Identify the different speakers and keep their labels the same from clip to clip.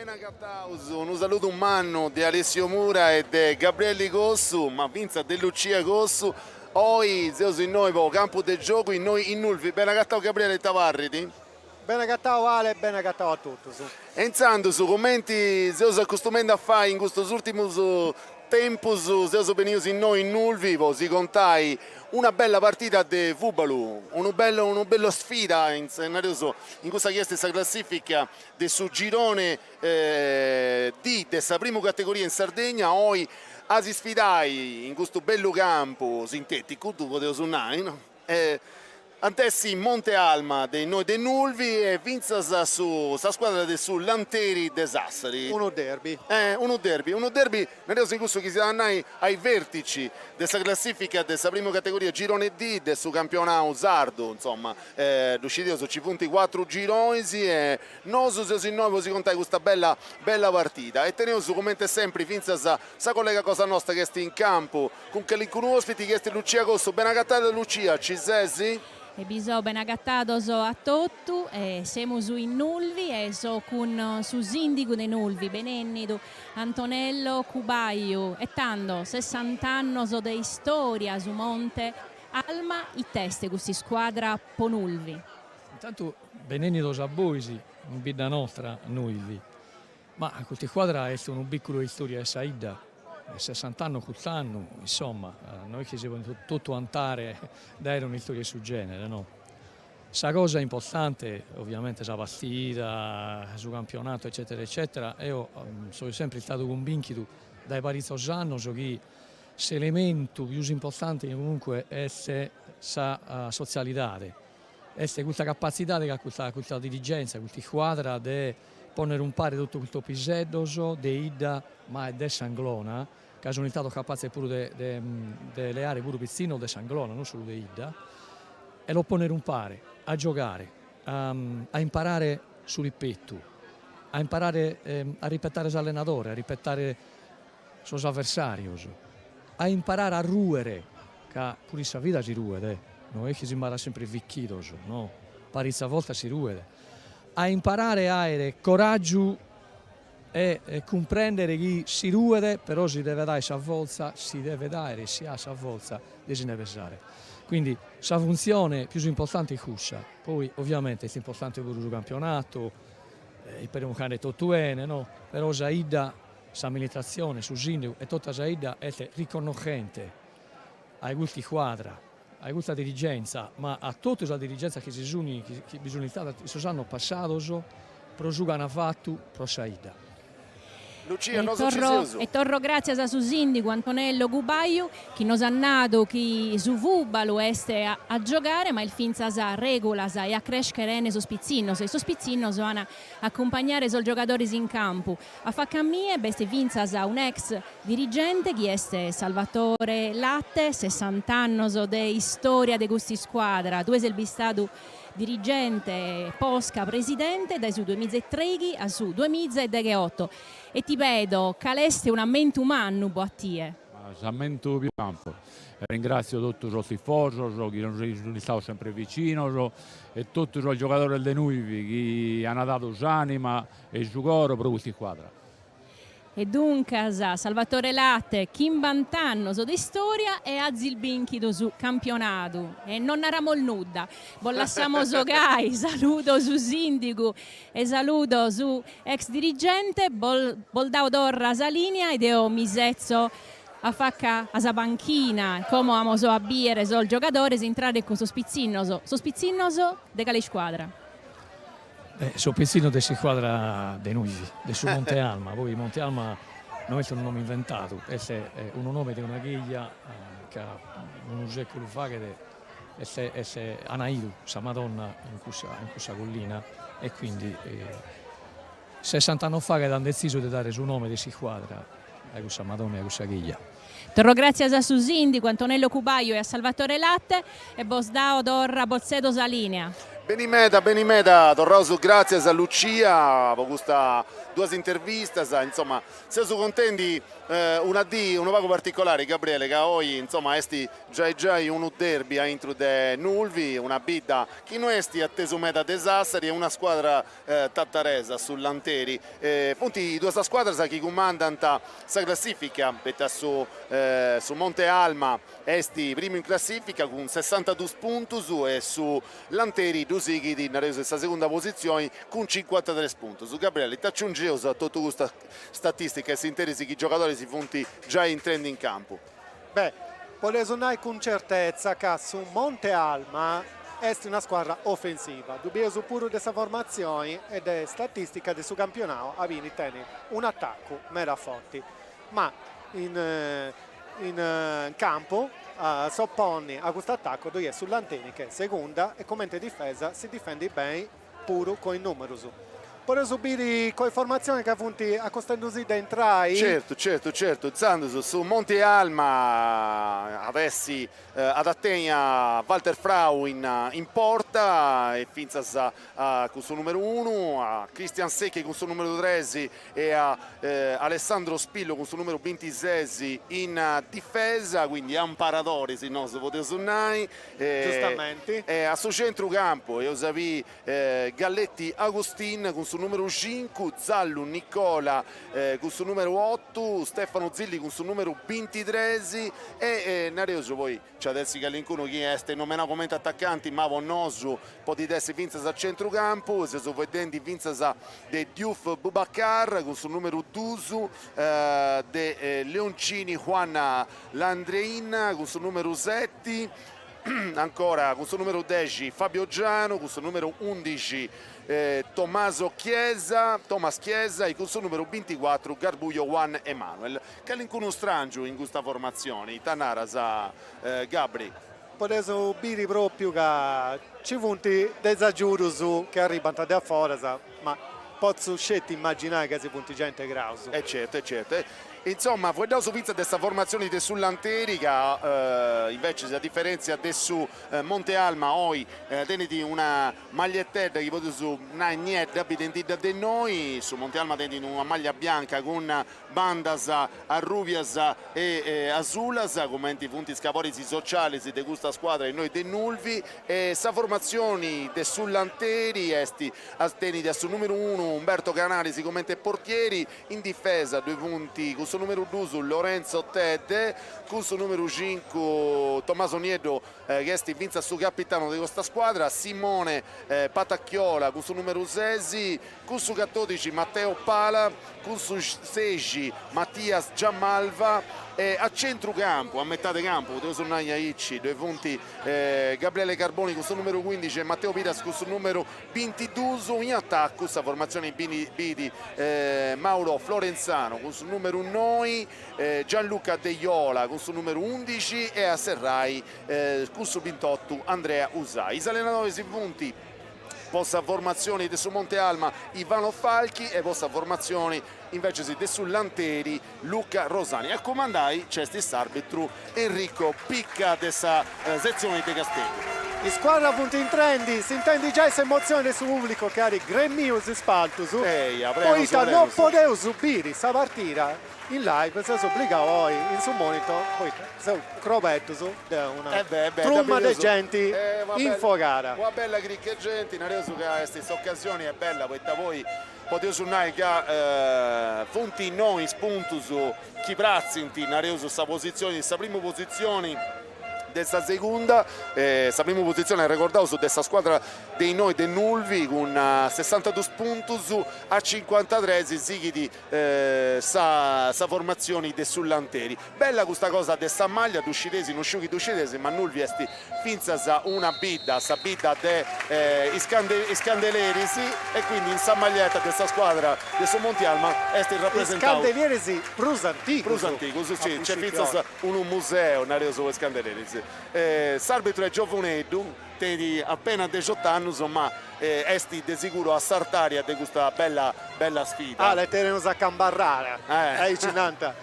Speaker 1: Ben Cattaus, un saluto umano di Alessio Mura e di Gabriele Gossu, ma Vinza di Lucia Gossu. Oggi siamo in noi, campo del gioco, in noi in Nulvi. Ben Cattaus Gabriele Tavarriti.
Speaker 2: Ben Cattaus Ale, ben Cattaus a tutti.
Speaker 1: E intanto, su commenti, siamo accostumando a fare in questo ultimo tempo, siamo venuti in noi in Nulvi, si contai una bella partita di Vubalu, una bella sfida in questa stessa classifica del suo girone di questa prima categoria in Sardegna. Oggi si sfidai in questo bello campo sintetico, tu potevi suonare, no? Antessi Monte Alma dei noi dei Nulvi e vinza su squadra del su Lanteri de Sassari.
Speaker 2: Uno derby,
Speaker 1: nel in questo che si andai ai vertici della classifica della prima categoria girone D del suo campionato sardo, insomma, riusciti su ci punti 4 gironi e noi si contai questa bella partita e teniamo su come sempre vinza sa collega cosa nostra che sta in campo con ospiti che sta Lucia Costo, ben agattata Lucia, ci sei?
Speaker 3: E bisogna ben agattato a tutti, siamo su in Nulvi e so con su sindico dei Nulvi, Benennido, Antonello Cubaio e tanto 60 anni di storia su Monte Alma, i teste questi squadra Ponulvi.
Speaker 4: Intanto Benennido Sabboisi, in vita nostra Nulvi, ma questa squadra è una piccola storia di Saida. 60 anni quest'anno, insomma, noi che siamo tutto andare dare una storia sul genere, no? Sa cosa importante, ovviamente, la partita, sul campionato, eccetera, eccetera. Io sono sempre stato convinto dai paritosani che l'elemento più importante comunque è la socialità, è questa capacità che questa dirigenza, questa squadra di ponere un pari tutto questo episodio di Ida, ma è di Sanglona, che sono stato capace pure di leare pure pizzino di Sanglona, non solo di Ida, e lo ponere un pari, a giocare, a imparare sul ripeto, a imparare a rispettare l'allenatore, a rispettare i suoi avversari, a imparare a ruere, che pure in vita si ruede, non è che si impara sempre vecchito, no? Parizza a volte si ruede. A imparare a avere coraggio e comprendere che si ruede, però si deve dare salvezza, si deve dare si ha salvezza di se ne pensare. Quindi la funzione più importante è questa, poi ovviamente è importante pure il campionato, per un cane tutto bene, no? Però Saida, la militazione, su sindaco e tutta Saida è riconoscente a questa squadra, a questa dirigenza, ma a tutta la dirigenza che bisogna stare, si hanno passato, però su hanno fatto, pro Saida.
Speaker 1: Lucia,
Speaker 3: e torro grazie a suo sindaco Antonello Cubaio che nos ha nato che su Vubalo este a giocare, ma il finza sa regola sa e a crescere ne so spizzino, se so spizzino so a accompagnare i giocatori in campo. A fa cammie beste finza sa un ex dirigente che este Salvatore Latte, 60 anni di storia di questa squadra, tu sei il bistato dirigente Posca presidente dai su 2003 a su 2018 e ti vedo caleste un ammento umano a te.
Speaker 5: Ammento più campo. Ringrazio tutti i tifosi che sono stati sempre vicino e tutti i giocatori del Nulvi che hanno dato l'anima e il cuore per questa squadra.
Speaker 3: E dunque Salvatore Latte, Kim Bantanno di storia e Azil Binchi su campionato e non eravamo nuda. Vogliamo giocare, saluto su sindaco e saluto su ex dirigente, voldao dorra sa linea ed io mi sezzo a facca a sa panchina, come amo so a biere so il giocatore, si entrare con sospizzinoso de cale squadra.
Speaker 4: Sono pizzino di squadra dei Nulvi, del suo Monte Alma. Poi Monte Alma non è un nome inventato, è un nome di una chiglia che un secolo fa che è Anaidu, sa Madonna in questa collina e quindi 60 anni fa che hanno deciso di dare il suo nome di squadra a questa Madonna e a questa chiglia.
Speaker 3: Torro grazie a su sindaco Antonello Cubaio e a Salvatore Latte e Bosdao Dorra Bozzedo Salinea.
Speaker 1: Benimeda, torroso grazie a Lucia per questa due interviste, insomma, siamo contenti, un poco particolare, Gabriele, che oggi, insomma, esti già un derby entro de Nulvi, una bidda che non esti atteso meta de Sassari, è una squadra tattaresa sull'Anteri, appunto i due squadre che comandano la classifica, su Monte Alma, esti primo in classifica con 62 punti e su l'Anteri Dusighi di Nareso questa seconda posizione con 53 punti. Su Gabriele, ti aggiungevo a tutta questa statistica e si interessa che i giocatori si funti già in trend in campo.
Speaker 2: Beh, posso dire con certezza che su Monte Alma è una squadra offensiva. Dobbiamo pure questa formazione ed è statistica del suo campionato a venire un attacco mera forte. Ma in campo soppone a questo attacco dove è sull'Anteni che è seconda e come difesa si difende bene pure con i numeri. Per subire con le formazioni che appunti accostandosi da entrare.
Speaker 1: Certo, Zandos su Monte Alma adesso adattegna Walter Frau in porta e Finzas con suo numero 1, a Cristian Secchi con suo numero 3 e a Alessandro Spillo con suo numero 26 in difesa, quindi è un paradore se non si poteva suonare.
Speaker 2: Giustamente.
Speaker 1: A suo centrocampo io sapevo Galletti Agustin con suo numero 5, Zallu Nicola con suo numero 8, Stefano Zilli con suo numero 23 e Nareso poi c'è adesso che all'incuno chi è nominato come attaccante ma Vonnosu potete essere Vinzas a centrocampo, se sono vedendo Vinzas de Diouf Boubacar con suo numero 12, de Leoncini Juan Landrein con suo numero 7, ancora con suo numero 10 Fabio Giano, con suo numero 11 Thomas Chiesa e con suo numero 24 Garbuglio Juan Emanuel, che all'incuno strangio in questa formazione Tanaras Gabri.
Speaker 2: Posso dire proprio che ci punti desaggiuro su che arrivano da fuori, ma posso immaginare che si punti gente grauso.
Speaker 1: Certo. Insomma, vogliamo su Pizza questa formazione di sull'Anterica, invece a differenza adesso Monte Alma oggi tenete una maglietta che potete su niente abitentita di noi, su Monte Alma tenete una maglia bianca con bandas arruvias e azulas, come i punti scavorisi sociali di questa squadra e noi dei Nulvi, e questa formazione di sull'Anteri tenete sul numero 1 Umberto Canali come portieri, in difesa 2 punti con suo numero 2 Lorenzo Ted, con suo numero 5 Tommaso Nieto che è Vinza su capitano di questa squadra, Simone Patacchiola con suo numero 6, con suo 14 Matteo Pala, con suo 16 Mattias Giammalva, a centrocampo, a metà di campo, poteva suonare Iacci, 2 punti Gabriele Carboni con suo numero 15 e Matteo Piras con suo numero 22, in attacco questa formazione Bidi Mauro Florenzano con suo numero 9, Gianluca De Iola con suo numero 11 e a Serrai con suo 28 Andrea Usai. I allenatori si punti vostra formazione su Monte Alma Ivano Falchi e vostra formazione invece si sull'Anteri Luca Rosani. A comandai c'è arbitro Enrico Picca dessa sezione di Castello.
Speaker 2: In squadra punti in trendi, si intende già questa emozione del suo pubblico che ha gremmius spaltus. Poi non potevo subire questa partita in live, si obbliga poi in su monitor, poi se crobetto su una trumma di gente in fogara.
Speaker 1: Una bella cricca di gente, Nareso che questa occasione è bella, perché poi potete suonare che fonti noi spunto su chi prazzinti Nareso questa posizione, questa prima posizione dessa seconda, prima posizione ricordavo su questa squadra dei noi del Nulvi con 62 punti a 53 sighi di sa formazione de sull'Anteri. Bella questa cosa dessa maglia d'uscitesi, non sciughi d'uscitesi, ma Nulvi esti finza una bidda, sa bidda de Iscandelerisi e quindi in sa maglietta dessa squadra de su Monte Alma esti rappresentato.
Speaker 2: Iscandelerisi Prusantico,
Speaker 1: sì, c'è finza un museo Nareso su Iscandelerisi. L'arbitro è Giovaneddu, di appena 18 anni, ma esti di sicuro a Sartaria di questa bella sfida.
Speaker 2: Le tenemos a cambarrare, cinanta.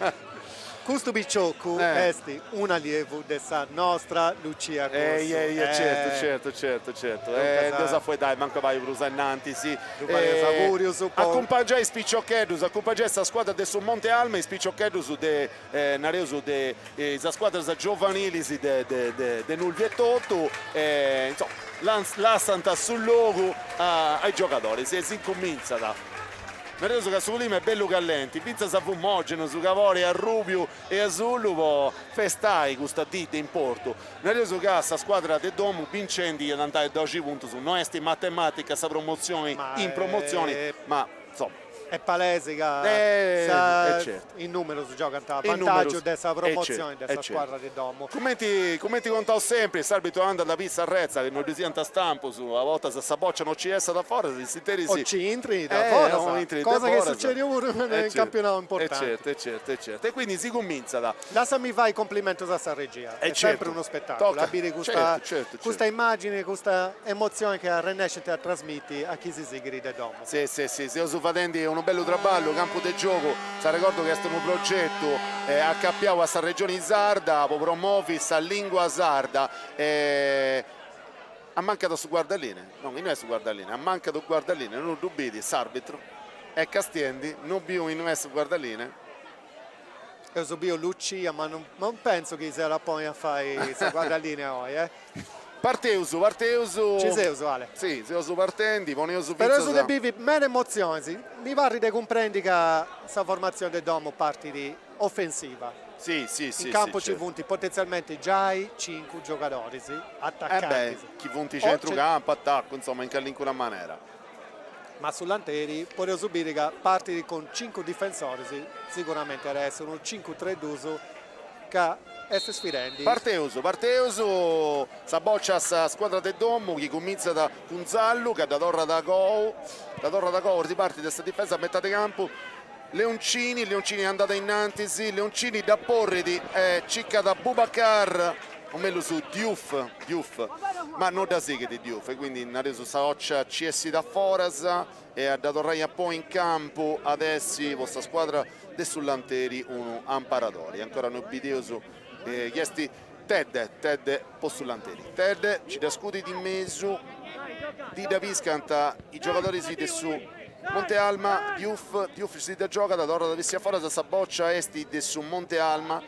Speaker 2: questo bicciocco è un allievo della nostra Lucia Corso.
Speaker 1: certo. Cosa fai dai, manco vai per usare innanti, sì. Accompaggia i spicciocchedus, accompaggia questa squadra del Monte Alma, i spicciocchedus de Nareuso de la squadra giovanili de Nulvi e Totto, insomma, l'assanta sul logo ai giocatori, si incomincia da Nareuso che su Lima è bello callenti, Pizza sa fumogeno su Cavori a Rubio e a Zulu festai questa dite in porto. Nareuso che sta squadra del Domu vincenti ad andare 12 punti su non è matematica sa promozione in promozione, ma insomma
Speaker 2: è palese che
Speaker 1: certo.
Speaker 2: in numero si gioca a vantaggio della promozione della squadra di Domo.
Speaker 1: Come ti contavo sempre, il arbitro anda da pista a Rezza che non risente a stampo su, a volte se sa boccia non ci essa da fuori, si teri
Speaker 2: o ci entri da fuori, cosa che succede ora nel campionato importante.
Speaker 1: Certo. E quindi si comincia da...
Speaker 2: Lasciami fare i complimenti a questa regia, è sempre uno spettacolo, abire questa immagine, questa emozione che Rennescite a trasmetti a chi si grida Domo.
Speaker 1: Sì, su Fadendi è un bello traballo, campo del gioco, sa ricordo che è un progetto a Cappiao a sta regione sarda, promuovi sta lingua sarda, ha mancato su guardaline, no, non è su guardaline, ha mancato guardaline, non dubiti, s'arbitro, è Castiendi, non più in su guardaline.
Speaker 2: Io so Lucia, ma non penso che sia la poi a fare su guardaline oggi,
Speaker 1: Parteuso.
Speaker 2: Ci sei usuale.
Speaker 1: Sì, sei usu partendi, poneuso
Speaker 2: però su che vivi meno emozioni, mi pare di comprendere che questa formazione del Domo parte di offensiva.
Speaker 1: Sì.
Speaker 2: In campo ci punti potenzialmente già 5 giocatori, attaccanti.
Speaker 1: Chi punti centrocampo, attacco, insomma, in qualunque maniera.
Speaker 2: Ma sull'anteri può subire che parti con 5 difensori, sicuramente adesso un 5-3-2 che essere sfirendi.
Speaker 1: Parteuso, sa boccia sa squadra del Domo che comincia da Cunzallo che da Torra da Gol si parte da questa difesa a metà di campo. Leoncini è andata innanzi, Leoncini da Porridi, cicca da Bubacar, o meglio su Diouf, ma non da Seghe di Diouf, quindi ha reso Saoccia CS da Foras e ha dato Raia poi in campo adesso vostra squadra del Sullanteri uno amparatori, ancora noi videoso chiesti Ted Postullanteri. Ted ci da scudi di mezzo di Daviscanta i giocatori si su Monte Alma, Diouf si da gioca da Torra da Vessia Fora da Saboccia esti de su Monte Alma,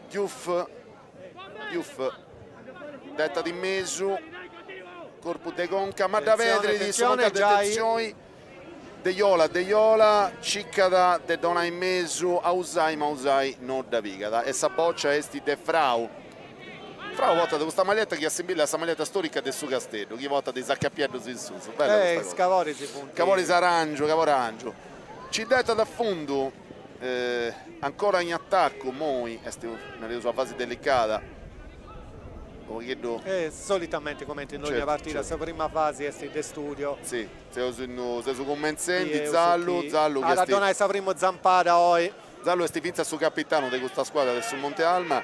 Speaker 1: Diouf detta di mezzo corpo de Conca ma da vedere di sono attenzioni De Iola, cicca da de dona in mezzo, Ausai, ma Ausai non da vigada. E Saboccia esti de Frau vota di questa maglietta che assemblia questa maglietta storica del suo castello, che vota di Zaccapiedro in su.
Speaker 2: Scavori si punti.
Speaker 1: Cavori Cavoranggio. Ci detta da fondo, ancora in attacco, Moi, nella sua fase delicata.
Speaker 2: Solitamente come in ogni partita, la prima fase è di studio.
Speaker 1: Sì, sei su commensenti, Zallo
Speaker 2: alla donna sapremo Zampara oggi.
Speaker 1: Zallo è pinza su capitano di questa squadra del Monte Alma,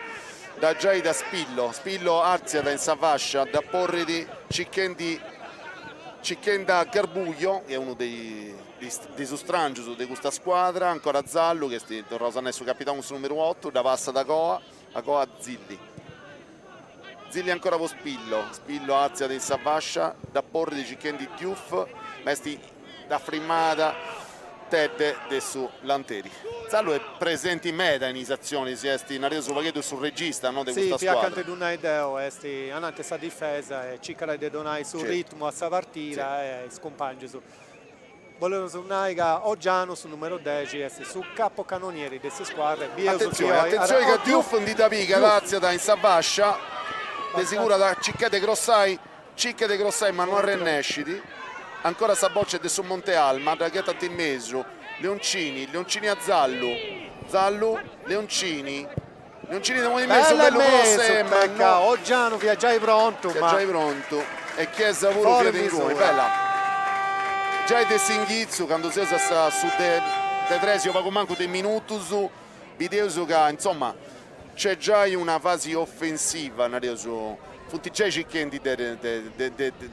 Speaker 1: da Giai da Spillo Arzia da Insavascia, da Porridi, Cicchenda Garbuglio, che è uno dei sustrangios di questa squadra, ancora Zallo che è Rosanè su capitano su numero 8, da Passa da Goa Zilli ancora con Spillo Azia di Savascia, da Porri di Cicchendi Diouf, Mesti da Frimmada, Ted de su Lanteri. Zallo è presente in meta in isazioni, si è Nareso Vaghedo sul regista, no, di questa squadra.
Speaker 2: Sì, più Dunai Deo, anche sa difesa, e Ciccara de Donai sul ritmo a sa partita e scompagge su. Volevo sottolineare che Oggiano sul numero 10 su capocannonieri di queste squadre.
Speaker 1: Attenzione che Diouf di Daviga, Lazio da Insavascia. De sicura da Cicca de Grossai ma non Rennesciti, ancora Saboccia de su Monte Alma, da Ghetta in mezzo, Leoncini a Zallo, Leoncini da in mezzo, bello
Speaker 2: sembra, Oggiano viaggiai pronto,
Speaker 1: e Chiesa pure piede in gol, bella, già de Singhizzo, quando si usa su de Tresio, va manco dei minutus, video che insomma, c'è già una fase offensiva Funti già cicchendi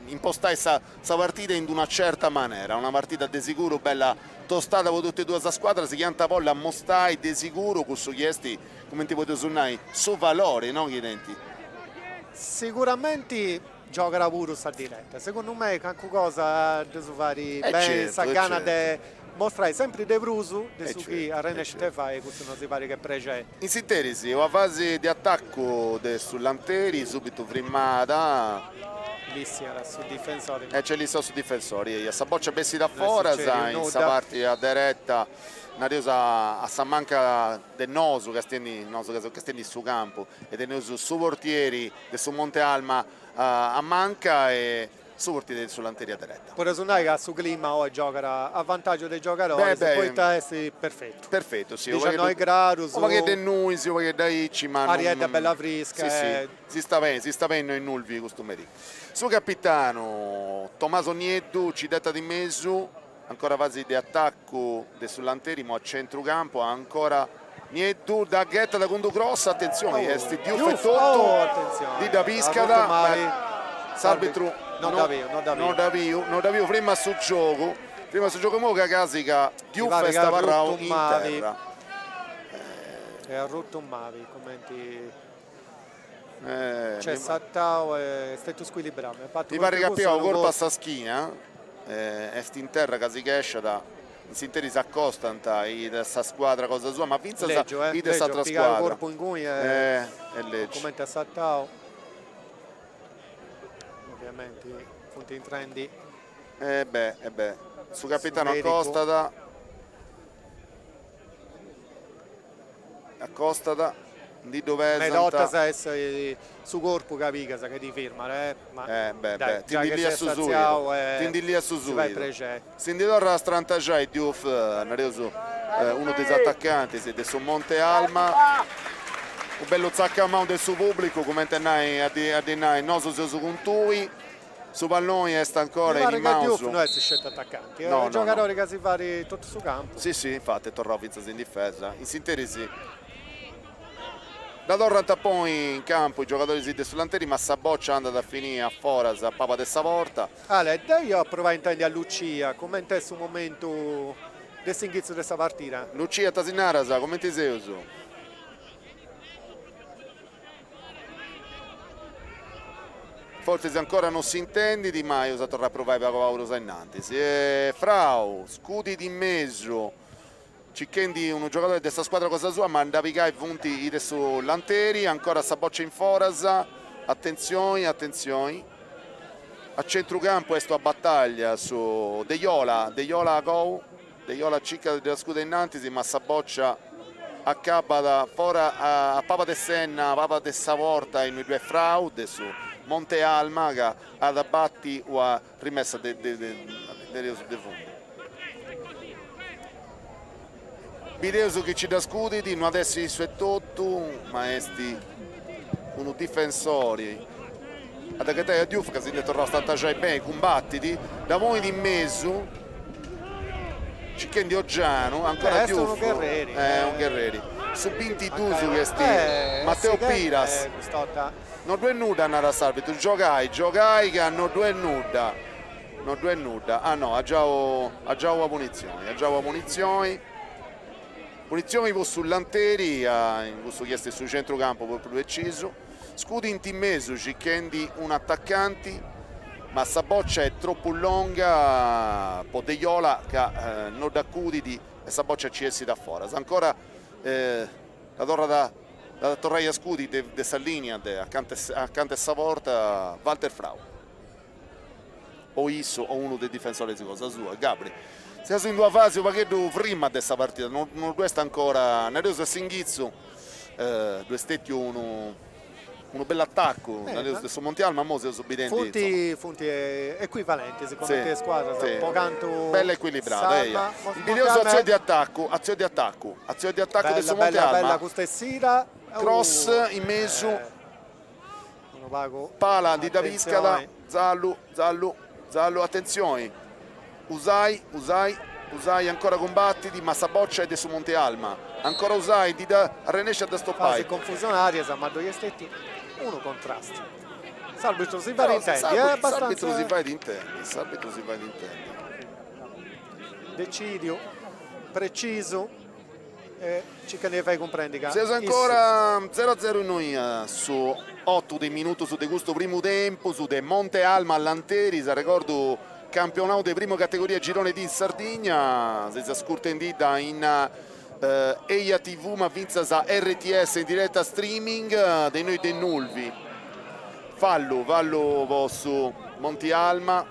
Speaker 1: impostare questa partita in una certa maniera, una partita di sicuro bella tostata con tutte e due la squadra, si chianta poi a mostrare di sicuro questo chiesti come ti potete suonare su valore, no Chiedenti?
Speaker 2: Sicuramente giocherà pure sta diretta, secondo me qualche cosa di fare bene,
Speaker 1: certo,
Speaker 2: sta gana
Speaker 1: certo.
Speaker 2: di mostrare sempre di Brusu, di su chi
Speaker 1: certo,
Speaker 2: a Rene
Speaker 1: certo.
Speaker 2: fa e questo non si pare che precede.
Speaker 1: In sintesi, una fase di attacco sull'Anteri, subito frimmata,
Speaker 2: Lì si era sul difensore.
Speaker 1: e c'è lì sto su difensori, a Saboccia Bessi da fuori,
Speaker 2: succede,
Speaker 1: in
Speaker 2: no,
Speaker 1: questa parte a diretta, una riosa a Sammanca del Nosu, che stendi su campo, e del Nosu su portieri, del su Monte Alma a Manca e su portieri sull'Anteri a diretta.
Speaker 2: Pure su che su clima oggi giocherà a vantaggio dei giocatori,
Speaker 1: Beh,
Speaker 2: se poi testi perfetto.
Speaker 1: Perfetto, sì.
Speaker 2: 19 gradi, su
Speaker 1: Ma che del noi, si che da Icci, ma
Speaker 2: arietta bella fresca.
Speaker 1: Sì, sì. Si sta bene in Nulvi questo merito. Su capitano Tommaso Nieddu, ci detta di mezzo, ancora fase di attacco sull'Anteri, ma a centrocampo ancora Nieddu da Ghetta da Condu Cross, attenzione, sti Diouf e Totto di da Piscata. S'arbitro non da via, prima sul gioco mo che Casica Diouf stava in terra.
Speaker 2: E ha rotto un Mavi, commenti. C'è Sattao e stetto squilibrato.
Speaker 1: Mi pare che abbia colpa a sta schina, est in terra Casica esce da in sintesi si accostano questa squadra cosa sua, ma vince quest'altra squadra.
Speaker 2: Corpo in cui
Speaker 1: è legge.
Speaker 2: Commenta Sattao. Ovviamente punti in trendi.
Speaker 1: Su capitano accostata di dove
Speaker 2: Medotta sa essere su corpo capica sa che ti firma
Speaker 1: tindi lì a Susui Sindi torna a Strantajai Diouf uno dei attaccanti siete su Monte Alma un bello zaccamao del suo pubblico come tenai a dinai non so se su contui su palloni sta ancora in mouse
Speaker 2: non è scelto attaccanti
Speaker 1: no,
Speaker 2: giocatori che si fare tutto su campo
Speaker 1: sì infatti tornò in difesa in sintesi da Torranta poi in campo i giocatori si sull'Anteri ma Saboccia è andata a finire a Foras a Papa de Savorta.
Speaker 2: Io ho provato a intendere a Lucia come è su momento del singizio di questa partita.
Speaker 1: Lucia Tasinarasa come ti sei uso? Forse se ancora non si intendi Di Maio si torna a provare per Paulo innanzi Frau scudi di mezzo Cicchendi un giocatore di questa squadra cosa sua ma andavica i punti sull'Anteri ancora Saboccia in Foras attenzioni a centrocampo sto a battaglia su De Iola go De Iola cicca della scuda innanzi ma Saboccia accappa da fora a Papa de Senna Papa de Savorta in due fraude su Monte Alma che ad abbatti o a rimessa de fondo Videoso che ci da scuditi, non adesso i suoi totto, ma esti uno difensori. Ad Agatei Diouf che si è tornato a già bene, combattiti, da voi di mezzo, Cicchendi Oggiano, ancora Diouf, un Guerrieri. Su Binti Dusu che sti, Matteo Piras, non due nuda andare a salvare, giocai che hanno due nuda, ah no, ha già munizioni, Punizioni sull'Anteri, in questo chiesto sul centrocampo proprio preciso. Scudi in timmeso, Cicchendi un attaccante, ma Saboccia è troppo lunga, Podeiola che non da Cudidi e Saboccia ci essi da fuori. Ancora la torre da Torreia Scudi de Sallinia accanto a Savorta, Walter Frau. O Isso o uno dei difensori di cosa sua, Gabri. Siamo in due fasi perché prima di questa partita non questa ancora Nerioso e Singhizzo due stetti uno bello attacco Nerioso su Montialma ma siamo subidenti
Speaker 2: punti equivalenti secondo te squadra un po' canto
Speaker 1: bella equilibrata il Nerioso azione di attacco adesso Montialma
Speaker 2: bella questa
Speaker 1: cross in mezzo pala di Daviscada Zallu attenzione Usai ancora combattiti ma Saboccia è su Monte Alma ancora Usai di da Renesce da stoppare
Speaker 2: fase confusionaria ma due stetti uno contrasto S'arbitro si va di intendi,
Speaker 1: S'arbitro si va di intendi.
Speaker 2: Decidio, preciso, e ci che ne fai comprendere.
Speaker 1: Si è ancora 0-0 in noi su 8 dei minuti su de questo primo tempo, su de Monte Alma all'Anteri, se ricordo campionato di prima categoria girone di Sardegna, si è scurtendita in EIA TV ma vinza sa RTS in diretta streaming dei noi dei Nulvi. Fallo su Monte Alma.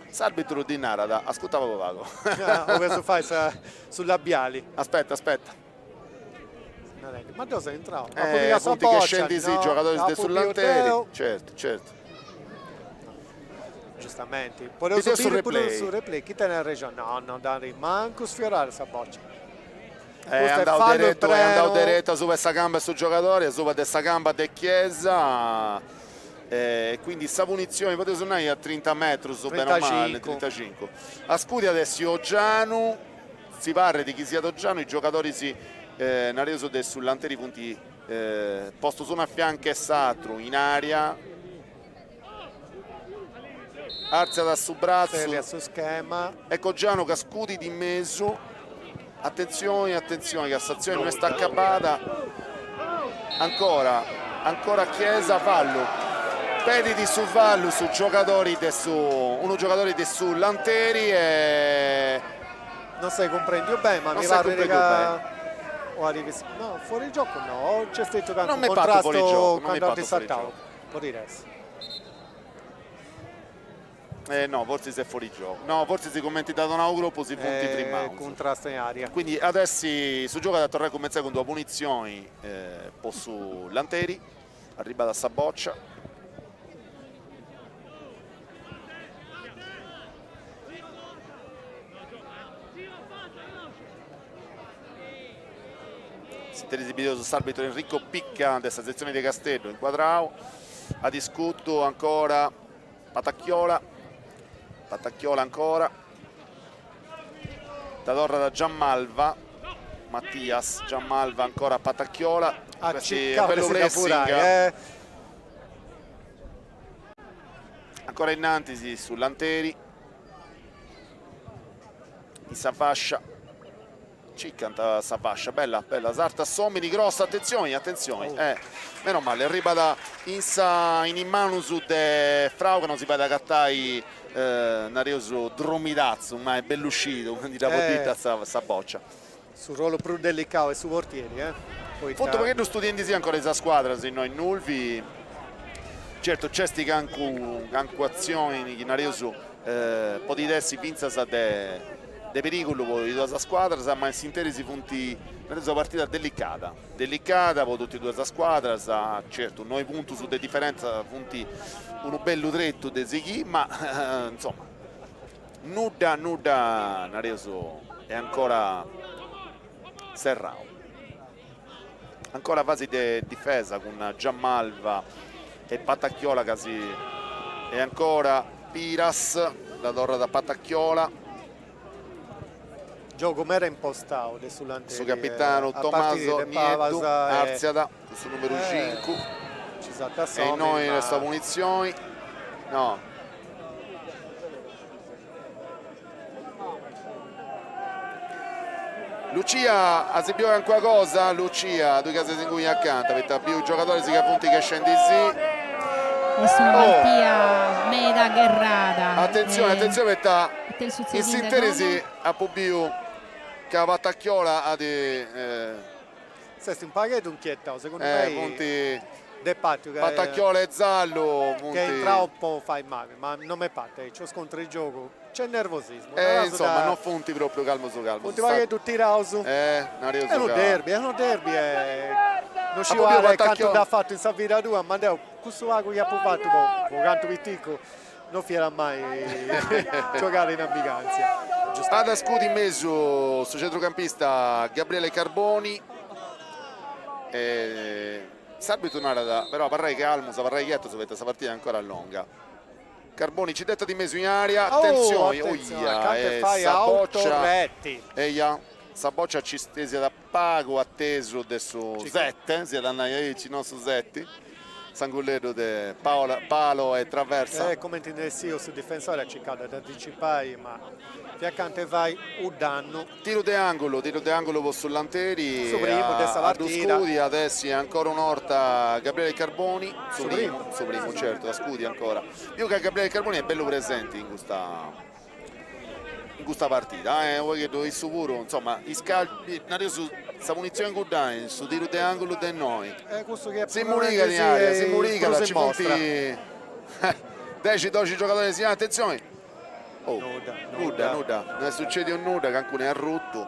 Speaker 1: S'arbitro di Narada, ascoltava vago.
Speaker 2: Questo fai sul labiali.
Speaker 1: Aspetta.
Speaker 2: Ma dove sei entrato?
Speaker 1: Punti che scendi sì, giocatori del sull'Anteri. Certo.
Speaker 2: Giustamente. Potevo subire pure sul replay. Chi te ne ha reso? No, Dari, manco sfiorare sta boccia.
Speaker 1: È andato diretto su questa gamba su giocatore, su questa gamba di Chiesa. Quindi sta punizione poteva suonare a 30 metri su bene o male 35. A Scudi adesso Oggiano, si parla di chi sia Oggiano, i giocatori si hanno reso sull'Anteri punti posto su una fianca e satro in aria, Arzia da su braccio
Speaker 2: su schema,
Speaker 1: ecco Oggiano che Scudi di mezzo, attenzione che la stazione non è sta accabata, ancora Chiesa, fallo. Pediti su Vallu su giocatori di sull'Anteri e
Speaker 2: non sei comprendi bene, ma mi va a no, fuori gioco no, c'è stato tanto
Speaker 1: non mi
Speaker 2: contrasto
Speaker 1: fuori gioco,
Speaker 2: quando ha saltato può dire
Speaker 1: no, forse si è fuori gioco, no, forse si commenti da un gruppo si punti prima
Speaker 2: contrasto in aria,
Speaker 1: quindi adesso su gioca da Torre Comezza con due punizioni po' sull'Anteri, arriva da Saboccia. Televisivo arbitro Enrico Picca della sezione di Castello, inquadrao a discutto ancora Patacchiola ancora da Torra da Giammalva, Mattias Giammalva ancora Patacchiola, bello pressing ancora innanzi sull'Anteri, in sa fascia Ciccanta Savascia, bella, Sarta Sommi di grossa, attenzione, meno male, arriva da Insa in immanu su de Frau che non si va da cattai Narioso Dromidazzo, ma è bello uscito, quindi la potita sta boccia.
Speaker 2: Sul ruolo più delicato e su portieri,
Speaker 1: Foto perché non studenti sia ancora questa squadra, se noi Nulvi, certo c'è sti cancuazioni che Narioso potessi vinza sa de pericolo di questa squadra, ma si interesi punti una partita delicata per tutti e due la squadra, certo 9 punti su de differenza, punti uno bello tretto de Zighi, ma insomma nuda Nareso è ancora serrato, ancora fase di difesa con Giammalva e Patacchiola e ancora Piras, la torre da Patacchiola.
Speaker 2: Gioco era impostato sull'Anteri,
Speaker 1: su capitano Tommaso Nieto, Arziada su numero 5 e noi questa punizione no, Lucia ha sentito anche qualcosa, Lucia due case in cui accanto perché più giocatori si punti che scendi
Speaker 3: e sono partita meda guerrata,
Speaker 1: attenzione perché il Sinteresi a Pubiu che la Patacchiola ha di
Speaker 2: sesti un pacchetto inquietato secondo me
Speaker 1: punti
Speaker 2: De Patio che
Speaker 1: Patacchiola e Zallo
Speaker 2: che entra un po' fai male, ma non mi parte, c'ho scontro il gioco, c'è nervosismo
Speaker 1: insomma non punti proprio calmo su calmo
Speaker 2: punti pacchetto tirato su è un derby non ci vuole canto da fatto in Savira 2 ma questo ago che ha fatto un canto pittico non fiera mai giocare in ambiganza.
Speaker 1: Ad Scudi in mezzo sul centrocampista Gabriele Carboni, S'arbitro Narada, però parrei che Almusa, parrei che questa partita è ancora lunga. Carboni ci detta di mezzo in aria, attenzione, Saboccia ci stesi da pago atteso adesso 7, si è da noi ci non su 7. Sangulledo de palo e traversa.
Speaker 2: Commenti nel Sio su difensore ci cade da anticipare, ma fiaccante vai un danno.
Speaker 1: Tiro de angolo sull'Anteri,
Speaker 2: Su primo, dessa
Speaker 1: a
Speaker 2: partita.
Speaker 1: Scudi, adesso ancora un'orta Gabriele Carboni, su
Speaker 2: primo.
Speaker 1: primo certo, da Scudi ancora. Più che Gabriele Carboni è bello presente in questa partita, voi che dovete pure, insomma, i scalpi, questa munizione che dai, su tiro de angolo di noi.
Speaker 2: Questo che
Speaker 1: Si murica in aria, si murica, ci
Speaker 2: mostra.
Speaker 1: 10-12 giocatori si attenzione. Oh,
Speaker 2: Nuda.
Speaker 1: non succede un nuda che alcuni è rotto.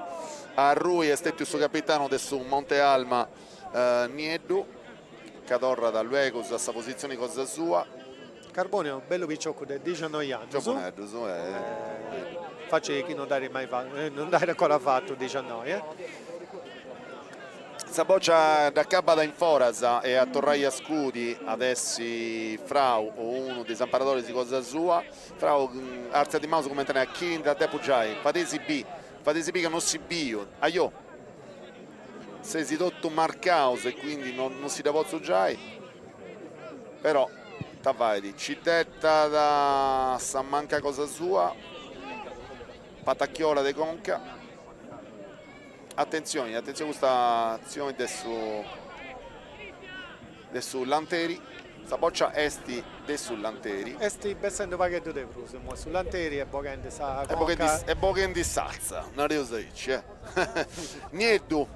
Speaker 1: A Rui è stato il suo capitano adesso Monte Alma Nieddu che torna da Luego a questa posizione cosa sua.
Speaker 2: Carbone è un bello picciocco del 19 anni. Faccio chi non dare mai non dare ancora fatto 19.
Speaker 1: Questa boccia da Cabada in Forasa e a Torraia Scudi adesso Frau o uno dei zamparatori di cosa sua. Frau arza di mouse come a chi da te pugiai fatesi B che non si bio aio se si dotto marcaus e quindi non si da pozzo giai però Tavaidi ci detta da Sammanca cosa sua Patacchiola de Conca. Attenzione questa azione adesso Lanteri, questa boccia esti adesso Lanteri.
Speaker 2: Esti bessendo paghetto de Bruse, ma su Lanteri è bogende sa
Speaker 1: È boghendi salsa, non devo dire. Nieddu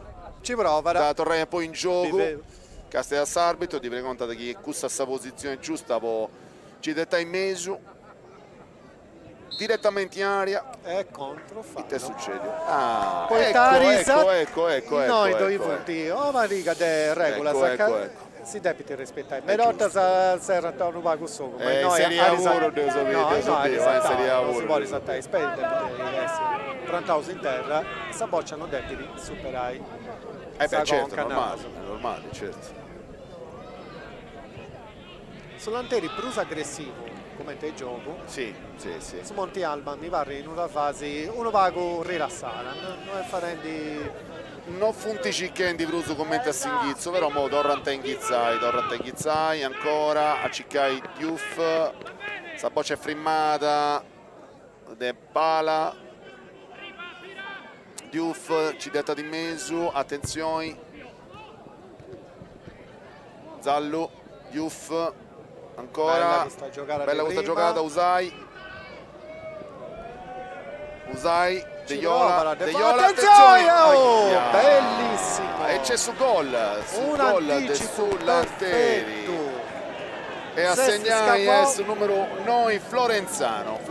Speaker 2: ci prova
Speaker 1: da tornare poi in gioco. Castella Sarbito, ti preconta che chi questa posizione giusta può ci detta in mezzo. Direttamente in aria
Speaker 2: è contro fallo.
Speaker 1: Che succede?
Speaker 2: Poi
Speaker 1: ecco.
Speaker 2: Noi due punti. Oh Marica de regola
Speaker 1: ecco.
Speaker 2: Si debiti rispettare. Merotta serra un pago solo.
Speaker 1: Ma noi serie lavoro devo sapere.
Speaker 2: Non si vuole saltare spende prantaus in terra. Sta boccia non debiti superai.
Speaker 1: Certo, normale, certo.
Speaker 2: Sull'Anteri Brusa aggressivo. Come te gioco?
Speaker 1: Sì.
Speaker 2: Su Monte Alba mi pare in una fase uno vago rilassare, non è farendi
Speaker 1: non funti cicchendi Bruso commenta a Singhizzo, però mo torrante inghizzai ancora a ciccai Diouf, sta boccia è frimmata De Pala Diouf ci detta di mezzo, attenzione Zallo Diouf ancora bella questa giocata Usai De Iola
Speaker 2: attenzione bellissimo
Speaker 1: e c'è su gol sull'Anteri e a segnare il numero 9 Florenzano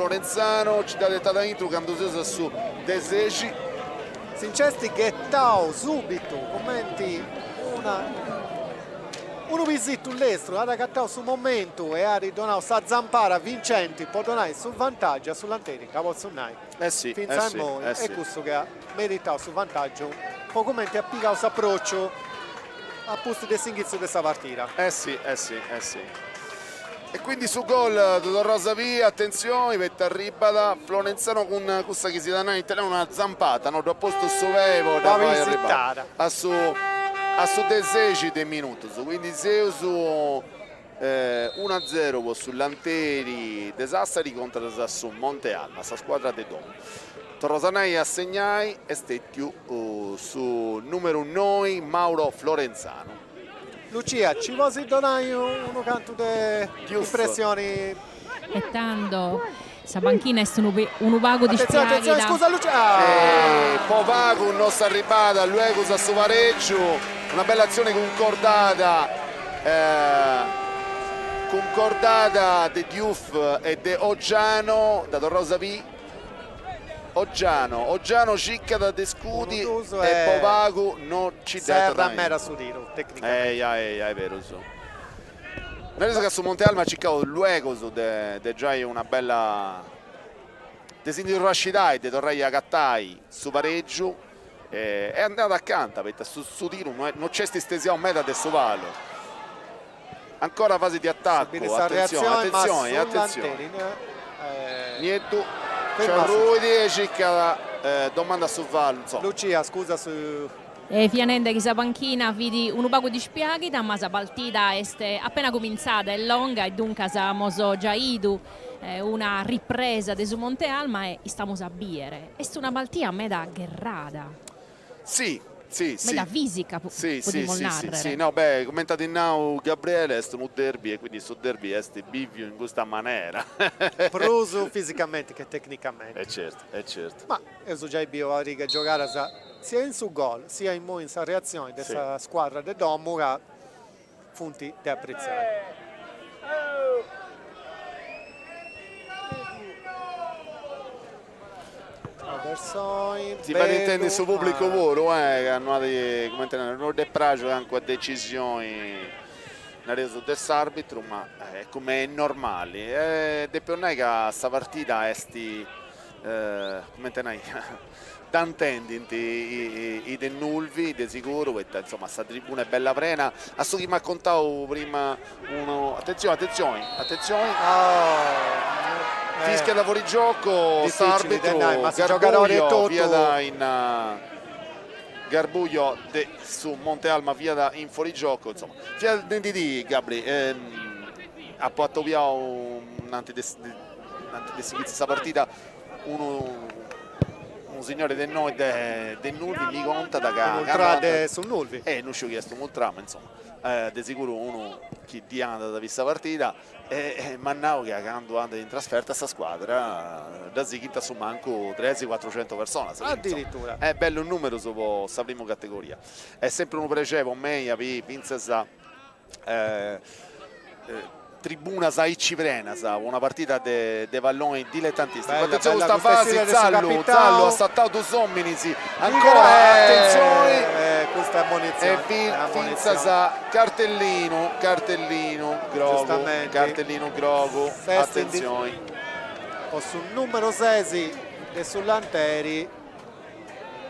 Speaker 1: ci dà detta da intro quando si usa su Deseci
Speaker 2: Sincesti gettao subito commenti uno visito l'estero, ha ragattato sul momento e ha ridonato sa zampara vincenti, può donare sul vantaggio sull'Anteri, Cavozzonai. E questo che ha meritato sul vantaggio, poco commenti ha piccato l'approccio a posto del singizio di questa partita.
Speaker 1: Sì. E quindi su gol Rosa via, attenzione, Vetta Ribada, Florenzano con questa che si dà in italiano una zampata, no? Da posto Sovevo, da vai a Ribada. A su 10 dei minuti, quindi su 1-0 sull'Anteri de Sassari contro su Monte Alma, questa squadra di Dom. Torrosanai assegnai e stettiu su numero 9 Mauro Florenzano.
Speaker 2: Lucia, ci vuoi donare uno canto di impressioni?
Speaker 3: E tanto, questa panchina è un vago di
Speaker 2: attenzione, scusa Lucia!
Speaker 1: Povago, non si è arrivata, luego a su pareggio. Una bella azione concordata di Diouf e di Oggiano da Rosa V. Oggiano cicca da De Scudi e Povago non ci dà
Speaker 2: da mera su tiro tecnicamente.
Speaker 1: È vero nel caso su Monte Alma ciccavo luego de già una bella Desindio Rashidai de Torreia Gattai su pareggio è andata accanto perché su tiro non c'è stesione meta adesso valo ancora fase di attacco attenzione niente c'è Rudi e Cicca domanda su Vallo
Speaker 2: Lucia scusa su
Speaker 3: E finendo questa panchina vidi un poco di spiagita, ma la partita è appena cominciata, è lunga e dunque siamo già ido una ripresa di su Monte Alma e stiamo a biere. È una partita meda guerrata.
Speaker 1: Sì, sì, sì.
Speaker 3: Meda fisica,
Speaker 1: sì,
Speaker 3: potremmo
Speaker 1: sì,
Speaker 3: narrare.
Speaker 1: sì, no, beh, commentato in now Gabriele, è un derby e quindi su derby è bivio in questa maniera.
Speaker 2: Proso fisicamente che tecnicamente.
Speaker 1: È certo.
Speaker 2: Ma io so già i che giocare sia in su gol, sia in reazione della squadra del Domura, punti da apprezzare.
Speaker 1: Si fa intendere su pubblico volo, che hanno non prazo anche a decisioni nel reso dell'arbitro, ma è come normale. E per noi che questa partita è come tenai tantendenti i del Nulvi di sicuro, e insomma sta tribuna è bella plena. A su chi mi ha contato prima uno, attenzione, fischia da fuorigioco, st'arbitro Garbuglio via da in Garbuglio su Monte Alma via da in fuorigioco, insomma via di Gabri ha fatto via questa partita un signore del noi del Nulvi mi conta da
Speaker 2: ultra sul Nulvi
Speaker 1: non ci ho chiesto un ultra, ma insomma di sicuro uno che di andata da questa partita e Mannau che quando anda in trasferta sta squadra da Zichita su manco 300-400 persone
Speaker 2: addirittura
Speaker 1: è bello il numero su questa prima categoria. È sempre un piacere meglio per Pinzesa tribuna sa Icciprena, una partita de valloni dilettantistici. Attenzione questa fase, Zallo ha saltato Somminisi ancora, attenzione
Speaker 2: questa è ammonizione
Speaker 1: Pinzesa, cartellino Grogo, attenzione
Speaker 2: o sul numero 6 e sull'Anteri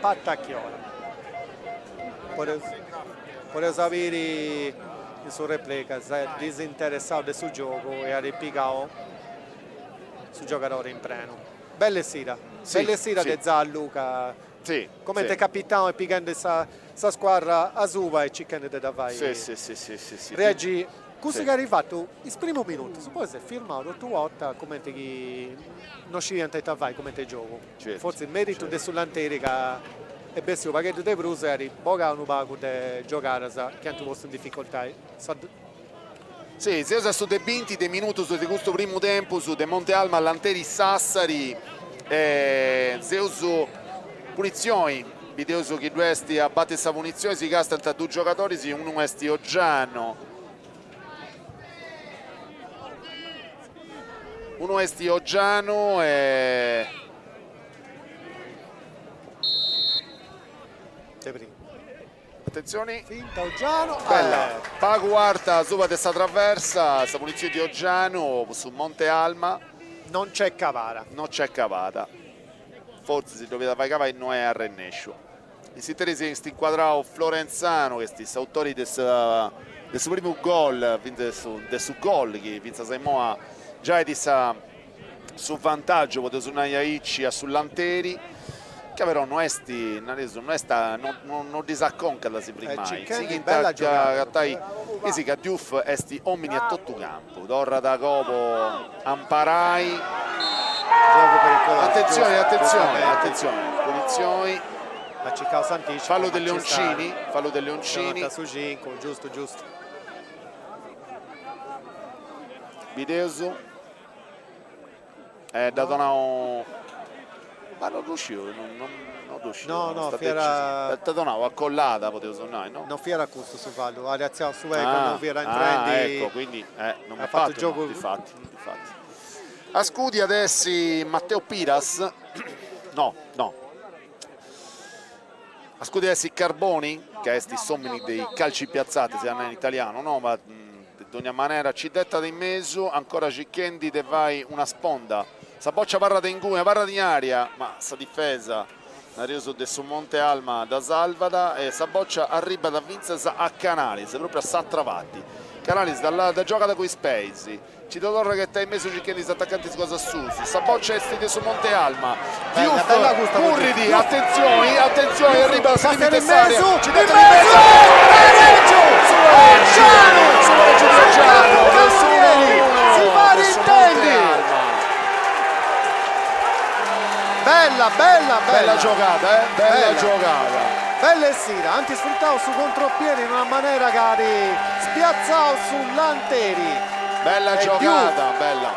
Speaker 2: Pattacchiola vorrei sapere in su replica è disinteressato del suo gioco e ha ripiegato sul giocatore in preno. Belle sera di Zalluca come te capitano e piegando questa squadra a Suva e cercando di davai reagì cosa che hai fatto il primo minuto poi si è firmato tu volta come te non ci rientra davai come te gioco forse il merito del sull'Anterica e beh sì, il pacchetto dei Bruce era un poco di giocare che hanno posto in difficoltà.
Speaker 1: Sì, se usa su dei 20 dei minuti su questo primo tempo su De Monte Alma all'Anteri Sassari se uso punizioni video che due esti a battere questa punizione si casta tra due giocatori uno è Oggiano e attenzione
Speaker 2: finta Oggiano
Speaker 1: bella Paguarta sopra questa traversa questa punizione di Oggiano su Monte Alma
Speaker 2: non c'è cavata
Speaker 1: forse si doveva fare cavare e non è a Rennescio si interessa inquadrato Florenzano che sti autori del suo primo gol del suo gol che Vinza Saimoa già è su vantaggio poteva su Naiaici sull'Anteri che però non disacconca da si prima si che Diuff esti omini a tutto campo Dorra da Copo Amparai attenzione punizioni fallo delle Leoncini
Speaker 2: su 5 giusto
Speaker 1: Videoso è dato ma non riuscivo,
Speaker 2: no, fiera
Speaker 1: accollata potevo suonare, no?
Speaker 2: Non fiera questo su fallo, la reazione su quando fiera in trendi
Speaker 1: ecco, quindi non mi ha
Speaker 2: fatto il gioco
Speaker 1: difatti. A scudi adesso Matteo Piras no a scudi adesso Carboni che è sti sommi dei calci piazzati se in italiano, no? Ma di ogni maniera ci detta di mezzo ancora Cicchendi te vai una sponda sa boccia parra di ingume, parra di aria ma sa difesa Narioso de su Monte Alma da Salvada e sa boccia arriva da Vincenza a Canali se proprio a Sattravatti Canalis da gioca da quei spazi, ci torna che sta in mezzo cercando di attaccanti su cosa su sta boccia è stile su Monte Alma, Diouf, Curridi, attenzione, arriva al limite area, ci dà in mezzo, su Pareggio di Oggiano,
Speaker 2: si fa l'intendi. Bella
Speaker 1: giocata, bella giocata.
Speaker 2: Bella Sira, antisfruttato su contropiede in una maniera che spiazzato su Lanteri.
Speaker 1: Bella giocata, bella.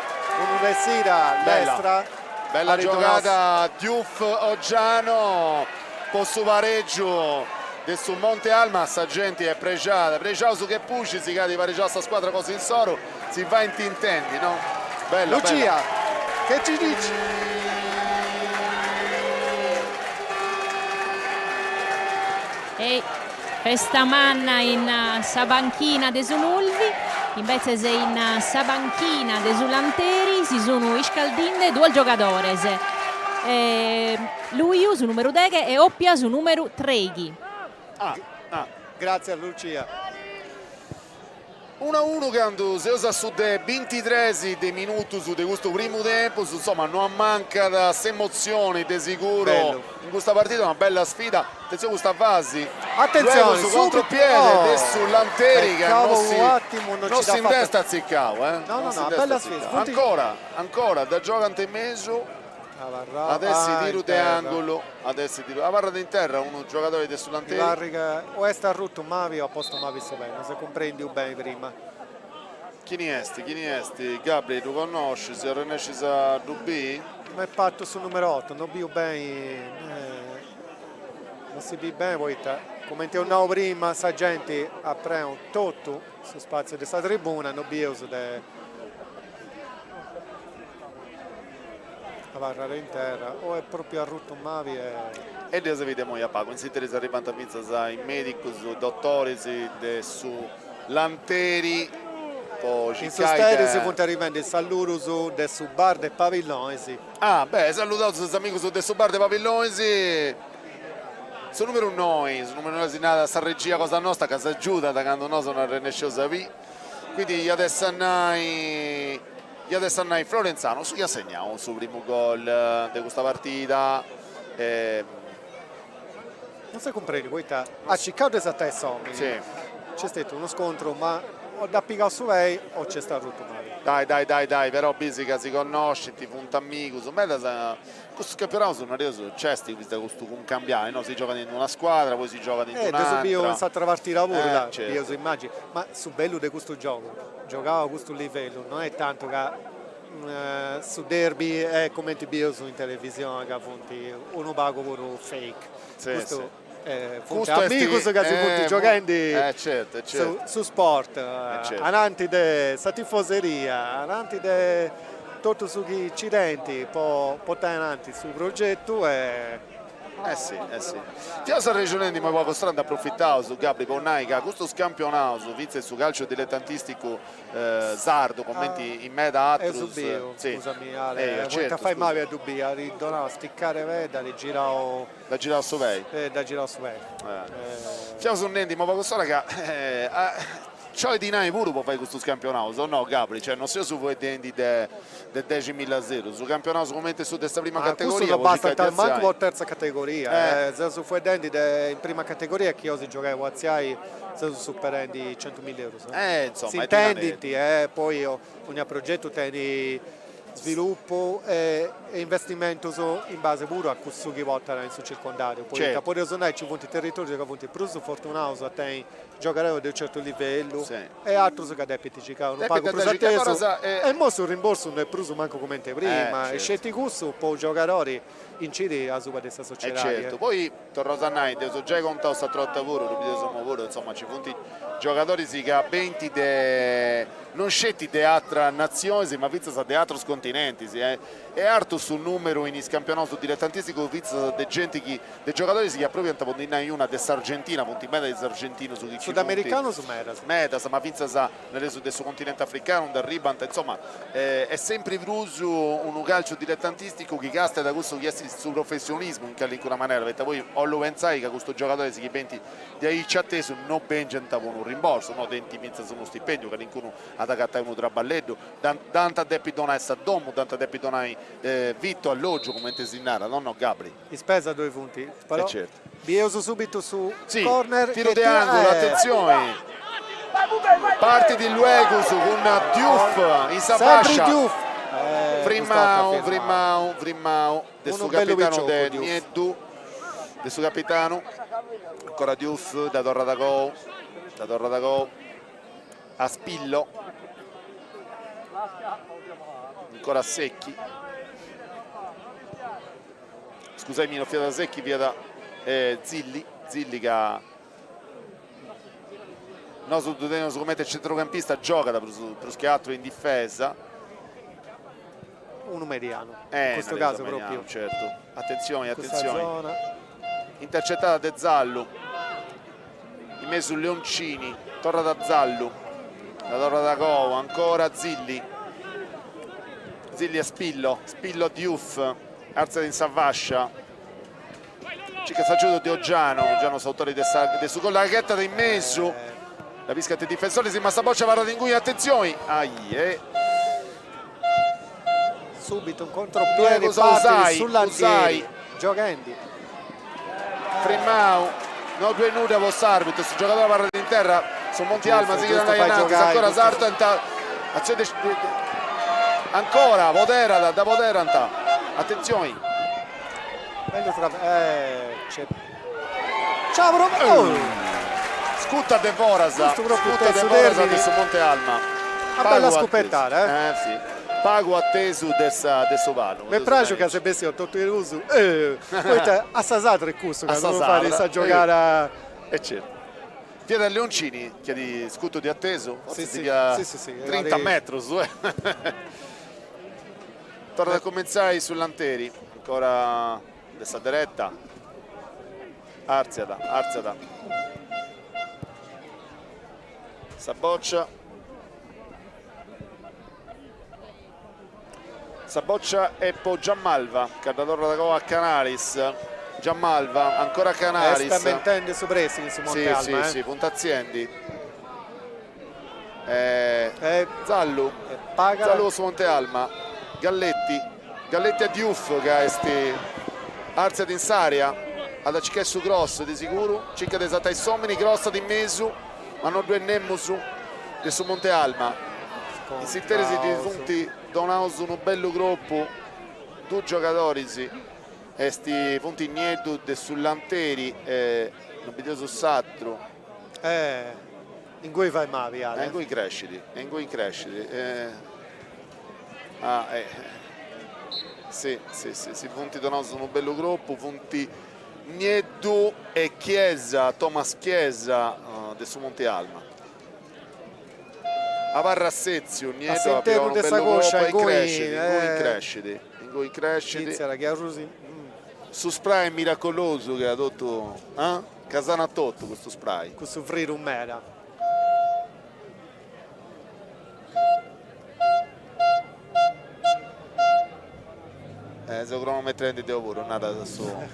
Speaker 2: Università destra.
Speaker 1: Bella giocata, Diouf Oggiano, posto pareggio del sul Monte Alma, sta gente è pregiata su che pusci, si cade pareggiare sta squadra così in soro, si va in tintendi, no? Bella,
Speaker 2: Lucia,
Speaker 1: bella.
Speaker 2: che ci dici?
Speaker 3: E questa manna in Sabanchina de Sunulvi, invece se in Sabanchina de Sulanteri si sono iscaldinde due giocatori. Lui su numero 10 e Oppia su numero 3.
Speaker 2: Grazie a Lucia.
Speaker 1: 1-1 quando si usa su de 23 dei minuti su di questo primo tempo, insomma non manca da emozioni di sicuro.
Speaker 2: Bello.
Speaker 1: In questa partita una bella sfida, attenzione questa fase,
Speaker 2: Attenzione
Speaker 1: su contropiede su Lanteri che non si in testa azziccavo,
Speaker 2: No, bella sfida.
Speaker 1: Ancora da giocante in mezzo. Adesso tiro di angolo, la barra di terra, uno giocatore di Sulanteri.
Speaker 2: O è sta rotto Mavi o a posto Mavi sto bene, se comprendi bene prima.
Speaker 1: Chi ne è? Gabri, tu conosci, se riesci a Dubì?
Speaker 2: Ma è fatto sul numero 8, non vi bene, non si vede bene poi come ti ho detto prima, sa gente ha preso tutto su spazio di questa tribuna, non vi uso barra in terra o è proprio a rotto Mavi
Speaker 1: e adesso vediamo a Paco in sintesi arrivando a mezza in medico su dottori su Lanteri poi
Speaker 2: in sostanza si può arrivare il saluto su bar del Pavillonesi.
Speaker 1: Salutato su amico su del bar del Pavillonesi su numero 9 nata sta regia cosa nostra casa giuda da quando noi sono a Renesciosa quindi adesso andai Florenzano su chi ha segnato il suo primo gol di questa partita
Speaker 2: non si comprende poi a Chicago esattamente sommi
Speaker 1: sì.
Speaker 2: C'è stato uno scontro ma o da piccare su lei o c'è stato tutto male
Speaker 1: dai però Bisica si conosce ti fu un amico su me questo campionato sono reso cesti questo con cambiare no? Si gioca in una squadra poi si gioca in un'altra
Speaker 2: io sto a partire lavoro
Speaker 1: certo.
Speaker 2: Io immagino ma su bello di questo gioco giocava a questo livello non è tanto che su derby è come ti vedo in televisione che appunto uno pago per fake questo amigos che si punti giocando
Speaker 1: certo.
Speaker 2: su sport
Speaker 1: certo.
Speaker 2: avanti di tifoseria avanti di tutto su chi incidenti poi portare avanti sul progetto
Speaker 1: sì. Tiasa regione di poco strano approfittato su Gabri Ponnaica questo scampionato vizio su calcio dilettantistico sardo commenti in meta Atrus
Speaker 2: scusami Ale certo, fai male a Dubbia ridonare sticcare veda li girao
Speaker 1: da girare su lei Tiasa Nendi ma poco strano che c'è di noi pure può fare questo campionato, no Gabri, cioè non so se vuoi dendi del 10.000 su campionato come su questa prima categoria.
Speaker 2: Non basta manco per terza categoria, se su fuori dendi in prima categoria che io si giocavo a Ziai se su superendi 100.000 euro.
Speaker 1: Insomma,
Speaker 2: si intendi, poi ogni progetto tieni sviluppo e investimento in base pure a questo che vota in suo circondario poi certo. Poi ci vuole territori che vuole più fortunato a te giocare di un certo livello e altri che depiti non pago più atteso e mo sul rimborso non è più manco come te prima e scetti questo poi giocatori incide a suba questa società
Speaker 1: certo poi Torrosanai adesso già contato sta trotta pure insomma ci punti giocatori si che 20 non scetti di altre nazioni ma pizza sa di altri continenti, sì, e Artu su numero in campionato dilettantistico vizza de gente che dei giocatori che proprio in una dell'Argentina, punti meta dell'Argentino su
Speaker 2: sudamericano su
Speaker 1: Medas, ma vinza nel suo continente africano, da Ribant, insomma è sempre bruso un calcio dilettantistico che gasta da questo che è sul professionismo in qualche maniera, perché voi o lo pensate che questo giocatore si penti di aici atteso non ben gentavano un rimborso, no, denti vinza su uno stipendio che nincuno ad agattare uno traballetto, tanta deppi dona essa domo, tanta deppi dona vitto alloggio come intesinara, no Gabri?
Speaker 2: Di spesa 2 punti, però
Speaker 1: certo.
Speaker 2: Bioso subito su
Speaker 1: sì,
Speaker 2: corner.
Speaker 1: tiro di angolo, attenzione. Parti di Luegus con Diouf in Savascia.
Speaker 2: Diouf.
Speaker 1: Vrimau del suo capitano del Nieddu, del suo capitano. Ancora Diouf da Torra da Go a Spillo, ancora Secchi, scusami, non via da Secchi, via da Zilli che ha no, su come centrocampista gioca da più che altro in difesa,
Speaker 2: uno mediano in questo caso mediano, proprio
Speaker 1: certo. Attenzione
Speaker 2: zona.
Speaker 1: Intercettata De Zallo in mezzo Leoncini, torna da Zallo, la torna da Go, ancora Zilli a Spillo a Diouf, alza in Savascia, Cica Saggiuto di Giano Sautori del su con la racchetta in mezzo, la pisca dei difensori, si massa boccia varata in cui, attenzione,
Speaker 2: subito un contropiede sull'Antieri, Giochendi,
Speaker 1: Frimmau, no 2 nude a Vossarbit, su giocatore parla in terra, su Monti Alma, si chiede ancora Sarto, azione ancora Vodera da Vodera, attenzione, scutta De Voras su Monte Alma,
Speaker 2: una bella scopettare,
Speaker 1: sì. Pago atteso del vano.
Speaker 2: Mi piace che se bessi tutto il uso. Poi a Sasà tre custo che non fare sa giocare a...
Speaker 1: certo. Via da Leoncini che di scutto di atteso,
Speaker 2: sì,
Speaker 1: 30 metri su. Torna da cominciare sull'Anteri, ancora questa diretta. Arziada. Saboccia e poi Giammalva, Cardatore da Go a Canalis, Giammalva, ancora Canalis.
Speaker 2: Sta mettendo su pressing su Monte Alma.
Speaker 1: Sì, Puntaziendi. Zallu su Monte Alma, Galletti a Diouf che è Arzia di Insaria, ad Acicchessu Gross di sicuro, circa di esatta Somini, Grossa di Mesu, ma non 2 Nemmusu di su Monte Alma. I sitteresi di punti Donaus un bello gruppo, 2 giocatori e sti punti Nieddu sull'Anteri non vedo su Sattro
Speaker 2: in cui vai Mavi
Speaker 1: in cui cresciti sì, punti Donaus un bello gruppo, punti Nieddu e Chiesa, Thomas Chiesa su Monte Alma. A Varrassezio, Nieto abbiamo un bello gruppo in cresciti. Su spray miracoloso che ha detto Casana Totto questo spray.
Speaker 2: Con soffrire un mera.
Speaker 1: Se lo cronometrando devo pure, non da solo.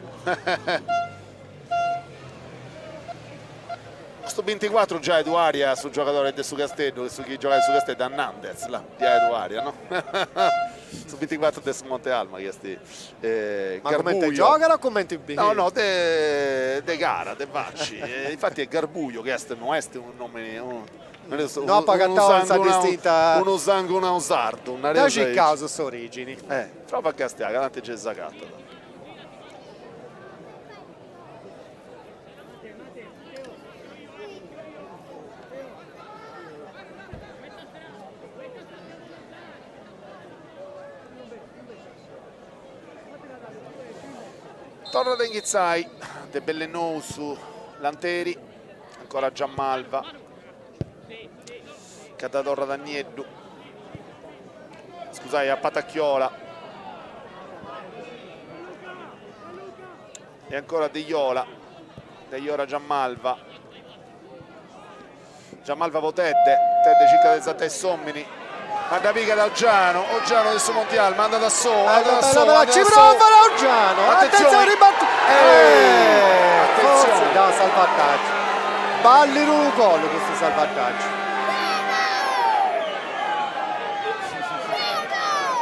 Speaker 1: Questo 24 già Eduaria sul giocatore del su Castello, su chi gioca su Castello da Nandez là, di Eduaria, no? Su 24 del Monte Alma che
Speaker 2: ma commenti giocano o commenti bene?
Speaker 1: No, de gara, de vacci. Infatti è Garbuglio che non è un nome
Speaker 2: no, pagattava distinta
Speaker 1: uno sangue un sardo,
Speaker 2: daci il caso su origini.
Speaker 1: Prova a Castiaga, tanto c'è Zacatto. Torna da Inghizzai, De Bellenou su Lanteri, ancora Giammalva, Catatorra da Nieddu, scusate, a Patacchiola. E ancora De Iola Giammalva Votedde, Tedde circa del Zatta e Sommini, manda pica da Oggiano adesso Montiel, manda da solo,
Speaker 2: ci prova Oggiano, attenzione ribattuto,
Speaker 1: attenzione,
Speaker 2: da salvataggio, balli un gol questo salvataggio.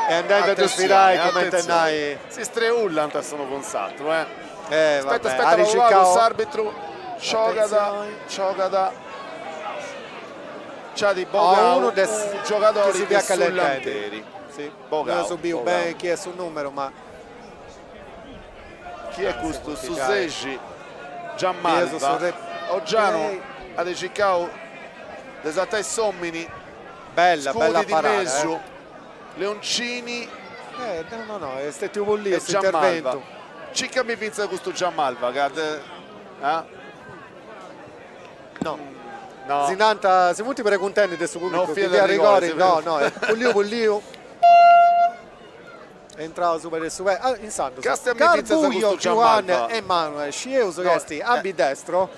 Speaker 2: E andate a sfidare come tenai.
Speaker 1: Si streullant sono consato, aspetta,
Speaker 2: vabbè,
Speaker 1: l'arbitro Ciogada c'ha di Bogao,
Speaker 2: uno dei
Speaker 1: giocatori
Speaker 2: che si
Speaker 1: sull'anteri.
Speaker 2: Sì,
Speaker 1: Bogao,
Speaker 2: subiu bene chi è sul numero, ma
Speaker 1: chi è questo? Suseji Giammalva Oggiano ha decicato l'esatta e Sommini,
Speaker 2: bella
Speaker 1: Scudi di
Speaker 2: parata,
Speaker 1: Mesio, Leoncini
Speaker 2: no, è stato un lì
Speaker 1: e
Speaker 2: questo
Speaker 1: Giammalva.
Speaker 2: intervento.
Speaker 1: Cicca mi pensa questo Giammalva,
Speaker 2: No. Zinanta, siamo tutti contenti del suo pubblico,
Speaker 1: No,
Speaker 2: che
Speaker 1: fila
Speaker 2: a
Speaker 1: rigore,
Speaker 2: rigori, Pugliu. Entrava super super. In santo. Carbuio, Giovanni Emanuele, Scieuso Gesti, ambidestro,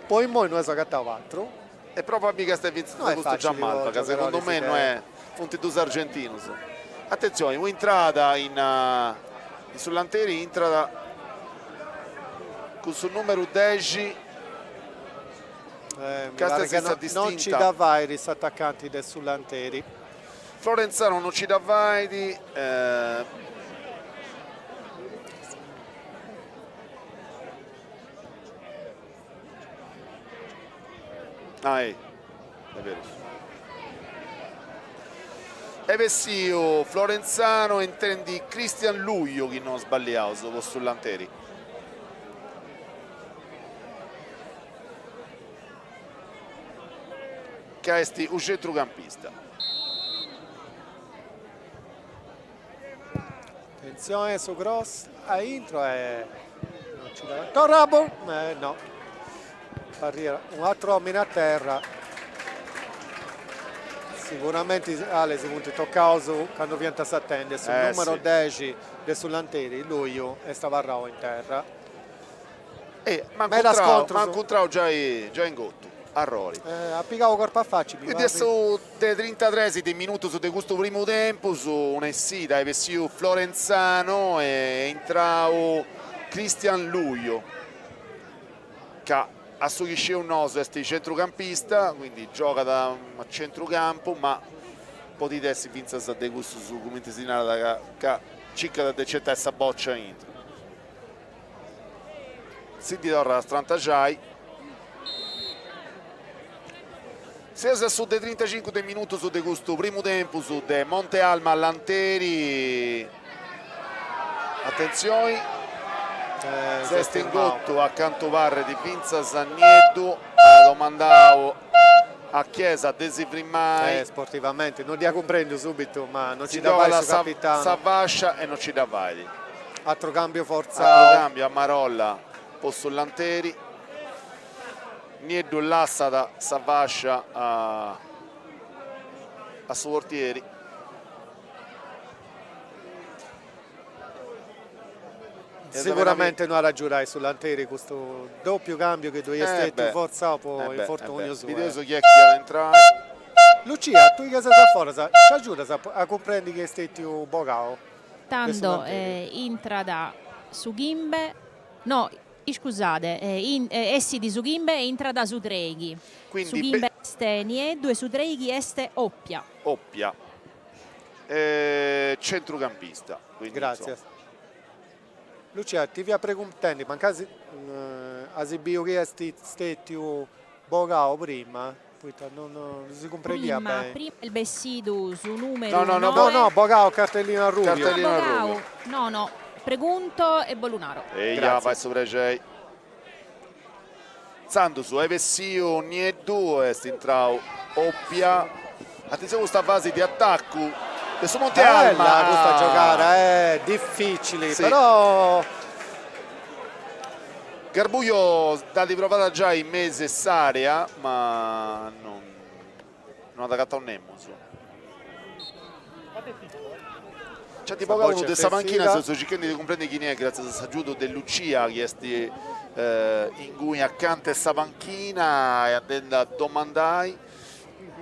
Speaker 2: poi noi so cattavattro.
Speaker 1: E proprio mica stai vincendo questo Giammalva, che secondo me non è fonti dos argentinos. Attenzione, entrata sull'anteri, entrata con sul numero 10.
Speaker 2: Non ci dà Vairis attaccanti del sull'anteri.
Speaker 1: Florenzano non ci dà Vaidi, è vero. Evessio, Florenzano, intendi Cristian Luglio che non sbagliato sull'anteri. Che è un centrocampista.
Speaker 2: Attenzione su Gross, a intro e non ci dà. Torrabo, no. Barriera, un altro uomo a terra. Sicuramente Ale si punti tocca su quando viene a attendere sul numero 10 del sull'anteri, lui e stava in terra.
Speaker 1: E manco incontrato già in gotto. A Rori.
Speaker 2: Ha piccato corpo a faccia.
Speaker 1: Quindi adesso dei 33 dei minuti su questo primo tempo su un'essida e Vessiu Florenzano e entrao Cristian Luglio che a su chi c'è un noso è centrocampista, quindi gioca da centrocampo, ma potete essere vinta da questo su come si narra che circa da decetta essa boccia intro. Si torna a Strantajai. Se su dei 35 minuti su questo primo tempo su de Monte Alma all'Anteri, attenzione, Sesto in gotto accanto Varre di Pinza Sagnedo, domandavo a Chiesa Desi Primai,
Speaker 2: sportivamente non dia comprendo subito, ma non ci
Speaker 1: si
Speaker 2: dà vai
Speaker 1: la
Speaker 2: su capitano,
Speaker 1: Savascia e non ci dà vai,
Speaker 2: altro cambio forza,
Speaker 1: altro cambio a Marolla posto l'Anteri, Nieddu l'assa da Savascia a suo portieri.
Speaker 2: Sicuramente non raggiungerai sull'Anteri questo doppio cambio che doveva essere forzato poi infortunio suo.
Speaker 1: Video su chi è che entrare.
Speaker 2: Lucia, tu che sei fuori, ci aiuta a comprendere che stai più bocao?
Speaker 3: Tanto intrada su Gimbe, no, scusate, essi di su Gimbe e intrada su Dreghi.
Speaker 1: Quindi
Speaker 3: su Gimbe este Nieddu e su Dreghi este Oppia.
Speaker 1: Oppia. Centrocampista.
Speaker 2: Grazie.
Speaker 1: Insomma.
Speaker 2: Lucia, ti vi preguntando, ma casi asibio che stai più bocao prima? Non si comprendeva bene.
Speaker 3: Prima il Bessidu su numero
Speaker 2: no, bocao, cartellino a rubio.
Speaker 3: No, pregunto e Bolunaro.
Speaker 1: E ja vai sopra Jay. Sando su Evessio Nieddu e Stintrau Oppia. Attenzione a questa fase di attacco. Adesso Monte Alma
Speaker 2: questa giocata è difficile, sì. Però
Speaker 1: Garbuglio da riprovata già in mese s'area, ma non ha attaccato un Nemo. C'è tipo cavolo di Savanchina, se cercando di comprendere chi è, grazie a Giudo De Lucia, che è in cui accanto a Savanchina e andando a domandare.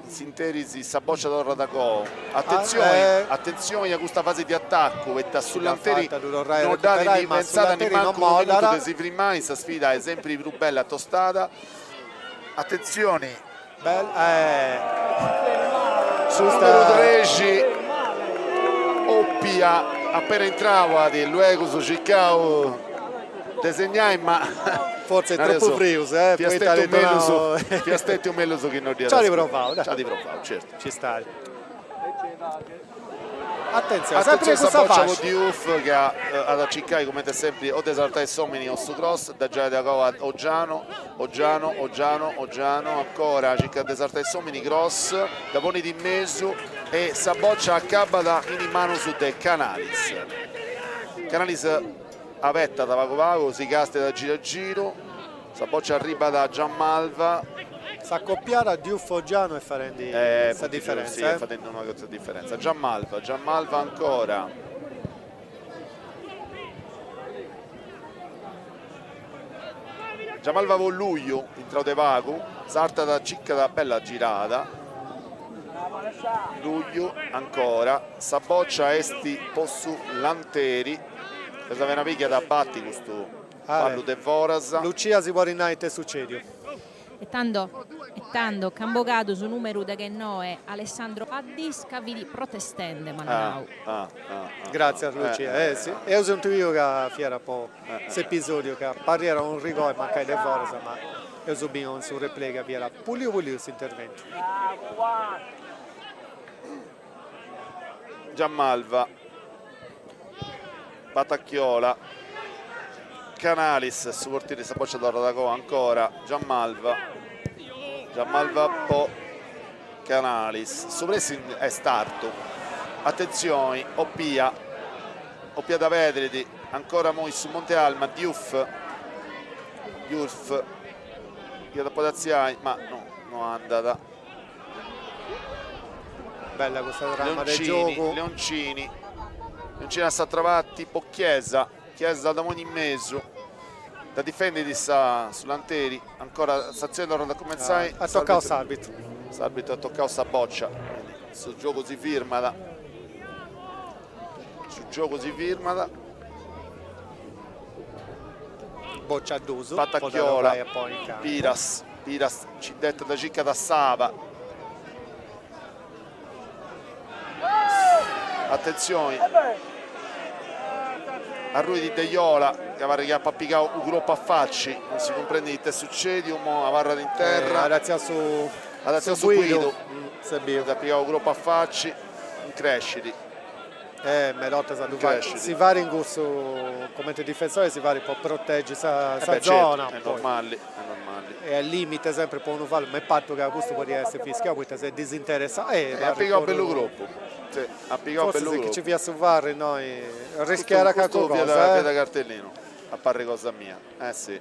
Speaker 1: Sinterisi Saboccia d'Orra da Go. Attenzione a questa fase di attacco, perché sull'Anteri non date di pensata di manco un minuto di si firmare, questa sfida è sempre più bella tostata. Attenzione, numero 13 Oppia appena entrava di luego su Ciccao disegnai, ma
Speaker 2: forse è troppo frio,
Speaker 1: ti aspetti un meglio su chi non
Speaker 2: ci ha riprovato,
Speaker 1: certo,
Speaker 2: ci sta. Attenzione
Speaker 1: questa boccia con Diouf che ha ad Ciccai come sempre o desaltare Somini o su cross da già da Cova Oggiano ancora Cicca desaltare Somini cross da Poni di mezzo e Saboccia accaba da in mano su De Canalis a vetta da Vago si casta da giro a giro, Saboccia arriva da Gianmalva,
Speaker 2: sa accoppiare a Diouf Oggiano e fare questa differenza.
Speaker 1: Sì, facendo una grossa differenza. Gianmalva ancora. Gianmalva con Luglio, entrato de Vago, salta da Cicca da bella girata. Luglio ancora, Saboccia esti possu Lanteri. Questa è una picchia da batti questo fallo de Voras.
Speaker 2: Lucia si può rinare te succedio.
Speaker 3: E tanto Cambogato su numero da che noi Alessandro Addis cavidi protestende Manau.
Speaker 2: Grazie a Lucia. Sì. E ho sentito io che fiera un po' questo episodio che parliera un rigore mancai de Voras, ma io subito un suo replay che fiera pulio questo intervento.
Speaker 1: Gianmalva, Batacchiola, Canalis su portiere Saboccia d'Orra da Cova ancora, Gianmalva po' Canalis, su pressing è starto, attenzione, Oppia da Vedredi, ancora Moi su Monte Alma, Diouf via da Podaziai, ma no, non è andata.
Speaker 2: Bella questa dramma del gioco.
Speaker 1: Leoncini sta trovando tipo Chiesa da Moni in mezzo da difendere sull'Anteri, ancora stazione d'ora da cominciare,
Speaker 2: ha toccato l'arbitro
Speaker 1: ha toccato Saboccia, sul gioco si firma
Speaker 2: Boccia d'uso,
Speaker 1: Patacchiola, Piras ci detta da Cicca da Sava, attenzione a Rui di Deiola che va a pappicare un gruppo a facci, non si comprende che succede, un avarra in terra,
Speaker 2: grazie su
Speaker 1: Guido si appicca un gruppo a facci in cresciti.
Speaker 2: Merotta si va in corso come difensore, si va un po' protegge sa zona,
Speaker 1: certo, è normale.
Speaker 2: E al limite sempre può uno fare, ma è patto che a questo può essere fischiato, perché se disinteressa
Speaker 1: ha piccato un bello gruppo. Sì,
Speaker 2: forse se chi ci via su VAR noi rischiare qualcosa
Speaker 1: da cartellino a pare cosa mia, sì.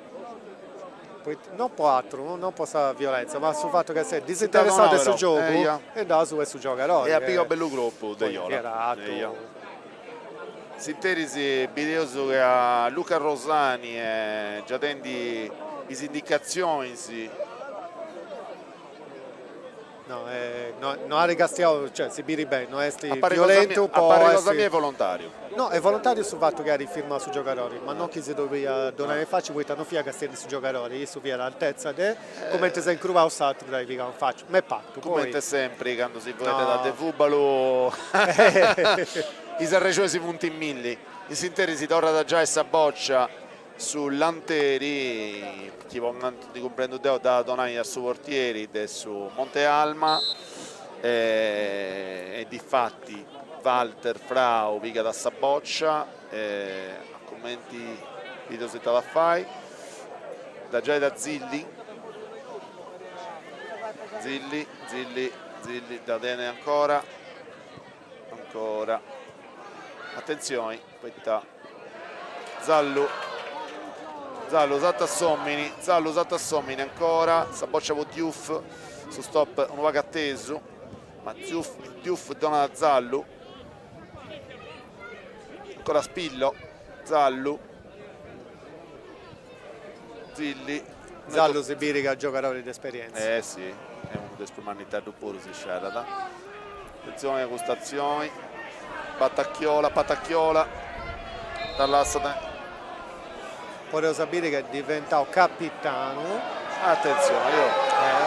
Speaker 2: Non può altro, non può stare violenza, ma sul fatto che sei disinteressato sul gioco e da su e su giocare
Speaker 1: e ha piccato bello gruppo Deiola. Sinterisi videoso che a Luca Rosani e già tendi le indicazioni
Speaker 2: non ha rigastiato, cioè si biri bene, non è violento un po'.
Speaker 1: Appare cosa mia è volontario.
Speaker 2: No, è volontario sul fatto che ha rifirmato su giocatori, ma non che si doveva donare faccia, poi non fia che su giocatori, su via l'altezza de, come te sei incruvato salto dai pica un faccia, ma è patto.
Speaker 1: Come te sempre quando si vuole da De Fubalo i sarreciosi punti in milli, i sinteri si torna da già e Saboccia sull'Anteri, chi di comprendo da Donai al suo portieri su Monte Alma e di fatti Walter Frau pica da Saboccia a commenti video setta da fai da già da Zilli da Dene ancora attenzione questa Zallo usato a Sommini ancora, Saboccia con Diouf su stop un vago atteso, ma Diouf dona a Zallo ancora Spillo, Zallu, Zilli.
Speaker 2: Zallu si birica giocatore di esperienza.
Speaker 1: Sì, è uno dei spumannitari pure si scerata. Attenzione alle gustazioni. Patacchiola dall'asse.
Speaker 2: Potevo sapere che è diventato capitano.
Speaker 1: Attenzione, io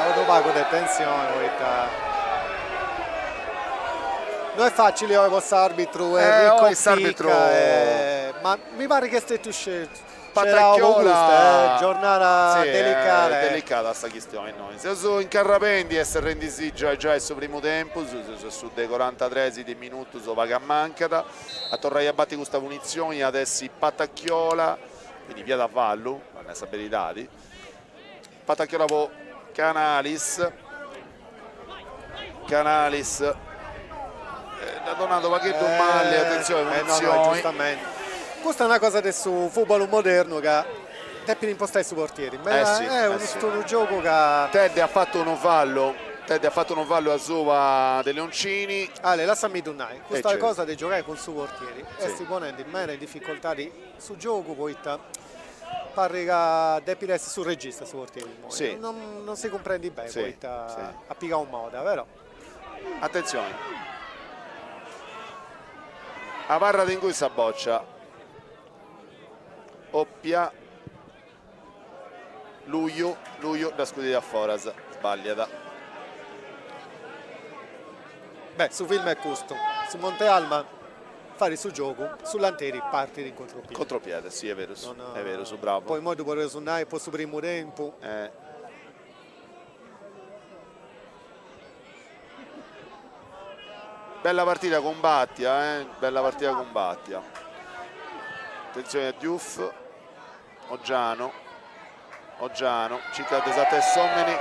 Speaker 2: autopago di tensione. Non è facile con questo arbitro, ma mi pare che stai tu scelto.
Speaker 1: Patacchiola,
Speaker 2: giornata
Speaker 1: delicata sta questione. Noi siamo in Carrapendi e si rendi già il suo primo tempo su dei 43 di minuti so vaga mancata a tornare a battere questa punizione adesso Patacchiola, quindi via da Vallu, non è abilitati. Patacchiola po Canalis ha donato pacchetto male, attenzione punizioni.
Speaker 2: No, giustamente. Questa è una cosa del suo football moderno che deve impostare sui portieri. È uno gioco che
Speaker 1: Ted ha fatto uno fallo a Sova dei Leoncini.
Speaker 2: Ale, lasciami donare questa
Speaker 1: certo.
Speaker 2: cosa di giocare con suoi portieri e si ponendo in meno in difficoltà su gioco poi pare che deve essere sul regista sui portieri.
Speaker 1: Sì.
Speaker 2: Non si comprende bene poi a piega un modo, vero?
Speaker 1: Attenzione a barra di cui si boccia Oppia Luglio da scudere a Foras sbagliata.
Speaker 2: Su film è questo, su Monte Alma fare su gioco, sull'Anteri parti di
Speaker 1: contropiede, sì è vero, è vero, su bravo.
Speaker 2: Poi mo dopo resonare poi su primo tempo.
Speaker 1: Bella partita con Battia, bella partita con Battia. Attenzione a Diouf, Oggiano, Cicca esatta e Sommeni,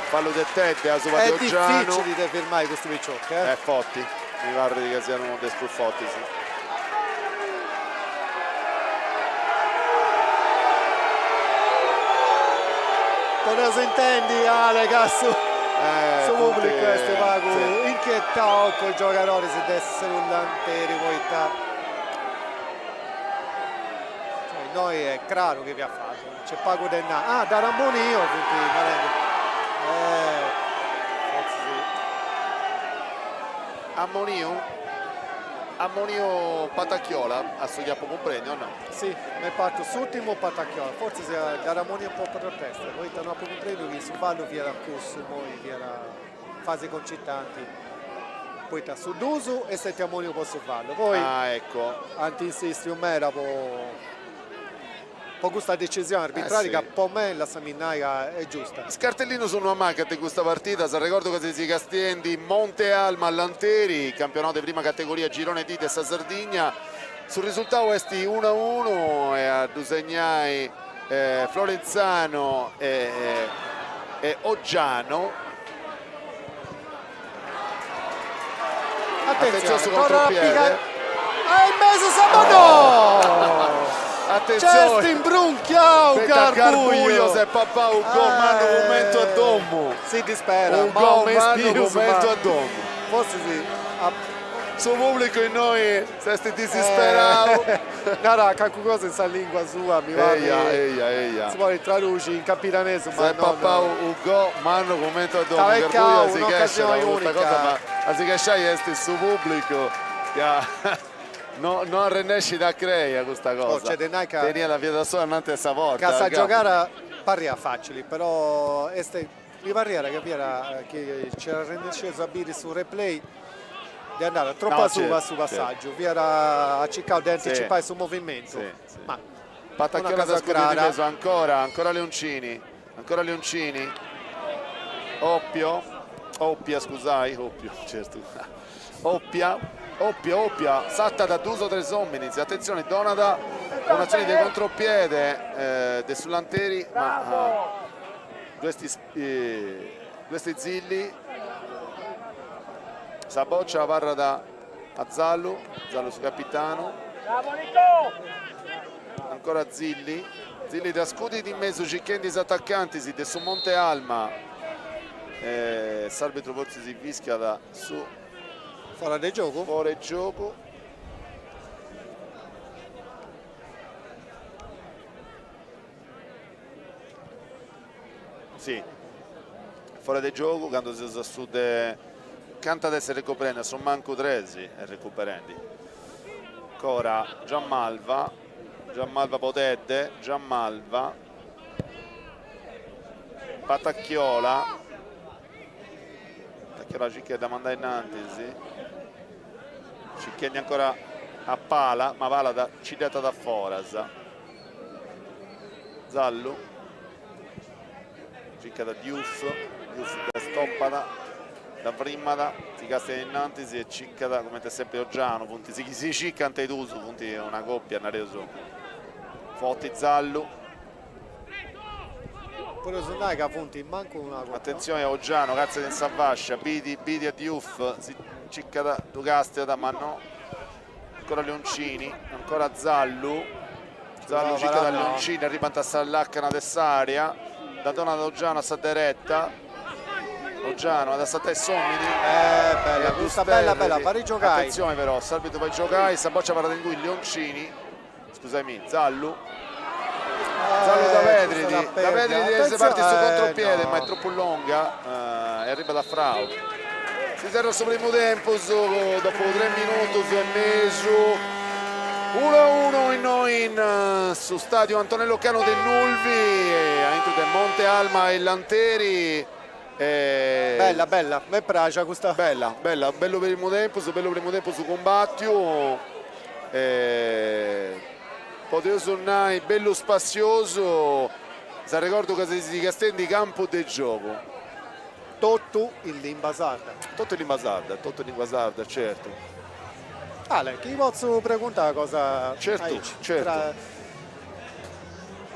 Speaker 1: fallo del Tette, ha subato Oggiano.
Speaker 2: È difficile di firmare questo picciocchi,
Speaker 1: Fotti, mi pare che siano dei Fotti, sì.
Speaker 2: Non si intendi Ale Cassu su pubblico questo pago inquietato con i giocatori se desse sull'Anteri poi noi è chiaro che vi ha fatto, c'è pago del da Rammonio
Speaker 1: Ammonio Patacchiola a Sogliappo comprende o no?
Speaker 2: Sì, mi è fatto sull'ultimo Patacchiola, forse se da Rammonio un po' per testa, poi non comprendo che su ballo via la corso, poi via la fase concitanti. Poi su Dusu e sette Ammonio po' su ballo, poi
Speaker 1: ecco.
Speaker 2: Antinsisti un mera po' questa decisione arbitraria che per me la Saminaia è giusta.
Speaker 1: Scartellino su una macchina di questa partita, se ricordo che si castiendi Monte Alma all'Anteri, campionato di prima categoria girone D della Sardegna. Sul risultato esti 1-1 e a Dusegnai Florenzano e Oggiano.
Speaker 2: Attenzione
Speaker 1: su contropiede.
Speaker 2: In mezzo Sabanò!
Speaker 1: Attenzione,
Speaker 2: Justin Brunchiau,
Speaker 1: Garbuglio se papà un gol mano momento a domo.
Speaker 2: Si dispera,
Speaker 1: un gol mano momento a domo.
Speaker 2: Forse sì.
Speaker 1: Su pubblico in noi siete disperati.
Speaker 2: No, qualche cosa in sa lingua sua mi va.
Speaker 1: Eia.
Speaker 2: Si può traduci in capitanese,
Speaker 1: ma papà un gol mano momento a domo.
Speaker 2: Garbuglio si un'occasione unica. Cosa,
Speaker 1: ma anziché scegliere su pubblico non riesci a creare questa cosa. Tenia la via da sola annante essa volta.
Speaker 2: Casa giocare parria facili, però mi pare che c'era rendersceso a Biri su replay di andare troppo su passaggio, via a cercare di anticipare sul movimento. Ma
Speaker 1: Patacchiola da scudo di peso, ancora Leoncini. Oppia, certo. Oppia, Satta da Duso tre Sommeniz, attenzione Donata, un'azione di contropiede sull'Anteri, ma questi Zilli, Saboccia varra da Zallu su capitano, ancora Zilli da scudi di mezzo, Cicchendi attaccanti si su Monte Alma, s'arbitro forse si fischia da su
Speaker 2: fuori del gioco?
Speaker 1: Fuori gioco. Sì, fuori di gioco, quando si usa su canta adesso recuperando, sono manco 13 e recuperando. Ancora Gianmalva potette, Gianmalva, Patacchiola Cicchia da mandare innanzi, sì. Cicchiani ancora a Pala, ma Pala da Cidetta da Foras. Zallu, Cicca da Diouf da Stoppata, da Primmada, si casta innanzi e Cicca da, come sempre Oggiano, punti si cicca ante Tuso, punti una coppia, hanno reso Fotti Zallu.
Speaker 2: Pure su Naga punti manco una coppia.
Speaker 1: Attenzione a Oggiano, cazzo di Savascia, Bidi a Diouf, si cicca da Ducastia da Manno, ancora Leoncini, ancora Zallu cicca da Leoncini, arriva a Sallacca Tessaria, da Donna da Oggiano a Saderetta, Oggiano ad Assata e Somini,
Speaker 2: bella, questa bella, pari giocare.
Speaker 1: Attenzione però, Salvito vai giocare, sta boccia parata in cui Leoncini, scusami, Zallu da Vedridi, si parte su contropiede, ma è troppo lunga e arriva da Frau. Si terrà sul primo tempo dopo 3 minuti e mezzo, 1-1 su stadio Antonello Cano del Nulvi, entro del Monte Alma e Lanteri.
Speaker 2: Bella, mi piace questa.
Speaker 1: Bello primo tempo su combattio. Poteva suonare bello spazioso, se ricordo che si castendi campo del gioco.
Speaker 2: Tutto in lingua sarda.
Speaker 1: Tutto in lingua sarda, certo.
Speaker 2: Ale, chi posso preguntare cosa?
Speaker 1: Certo.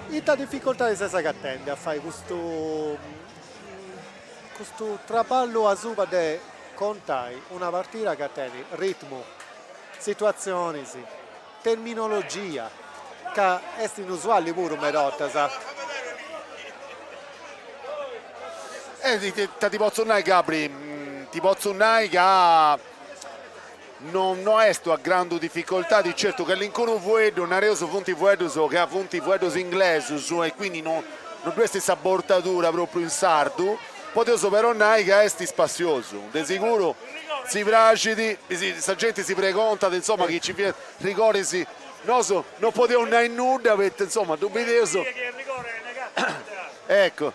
Speaker 2: Ita difficoltà di stessa che attende a fare questo traballo a suba de contai una partita che attiene ritmo, situazioni, sì, terminologia, che è inusuale pure una rotta, sa?
Speaker 1: Ti posso dire, Gabri, ti posso dire che non è a grande difficoltà, di certo che l'incontro vuedo, non è punti vuedo, che ha punti vuedo inglesi, e quindi non deve essere questa bordatura proprio in sardo. Potevo però dire che è spazioso, di sicuro si fragidi, questa gente si preconta, insomma, che ci ricordi, non potevo dire nulla, perché insomma, dubitoso. Ecco,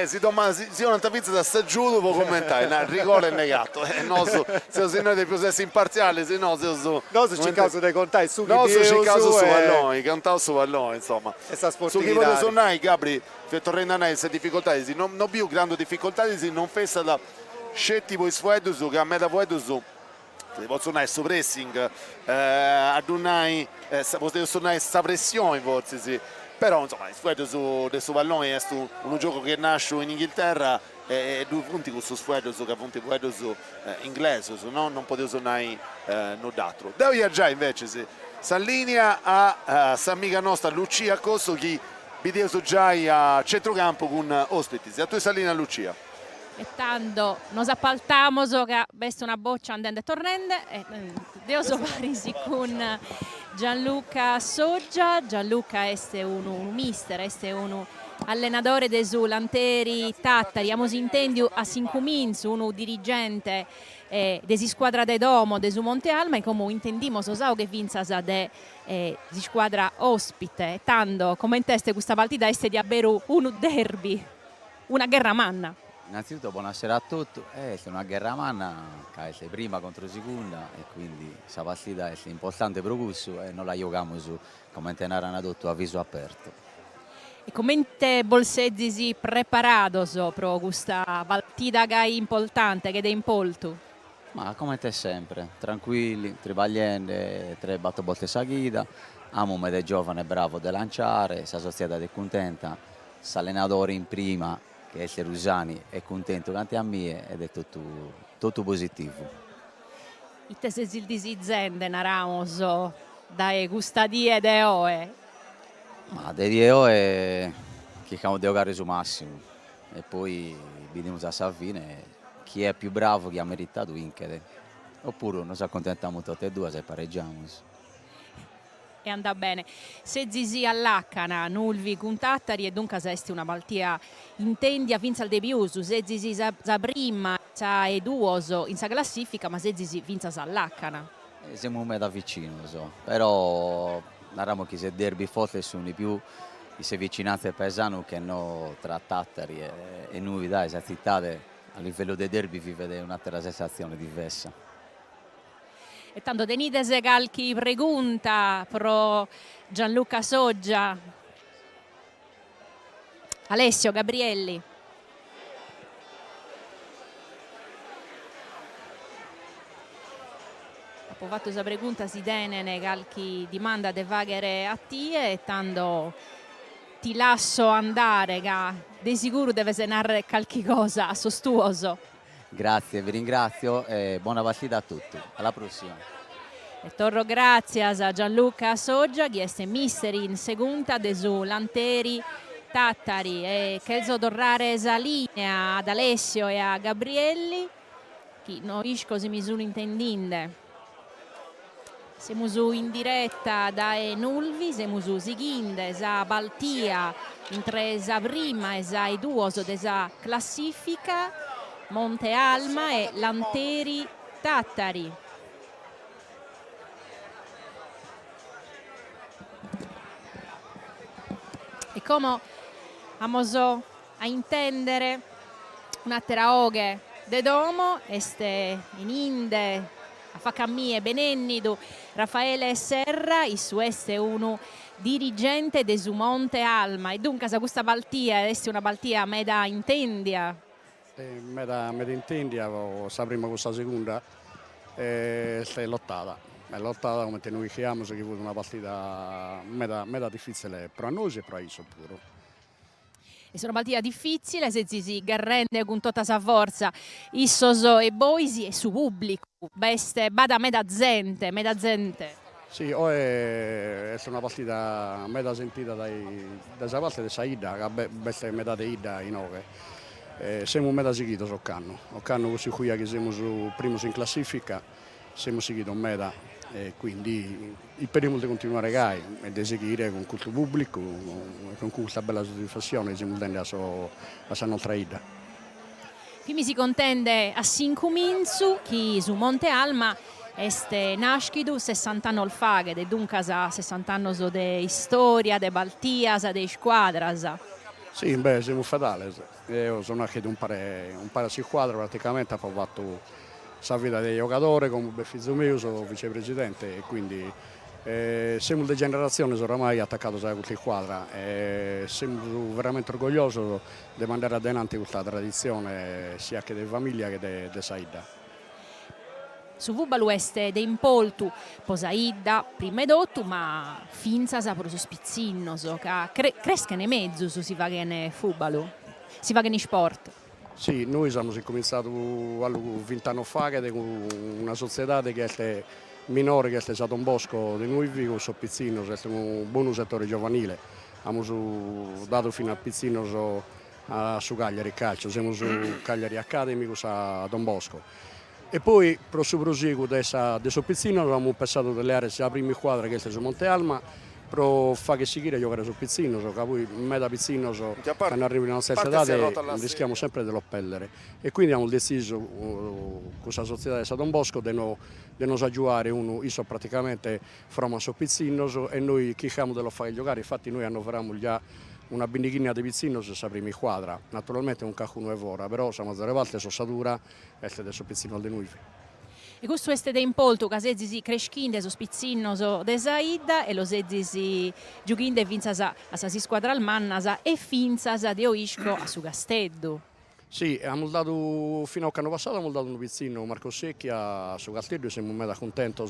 Speaker 1: si non capite da stagione può commentare, il rigore è negato, se noi dei processi imparziali, se no se
Speaker 2: c'è caso di contare su chi
Speaker 1: c'è caso su Valloni, cantare su Valloni, insomma. Su chi voglio suonare, Gabri, per tornare a queste difficoltà, non più grandi difficoltà, non fessa da scetti poi sfuedos, che a me da fuedos, posso suonare su pressing, ad un'ai, posso suonare questa pressione forse, sì. Però insomma il sfueto su Valloni è un gioco che nasce in Inghilterra e 2 punti con questo sfueto che punti inglese, non potevo suonare null'altro. Da viaggiare invece si s'allinea a S'amica nostra Lucia Cosso che video già a centrocampo con ospiti. A tu s'allinea Lucia.
Speaker 3: E tanto nos appaltamos che veste una boccia andando e tornando e Deus Parisi con Gianluca Soggia. Gianluca è un mister, è un allenatore de su Lanteri Tattari, amos intendiu a Sincuminzu, un dirigente desi squadra de Domo, de su Monte Alma, e come intendimos osao che vinzas de squadra ospite. Tanto come in teste questa partita è di avere un derby, una guerra manna.
Speaker 6: Innanzitutto buonasera a tutti, è una guerra manna che è prima contro seconda e quindi questa partita è importante per questo e non la giochiamo su come tenere tutto a viso aperto.
Speaker 3: E come te bolsezzi preparados per questa partita che è importante, che è impolto?
Speaker 6: Ma come te sempre, tranquilli, tribagliando, 3 battobotte seguite, amo me giovane bravo da lanciare, la società è contenta, l'allenatore in prima che è Rusani è contento quanto a me ed è tutto positivo.
Speaker 3: Ite se il disizende naramos dai gustadie de oe.
Speaker 6: Ma de oe che stiamo giocare su massimo e poi vediamo a fine chi è più bravo, chi ha meritato vincere. Oppure non ci accontentiamo tutti e due se pareggiamo.
Speaker 3: e andà bene. Se Zizi all'Accana, Nulvi con Tattari e dunque est una baltia intendia vinza al debiuso, se Zizi sa prima, sa e duoso in sa classifica, ma se Zizi vinza all'Accana.
Speaker 6: Siamo da vicino, so. Però narramo che se derby forte sono di più se vicinanze paesano che no tra Tattari e noi, dai, esattate a livello dei derby vi vede un'altra sensazione diversa.
Speaker 3: E tanto tenitese qualche pregunta pro Gianluca Soggia. Alessio Gabrielli. Ho fatto questa pregunta si tenene qualche domanda de vaghere a te e tanto ti lascio andare, che di sicuro deve senare qualche cosa sostuoso.
Speaker 6: Grazie, vi ringrazio e buona partita a tutti. Alla prossima.
Speaker 3: E torno grazie a Gianluca Soggia, che è mister in seconda de su Lanteri Tattari e Kelso tornare esa linea ad Alessio e a Gabrielli, che noi così mi sono intendinde. Siamo su in diretta da Nulvi, siamo su Sighinde, esa Baltia, intre esa prima, esa duoso desa classifica, Monte Alma e Lanteri Tattari. E come vamos a intendere un'altra oghe de domo, este in Inde, a Facamie Benennidu, Raffaele Serra, il suo è uno dirigente de su Monte Alma e dunque questa baltia è una baltia meda intendia.
Speaker 7: Meda intendia, sapremo questa seconda, è lottata. È lottata come noi chiamiamo, che fu una partita meda difficile per noi e per Iso pure.
Speaker 3: È una partita difficile, se si garrende con tutta sa forza, Issoso e Boisi e su pubblico, bada meda gente.
Speaker 7: Sì, è una partita meda sentita da parte di Saida, che è meda di Ida in ore. Siamo meda seguiti su Canno così qui che siamo primi in classifica, siamo seguiti meda. E quindi il periodo di continuare e di seguire con questo pubblico con questa bella soddisfazione siamo andati a nostra ida.
Speaker 3: Qui mi si contende a Sincuminzu che su Monte Alma este nascido 60 anni fa e dunque 60 anni di storia, di baltias, di squadras.
Speaker 7: Sì, siamo fatali. Io sono anche un paio di squadre, praticamente ho fatto la vita dei giocatori come figlio mio, sono vicepresidente e quindi siamo di generazione oramai attaccati a questa squadra e siamo veramente orgogliosi di mandare avanti questa tradizione sia che di famiglia che di Saida.
Speaker 3: Su Vubalu est de impoltu Posaida prima dotto, ma finza sa pro sospizzino, che crescano in mezzo su si va che Fubalu, si va che in sport.
Speaker 7: Sì, noi abbiamo cominciato 20 anni fa con una società che è minore, che è Don Bosco di noi, con Pizzino, che è un buon settore giovanile. Abbiamo dato fino a Pizzino su Cagliari calcio, siamo su Cagliari Academy con Don Bosco. E poi, per il proseguo di Pizzino, abbiamo pensato di aree la prima squadra che è su Monte Alma, per fare che si chiede giocare su Pizzino, che poi da Pizzino quando arriviamo alla nostra età rischiamo sempre di perdere. E quindi abbiamo deciso con la società di Don Bosco di non giocare uno, io praticamente from su Pizzino e noi chiediamo di fare giocare, infatti noi hanno già una bindichina di Pizzino su questa prima squadra, naturalmente un cacco è ora, però siamo a volte su Sadura e su Pizzino di noi.
Speaker 3: E questo è in polto, che se si crescinde su Spizzino de Saida e lo se si giocinde finza a si squadra al Mannasa e finza di Oisco a su Gasteddu.
Speaker 7: Sì, abbiamo dato, fino all'anno passato abbiamo dato un pizzino Marco Secchi a su Gasteddu e siamo molto contenti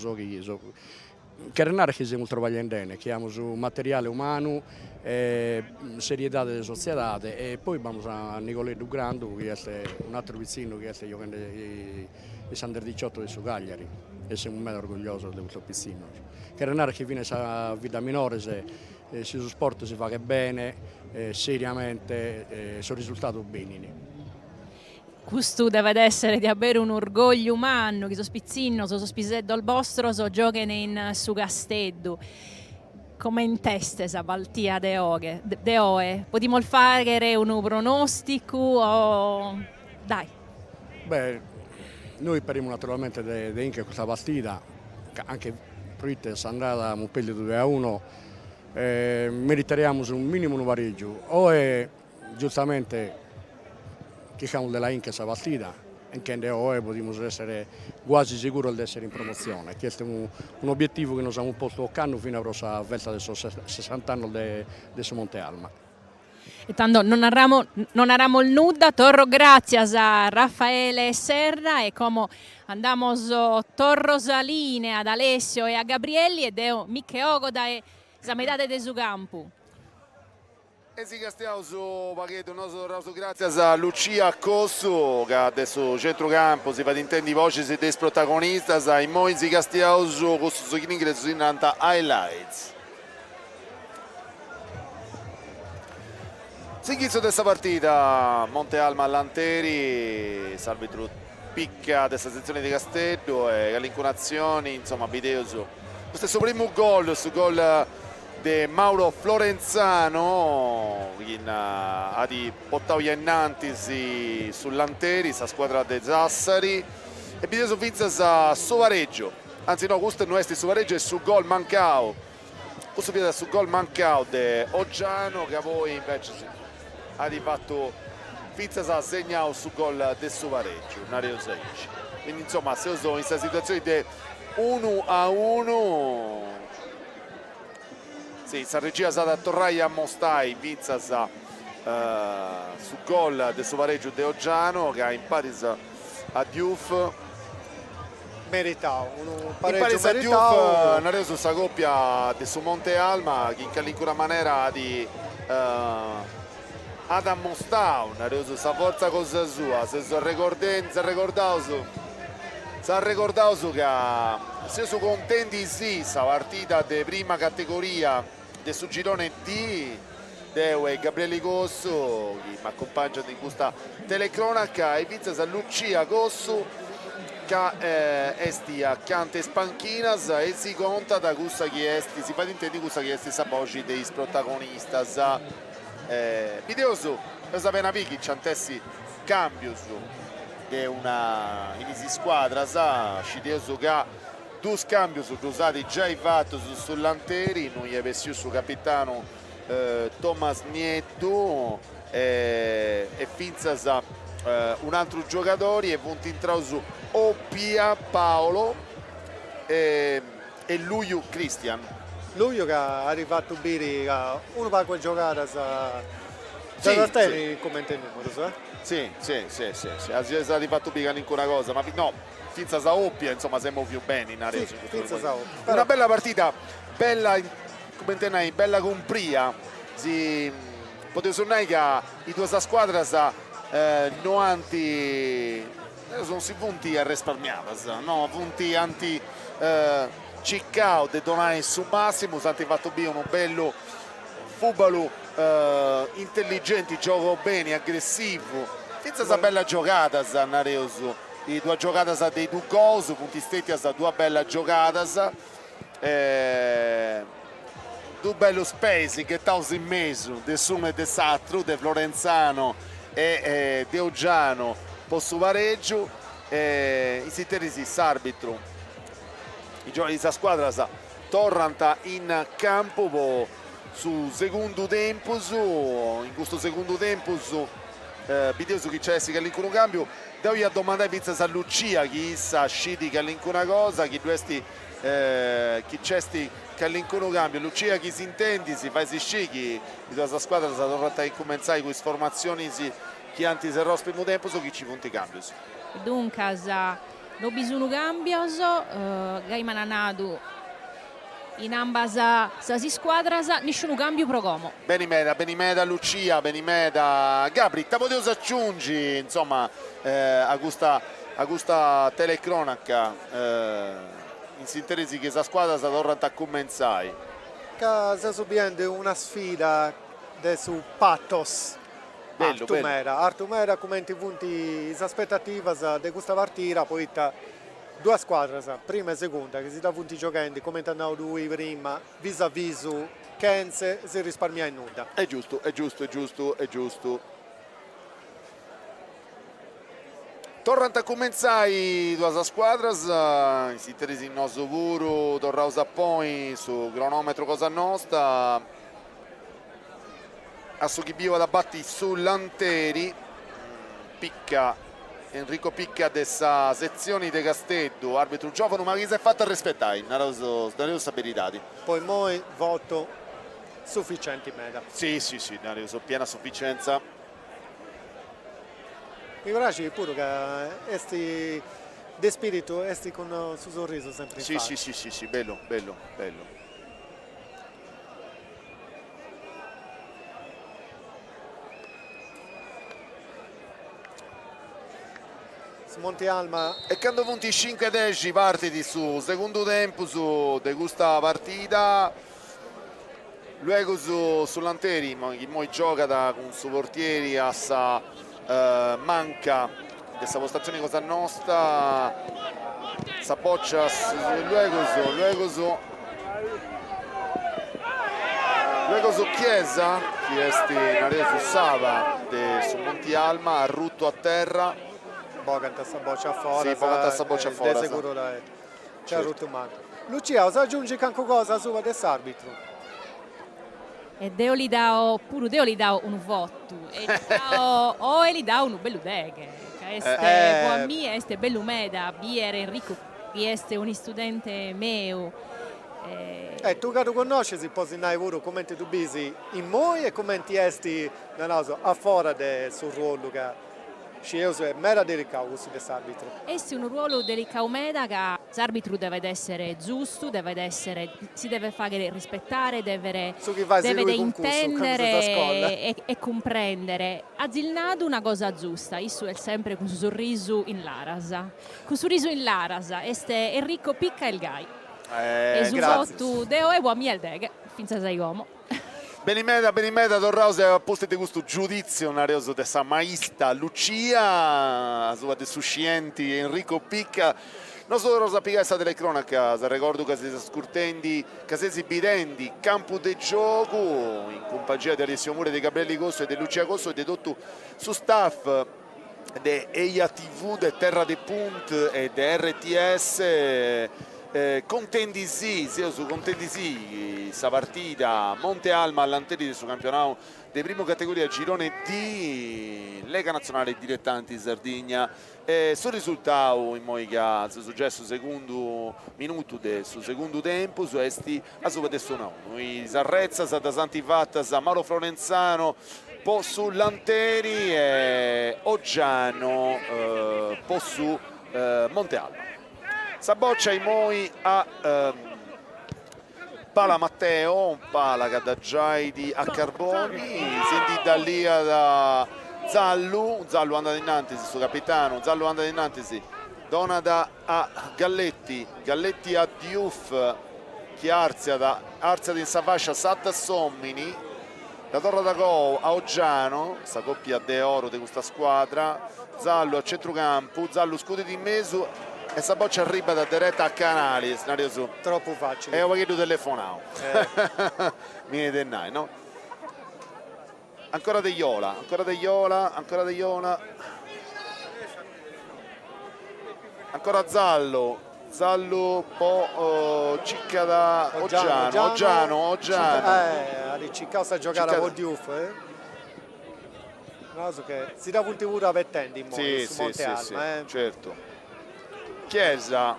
Speaker 7: che Renare che siamo travagliando bene, che abbiamo su materiale umano, serietà delle società e poi abbiamo a Nicoletto Grando che è un altro pizzino che è giocando di Sander 18 di su Cagliari e siamo molto orgogliosi di questo pizzino. Che Renare che viene a vita minore se su sport si fa che bene, seriamente, sono risultati bene.
Speaker 3: Questo deve essere di avere un orgoglio umano, che so spizzino, so spiseddo al vostro, so giocano in su Gasteddu. come in testa questa partita de oggi? Potremmo fare un pronostico o... Dai.
Speaker 7: Beh, noi speriamo naturalmente di vincere questa partita, anche per andata un pello 2-1, meriteriamo un minimo un pareggio, o è giustamente diciamo della Inca questa partita, anche oggi potremmo essere quasi sicuri di essere in promozione. Questo è un obiettivo che noi abbiamo posto a canno fino alla prossima volta dei 60 anni di Monte Alma.
Speaker 3: E tanto non haramo il nuda, torro gracias a Raffaele Serra e come andamos torros a linea ad Alessio e a Gabrielli ed è Miche Ogoda e la metà del suo campo.
Speaker 1: E si castiamo su Paghetto, grazie a Lucia Cosso che adesso centrocampo si fa di intendi voci dei protagonisti e poi si castiamo su questo ingresso in 90 highlights. Singhizzo di questa partita, Monte Alma Lanteri, l'arbitro picca della sezione di Castello e l'incunazione, insomma video su questo primo gol, su gol di Mauro Florenzano ha di portato innanzi su Lanteri, sa squadra di Sassari e video su Vinza Sovareggio, anzi no, questo non è il Sovareggio, è su gol mancao, questo piede su gol mancao di Oggiano che poi invece ha di fatto Vinza ha segnato su gol del Sovareggio, Nario Saici. Quindi insomma se sono in questa situazione di 1-1, sì, la regia è stata a Torraia a Mostai, Vinza su gol del Sovareggio di Oggiano che ha in Paris a Diouf.
Speaker 2: Meritavo, un
Speaker 1: pareggio
Speaker 2: pareggio
Speaker 1: meritavo. Hanno reso questa coppia di su Monte Alma che in qualche maniera di Adam Mostau, ha reso questa forza cosa sua, se sono ricordato che se sono contenti sì, questa partita di prima categoria del su girone D, Deo e Gabriele Cosso che mi accompagnano in questa telecronaca e Vinza Lucia Cosso che esti accanto spanchinas e si conta da questa che esti, si fa intendere questa che esti sapoci dei protagonisti. Video su, lo sapeva che c'antessi cambio su che una inizio squadra sa ci su che due scambi sono usati già fatto su Lanteri, non gli è messo su capitano Thomas Nietto e Finza un altro giocatore e punti in su Oppia Paolo e Luiu Cristian.
Speaker 2: Luiu che ha arrivato bene, uno per quel giocare
Speaker 1: sì,
Speaker 2: sì. Come intendiamo,
Speaker 1: sì, ha fatto bene anche una cosa, ma no, Finza sa Oppia, insomma siamo più bene in area.
Speaker 2: Sì,
Speaker 1: una bella partita, bella, come intendiamo, bella compria, potete sognare che i due squadre non sono si punti a risparmiare, no, punti anti ciccao de donare su massimo, santi fatto bene un bello football intelligenti, gioco bene, aggressivo, senza questa bella giocata Nareus, i due giocate dei due gol, punti stretti a due bella giocata, due bello space che tausi in mezzo, de Sume e de Satru, de Florenzano e de Oggiano posso pareggio, i sitterisi s'arbitro, i giocatori di questa squadra tornano in campo su secondo tempo, in questo secondo tempo video su chi c'è che all'incontro cambio devo a domandare Vinza a Lucia chi sa sciti che all'incontro cosa chi c'è che all'incontro cambio Lucia chi si intendi si fa si scicchi di questa squadra sta tornata a cominciare con formazioni chi anti se ross primo tempo su chi ci punti cambio
Speaker 3: dunque non bisogna cambio Gaiman Anadu in ambas si squadras nessuno cambio pro como.
Speaker 1: Benimeda Lucia, Benimeda Gabri, te potevo aggiungi insomma a questa telecronaca in sintesi che questa squadra sta tornando a cominciare.
Speaker 2: Che sta subendo una sfida su Patos. Artumera commenti punti le aspettative di questa partita, poi due squadre, prima e seconda, che si dà punti giocando, come andavo due prima, vis-à-vis Kenze, si risparmia in nulla.
Speaker 1: È giusto, è giusto, è giusto, è giusto. Tornant a cominciare due squadre, si teresi in nostro vuro, tornaus a poi su cronometro cosa nostra, a su chi biva da batti sull'Anteri, picca Enrico Picca dessa sezione di Casteddu, arbitro giovane, ma che si è fatto rispettare, non sono stabilitati.
Speaker 2: Poi noi voto sufficienti meta.
Speaker 1: Sì, non so piena sufficienza.
Speaker 2: Mi piace pure che esti di spirito, esti con su sorriso sempre in faccia.
Speaker 1: Sì, bello, bello, bello.
Speaker 2: Monte Alma
Speaker 1: e quando 25-10 partiti su secondo tempo su de questa partita luego sull'Anteri che gioca con suo portieri a sa manca questa postazione cosa nostra sa boccia luego su Chiesa che è su Sava su Monte Alma ha rutto a terra.
Speaker 2: Boganta sta boccia fuori,
Speaker 1: fuori.
Speaker 2: Sicuro c'è rotto mano. Lucia, cosa aggiungi anche cosa su questo arbitro?
Speaker 3: E Deo li dà un voto, e li dà un bello deghe. Este a me este bello meda, biere Enrico, este un studente meo.
Speaker 2: Tu che lo conosci, si può dire pure come tu bisi in moi e come ti esti a fuori sul ruolo che è mera delicato questo arbitro.
Speaker 3: È un ruolo delicato meda che l'arbitro deve essere giusto, si deve fare rispettare, deve intendere e comprendere. Ha zilnato una cosa giusta, isso è sempre con sorriso in larasa. Con sorriso in larasa, este Enrico Picca il gai. E su voto deo e uomini al deghe, finza sei uomo.
Speaker 1: Benimeda tornaus a posto di questo giudizio nareoso di sa maista Lucia, sua de suscienti Enrico Picca. Non solo rosa pigassa delle cronache, ricordo che si scurtendi, che si esibitendi campo di gioco in compagnia di Alessio Mure, di Gabriele Cosso e di Lucia Cosso e di tutto su staff di EIA TV, di Terra dei Punt e di RTS. Contenti sì, questa partita Monte Alma all'Anteri del suo campionato di prima categoria girone D Lega Nazionale Dilettanti Sardegna. Sul risultato in moica è successo secondo minuto sul secondo tempo su esti a sopra del suo nome Sarrezza da Santi Fattas a Mauro Florenzano po' sull'Anteri e Oggiano po' su Monte Alma. Saboccia i moi a Pala Matteo, un pala che da Giaidi a Carboni, senti da lì da Zallu andata innanzi su capitano, Zallu andata innanzi, Donada a Galletti a Diouf, chi Arzia in Savascia, Satta Sommini, la torre da Go a Oggiano, questa coppia de oro di questa squadra, Zallu a centrocampo, Zallu scude di mezzo, e sta boccia arriva da diretta a Canali,
Speaker 2: troppo facile.
Speaker 1: E ho chiesto telefonavo. Mi dennai, no? Ancora De Iola. Ancora Zallo, cicca da Oggiano.
Speaker 2: Di cicca sta giocare a Diouf, che si dà punti pure a vettenti in su Monte Alma,
Speaker 1: certo. Chiesa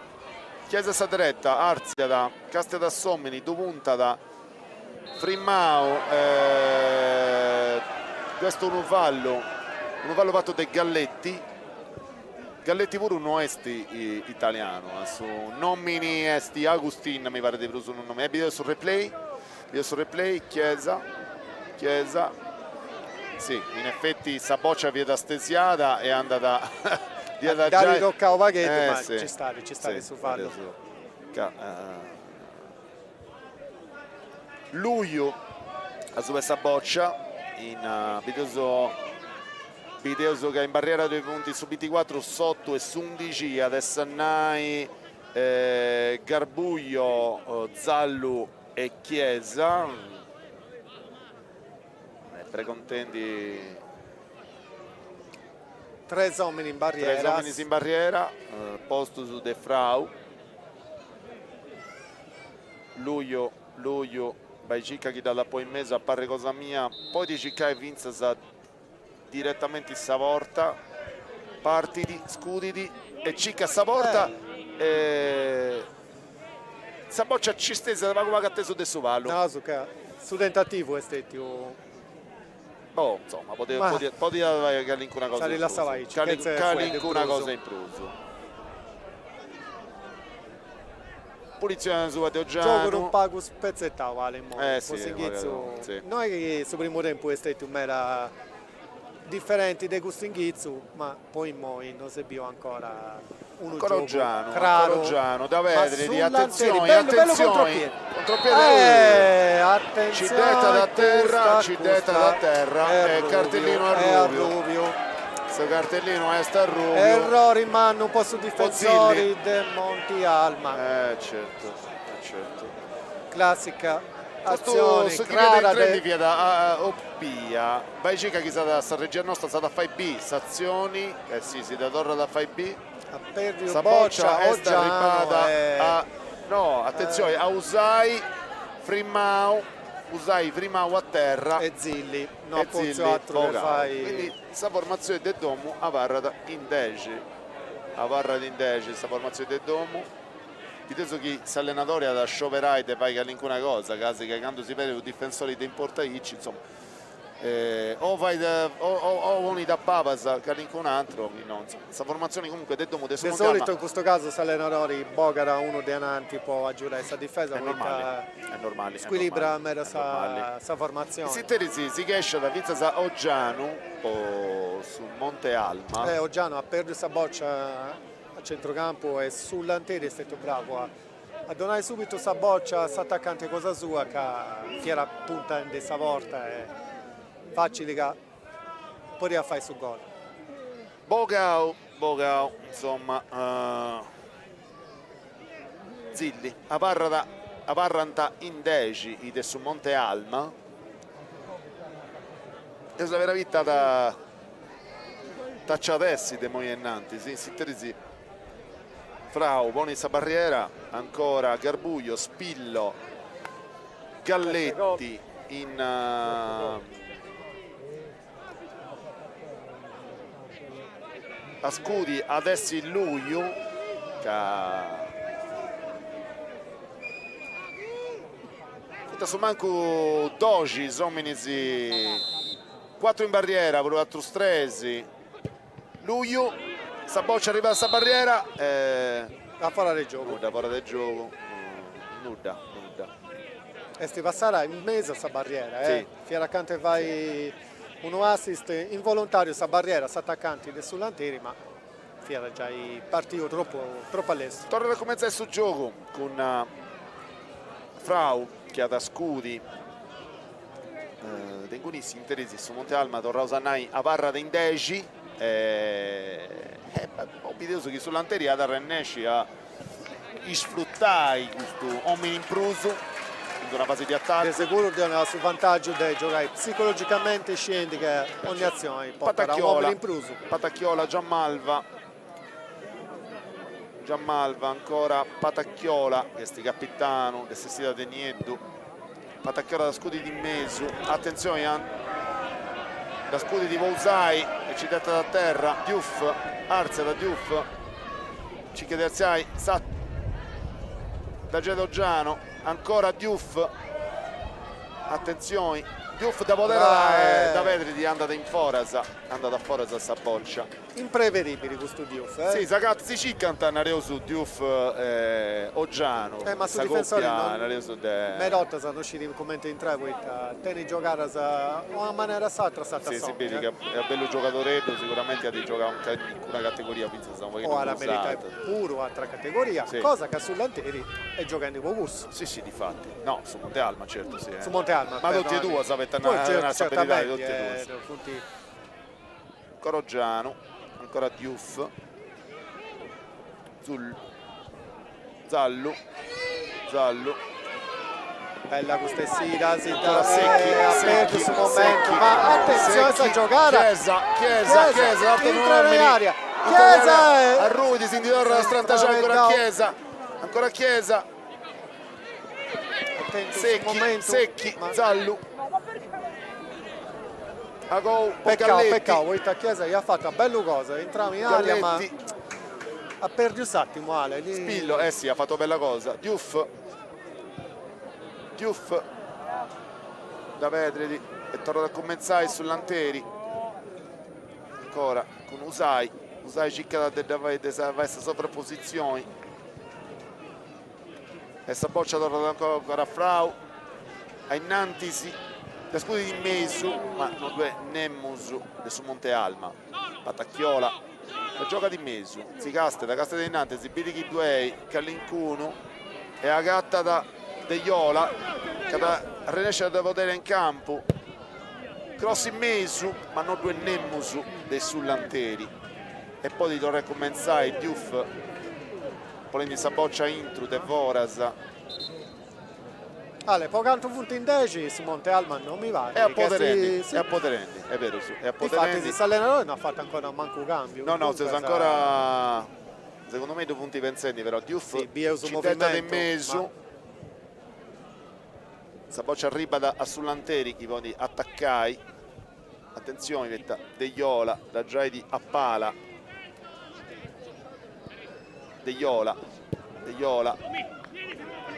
Speaker 1: sta diretta, Arzia da Castia da Sommini, Dupunta da Frimmao, questo è un vallo fatto dai Galletti pure un esti italiano, su nomini esti Agustin mi pare di preso un nome, video sul replay, Chiesa, sì, in effetti sta boccia via da stesiata e andata
Speaker 2: Dai tocca Vaghetto, ma ci sta sul fallo.
Speaker 1: Luglio a su questa boccia in video Videoso che in barriera 2 punti su BT4 sotto e su 11 adesso Nai, Garbuglio, Zallu e Chiesa. Precontenti
Speaker 2: 3 uomini in barriera.
Speaker 1: 3 uomini in barriera, posto su De Frau. Luglio, Baicica chi dalla poi in mezzo a parre cosa mia, poi di Cicca e Vinza direttamente in Savorta, partiti, scuditi e Cicca a Savorta. Saboccia ci stese da come catteso del Suvallo.
Speaker 2: No, su tentativo è stato.
Speaker 1: Oh, insomma, poteva che una cosa in una cosa in pruso. Punizione su Ateoggiano.
Speaker 2: Gioco non pago spezzettato, vale.
Speaker 1: Sì.
Speaker 2: Noi che sul primo tempo è stato mera differenti da Custinghizzu, ma poi non si viu ancora uno
Speaker 1: Coroggiano da vedere di attenzione,
Speaker 2: bello
Speaker 1: contropiede ci detta da terra e cartellino a Rubio. Questo cartellino è sta Rubio.
Speaker 2: Errore in mano un po' su difensori del Monti Alma.
Speaker 1: Certo.
Speaker 2: Classica azione
Speaker 1: su
Speaker 2: clara
Speaker 1: di Pieda Oppia. Baicica che sta regia nostra è stata a fai B, Sazioni, si da torna da fai B.
Speaker 2: A perdio
Speaker 1: Saboccia
Speaker 2: Boccia,
Speaker 1: sta ripata no, attenzione, a Usai, Frimau a terra
Speaker 2: e Zilli, no,
Speaker 1: e Zilli,
Speaker 2: fai.
Speaker 1: quindi questa formazione del Domu a Varra in Dege, questa formazione del Domu. Inteso che l'allenatore ha da scioperare e poi che nessuna cosa, casi che quando si vede un difensore di importaici, insomma, o vai da Pavas che nessun altro, no, questa formazione comunque del Domu
Speaker 2: di solito in questo caso l'allenatore Bogara uno dei ananti può aggiungere questa difesa,
Speaker 1: è normale,
Speaker 2: squilibra questa formazione.
Speaker 1: Si esce da Vizza Oggiano su Monte Alma.
Speaker 2: Oggiano ha perso questa boccia a centrocampo e sull'anteriore è stato bravo a donare subito questa boccia a attaccante cosa sua che era punta di Savorta e facile che poi fare su gol.
Speaker 1: Bogau, insomma, Zilli, a Parranta in 10 su Monte Alma. E la vera vita da Tacciatessi dei Moiennanti, sì. Frau, Bonizza barriera, ancora Garbuglio, Spillo, Galletti in a Scudi, adesso il Luglio su manco Dogi, Zominisi 4 in barriera, per Trustresi, Luglio, Saboccia arriva a sta barriera
Speaker 2: da fora del gioco.
Speaker 1: Nuda.
Speaker 2: E sti passare in mezzo a sta barriera,
Speaker 1: sì.
Speaker 2: Fiera accanto e vai uno assist involontario sta barriera, sta attaccanti del sull'anteri, ma Fiera già partito troppo all'estero.
Speaker 1: Torna a cominciare sul gioco con Frau che ha da Scudi, Dengunissi interesi su Monte Alma, torna Usannai a Parra in 10. Ho visto che sull'anteria da Rennesci a sfruttare questo omine in pruso in una fase di attacco.
Speaker 2: Di sicuro ha sul vantaggio di giocare psicologicamente, scendi che ogni azione porterà un omine in pruso.
Speaker 1: Patacchiola, Giammalva, ancora Patacchiola, questo capitano del Sestita de Nieddu. Patacchiola da Scudi di Mesu, attenzione da Scudi di Vousai e ci detta da terra, Diouf, Arzia da Diouf, ci chiede Arziai, da Gedoggiano, ancora Diouf, attenzione, Diouf da poter da vedere di andata in Forasa, sta boccia.
Speaker 2: Imprevedibili questo Diouf.
Speaker 1: Sì, ragazzi ci cantano su Diouf Oggiano.
Speaker 2: Ma su difensori Merotta sono usciti in commento in tre, teni giocare in una maniera sacra.
Speaker 1: Sì, vedi che è bello giocatore, sicuramente ha di giocare una categoria,
Speaker 2: o alla merita puro altra categoria, sì. Cosa che sull'anteri è giocando in concorso.
Speaker 1: Sì, difatti. No, su Monte Alma, certo, sì.
Speaker 2: Su Monte Alma.
Speaker 1: Ma tutti e due sapete una stabilità di tutti e due. Coroggiano, ancora Diouf, Zallu,
Speaker 2: bella questa sfida, si
Speaker 1: ancora
Speaker 2: ha perso su momento, ma attenzione a questa giocata.
Speaker 1: Chiesa,
Speaker 2: entra in area, Chiesa
Speaker 1: a Rudi, si indorra Strantaciò, ancora Chiesa, Secchi, Zallu, Agou,
Speaker 2: peccato, questa Chiesa gli ha fatto una bella cosa, entrava in area
Speaker 1: Galletti.
Speaker 2: ma ha perso un attimo Ale.
Speaker 1: Spillo, sì, ha fatto bella cosa. Diouf da Vedredi e torna da Commensai su Lanteri, ancora con Usai cerca da questa sovrapposizione e sta boccia torna ancora a Frau a Innantisi da scudi di Mesu, ma non due Nemmusu su Monte Alma, Patacchiola la gioca di Mesu, si casta da Casta di Innantisi, Bilichi Duei, Callincunu e Agatta da De Iola che riesce da vedere in campo, cross in Mesu ma non due Nemmusu dei Sullanteri e poi di torre Commensai, Diouf, Polendi Saboccia, Intrud e Voras.
Speaker 2: Ale, poco tanto punto in 10 su Monte Alma non mi va.
Speaker 1: È a Poterendi, è vero, è a Poterendi.
Speaker 2: Infatti questo allenatore non ha fatto ancora manco cambio.
Speaker 1: No, si usa ancora, secondo me, 2 punti vincenti, però Diouf ci tenta di Mesu. Saboccia arriva a Sullanteri, chi vuole attaccare. Attenzione, De Iola, da Giaidi a Pala. De Iola.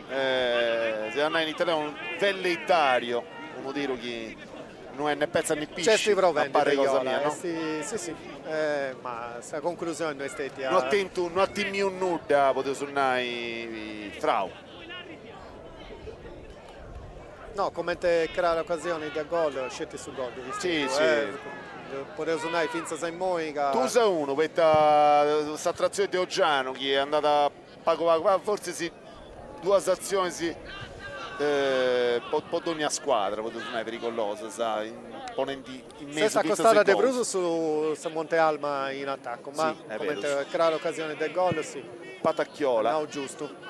Speaker 1: Se andare in Italia un velleitario, uno dire che non è né pezza né pisci.
Speaker 2: C'è sti proventi,
Speaker 1: pare cosa mia, no?
Speaker 2: Sì. Ma questa conclusione non è stata.
Speaker 1: Non attimi un nuda, potevo suonare Frau.
Speaker 2: No, come te crea l'occasione di gol, scetti su gol.
Speaker 1: Sì.
Speaker 2: Potevo suonare finza sei moica.
Speaker 1: Tu sei uno, questa attrazione di Oggiano che è andata a Pago, forse sì, 2 azioni sì, può donare a squadra, può suonare pericolosa, sa, ponendo in mezzo.
Speaker 2: Stessa costata De Bruso su Monte Alma in attacco, ma
Speaker 1: sì,
Speaker 2: come te crea l'occasione del gol, sì.
Speaker 1: Patacchiola.
Speaker 2: No, giusto.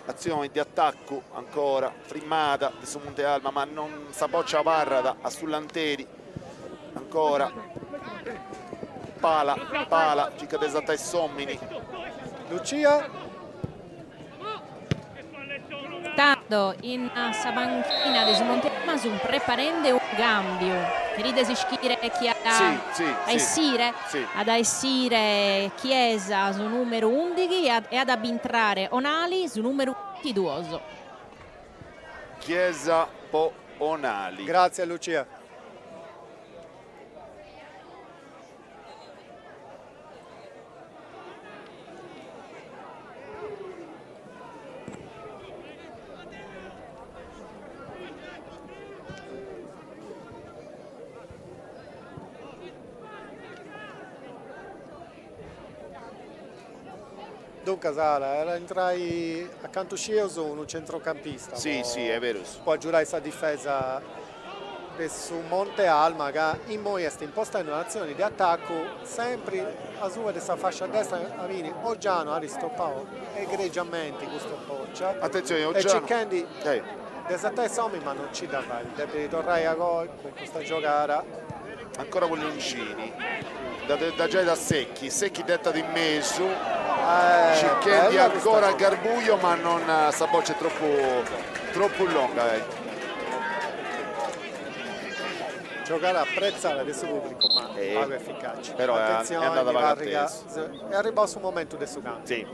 Speaker 1: Azione di attacco ancora frimmata su Monte Alma ma non Saboccia Parrada a Sullanteri, ancora Pala circa esatta e Sommini.
Speaker 2: Lucia
Speaker 3: Tanto in Sabanchina di Monte Alma su preparende un cambio che ride si schire chi ha ad essire Chiesa su numero 11 e ad abintrare Onali su numero 22.
Speaker 1: Chiesa po Onali.
Speaker 2: Grazie Lucia. Dunque Sara, entrai accanto a Scioso un centrocampista.
Speaker 1: Sì, è vero.
Speaker 2: Può giurare questa difesa su Monte Alma che in noi sta impostando un'azione di attacco sempre a sua questa fascia a destra avvini Oggiano ha ristoppato egregiamente questo boccia.
Speaker 1: Attenzione
Speaker 2: e
Speaker 1: Oggiano.
Speaker 2: cercando desattare Sommi ma non ci dà male, deve ritornare a gol con questa giocata.
Speaker 1: Ancora con Leoncini da già da Secchi detta di Mesu, Cicchetti ancora Garbuglio ma non sta boccia è troppo lunga.
Speaker 2: Giocare apprezzare questo pubblico ma poco efficace.
Speaker 1: Però
Speaker 2: attenzione,
Speaker 1: è andata
Speaker 2: è arrivato sul momento del suo campo.
Speaker 1: Sì.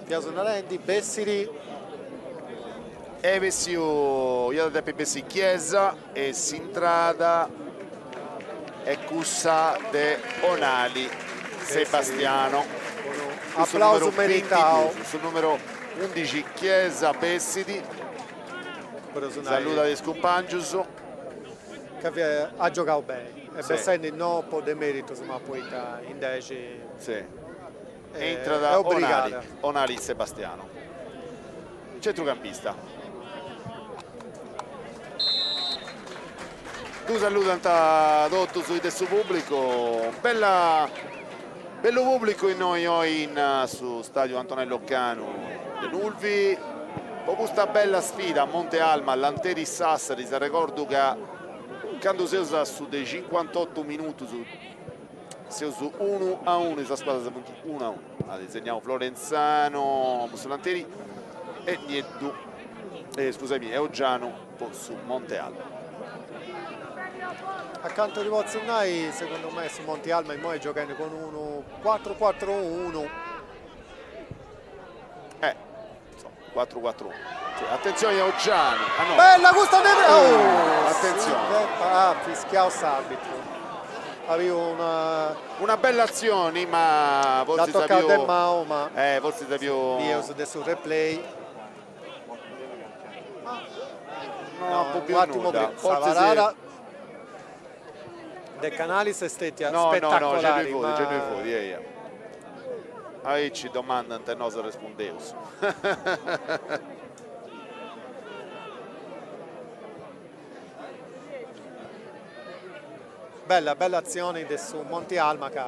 Speaker 2: Piazza Narendi, Bessiri.
Speaker 1: Evesio, io da Bessi Chiesa e Sintrada e Cussa de Onali Sebastiano.
Speaker 2: Applauso meritato.
Speaker 1: Sul numero 11 Chiesa Bessidi. Saluta di Scumpangius.
Speaker 2: Che ha giocato bene. E Bessindi non può demerito, ma poi in 10.
Speaker 1: Sì. Entra da Onali Sebastiano. Centrocampista. Tu saluti tutto sui del suo pubblico, bello pubblico in noi oggi su stadio Antonello Canu di Nulvi. Dopo questa bella sfida a Monte Alma, all'Anteri Sassari, se ricordo che quando si usa su dei 58 minuti si usa 1-1, questa squadra si punta 1-1. Allora, disegniamo Florenzano sull'Anteri e Nieddu, scusami, e Oggiano su Monte Alma.
Speaker 2: Accanto di Mozzunai, secondo me su Monte Alma in noi giocano con uno 4-4-1.
Speaker 1: 4-4-1. Sì, attenzione a Oggiano. Ah, no.
Speaker 2: Bella questa
Speaker 1: attenzione.
Speaker 2: Fischiao s'arbitro. Aveva
Speaker 1: una bella azione, ma forse
Speaker 2: da toccare del Mao, ma
Speaker 1: forse da più
Speaker 2: adesso replay.
Speaker 1: No, un po' più
Speaker 2: un attimo
Speaker 1: nuda.
Speaker 2: Forse Savarara De Canalis è stati spettacolari.
Speaker 1: No, c'è due fuori, Aí ci domandano se noi rispondiamo.
Speaker 2: Bella azione su Monte Alma che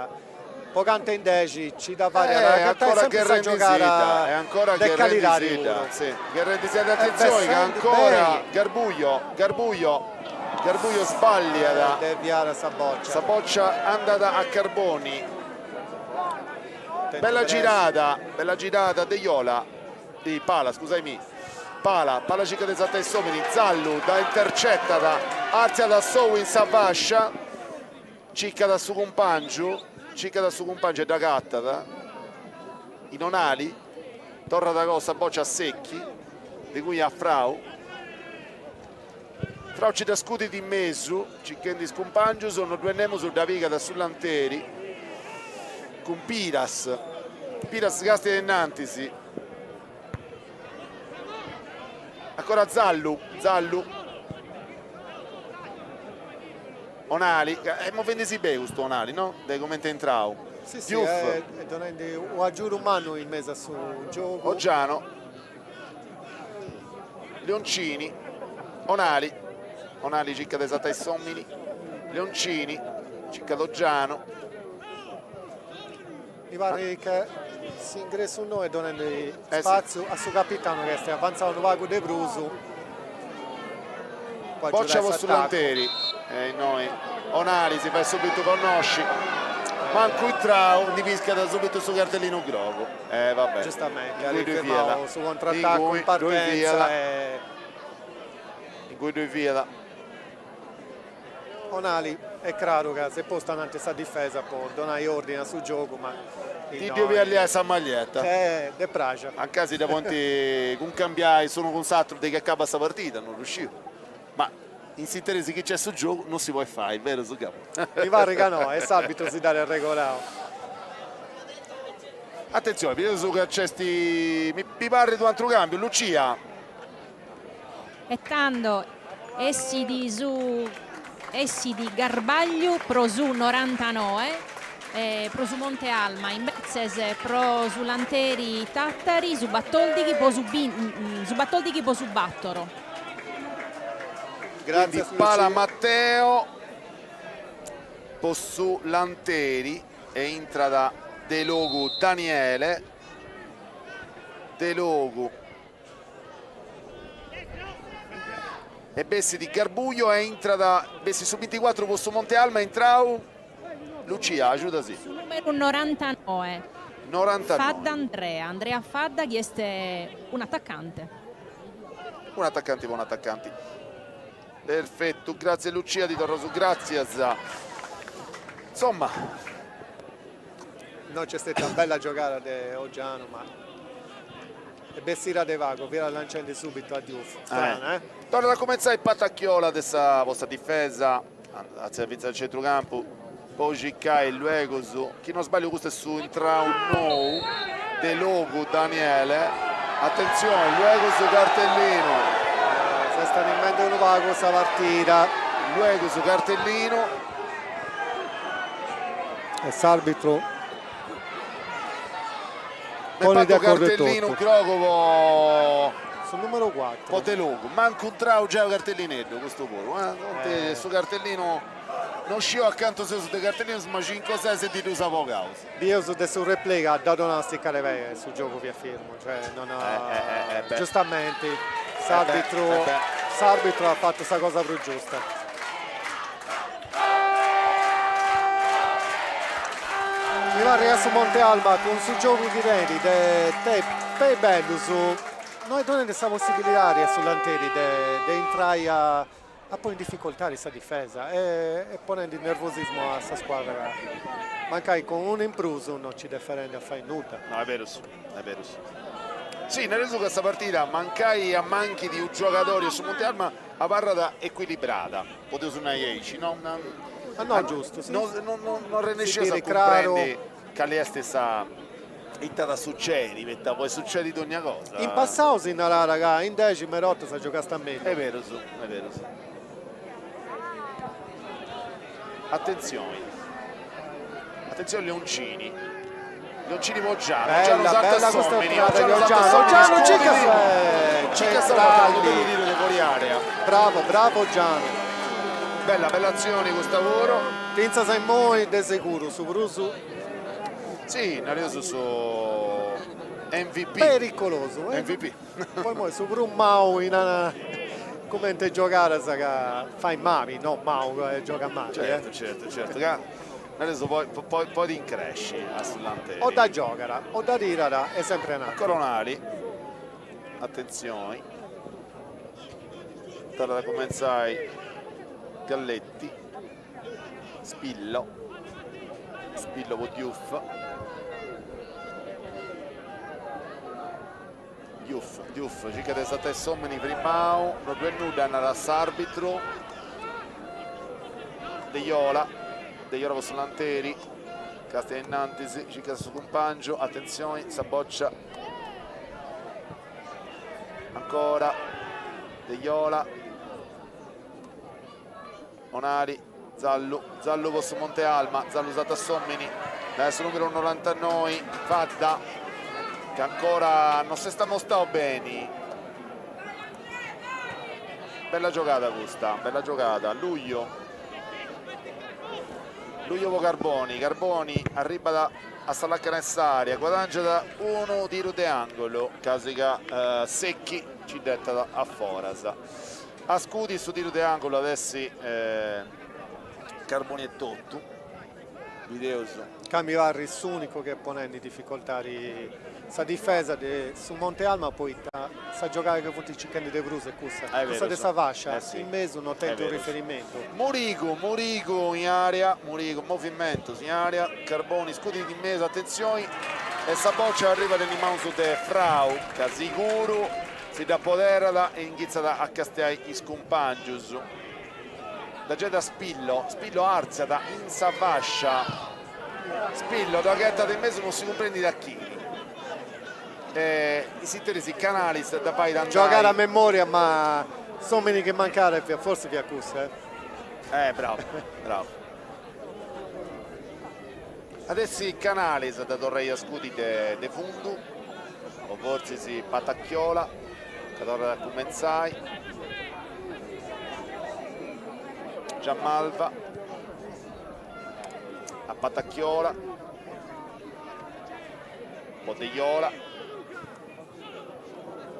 Speaker 2: poc'anzi in 10 ci dà fare
Speaker 1: ancora che rendisita, è ancora che rendisita, sì, che rendisita, attenzione che ancora Garbuglio sbaglia da
Speaker 2: deviare sta
Speaker 1: boccia andata a Carboni. Bella girata De Iola di Pala, scusami, Pala circa di esatta someni, Zallu da intercetta da Arzia da Sowin Savascia, cicca da su compagno e da Gattata in Onali, torna da Costa boccia a Secchi di cui a Frau ci da scudi di mezzo, cicchendi scompagno sono due nemo sul da Viga da sull'Anteri con Piras Gasti e Nantisi, ancora Zallu Onali, ma vendesi bene questo Onali, no? Dai commenti entrao.
Speaker 2: Sì, è un aggiunto umano in mezzo su gioco.
Speaker 1: Oggiano, Leoncini, Onali circa di esatta sommini, Leoncini, circa d'Oggiano.
Speaker 2: Mi pare che si ingressa un noi donando spazio a suo capitano che sta avanzando vago De Brusu.
Speaker 1: Boccia sull'Anteri. Noi Onali si fa subito conosci, manco il trao di fischia da subito su cartellino grogo, vabbè,
Speaker 2: giustamente arriviamo su contrattacco in partenza
Speaker 1: in cui lui via
Speaker 2: Onali è chiaro che se posta davanti questa difesa può donare ordine sul gioco, ma
Speaker 1: ti devi alliare questa maglietta
Speaker 2: de pragia
Speaker 1: anche se da ponti con cambiare sono con Satro che acaba questa partita non riuscivo, ma in sintesi che c'è sul gioco non si può fare, è vero su capo.
Speaker 2: Mi pare che no, è sabito si dare il regolare.
Speaker 1: Attenzione, vedo su che c'è mi pare di un altro cambio, Lucia.
Speaker 3: E tanto essi di Garbaglio pro su 99, pro su Monte Alma, in Bezzese pro su Lanteri Tattari, su Battoldighi po su Battoro.
Speaker 2: Grazie
Speaker 1: Pala Matteo Possu Lanteri e entra da De Logu Daniele De Logu e Bessi di Garbuglio e entra da Bessi su 24 Possu Monte Alma entrau Lucia, aiutasi
Speaker 3: Su numero 99 Fadda Andrea Fadda che è un attaccante
Speaker 1: buon attaccante. Perfetto, grazie Lucia di torno su, grazie insomma
Speaker 2: non c'è stata una bella giocata di Oggiano, ma è Bessira De Vago, via lanciando subito a Diouf.
Speaker 1: Torna da cominciare il patacchiola della vostra difesa a servizio del centrocampo, poi Giccai, luego chi non sbaglio questo è su entra un nou De Logu Daniele, attenzione, luego su cartellino.
Speaker 2: Sta rimanendo un vago questa partita.
Speaker 1: Luego su cartellino.
Speaker 2: E s'arbitro
Speaker 1: pone di accordo cartellino Crocovo
Speaker 2: sul numero 4.
Speaker 1: Potelogo, manco un trao già cartellinetto questo pure, su cartellino non scio accanto su del cartellino, ma 5-6 sentiti usa poco causa.
Speaker 2: Io su sul replay ha dato una sticcare vecchia sul gioco vi affermo, cioè non ha giustamente l'arbitro ha fatto questa cosa più giusta. Mi va a su Monte Alba con su gioco di reti te bello su noi donne questa possibilità sull'anteri di entrare a poi in difficoltà questa difesa e ponendo il nervosismo a questa squadra. Mancai con un impruso non ci differente a fare nulla.
Speaker 1: No, è vero sì, è vero sì. Sì, nel reso questa partita mancai a manchi di un giocatore su Monte Alba a barra equilibrata. Poteva su una 10, no?
Speaker 2: No, giusto. Sì.
Speaker 1: Non riesce a comprendere che lei stessa da succedi, poi succede ogni cosa.
Speaker 2: In passato si andava, raga, in 10 Merotto si gioca sta meglio.
Speaker 1: È vero, sì, è vero, sì. Attenzione Leoncini Moggiano, Giano salta Sommeni,
Speaker 2: Giano
Speaker 1: Cicca salvato, devo dire le fuori area.
Speaker 2: Bravo Giano.
Speaker 1: Bella azione questo lavoro.
Speaker 2: Pensa sai moi de sicuro su Brusu.
Speaker 1: Sì, Narioso su MVP.
Speaker 2: Pericoloso,
Speaker 1: MVP.
Speaker 2: Poi su Bru Mau come te giocare sa fai Mavi, no Mau gioca a Mavi.
Speaker 1: Certo. Adesso poi ti incresci a sull'antenne.
Speaker 2: O da giocare, o da tirare, è sempre un altro.
Speaker 1: Coronali, attenzione. Torna da cominciare Galletti, Spillo con Diouf, ci cade state sommeni primao, non due nuda andare all'arbitro. De Iola con Solanteri, Castellantis, ci cade su Compangio, attenzione, Saboccia. Ancora De Iola, Onari, Zallu con Monte Alma, Zallu usato a Sommeni, adesso numero 99, Fadda, che ancora non si sta mostrando bene. Bella giocata questa, Luglio con Carboni arriva a Salacca Nessaria, guadagna da uno tiro di angolo, Casica Secchi ci detta a Forasa. A Scudi su tiro di angolo adesso Carboni e Tottu, Videoso.
Speaker 2: Cami Varris unico che ponendo in difficoltà sa difesa su Monte Alma, poi sa giocare che punti ciccandi de Bruse questa di sa fascia in mezzo non tenta un riferimento.
Speaker 1: Morico in area, movimento in area, Carboni Scudi in mezzo, attenzione, e Saboccia arriva nell'imauso de Frau, che sicuro si dà poterla e inghizza a Castellai i Scumpangius. Da già da Spillo arzia da in sa fascia, Spillo da gatta in mezzo non si comprende da chi. I sintesi Canalis da Pai d'Andai.
Speaker 2: Giocare a memoria, ma Sommeni che mancare forse vi accusa.
Speaker 1: Bravo. Adesso i Canalis da Torrei a Scudi de Fundu, o forse si Patacchiola, che torna da Cumenzai, Giammalva, a Patacchiola, Podeiola,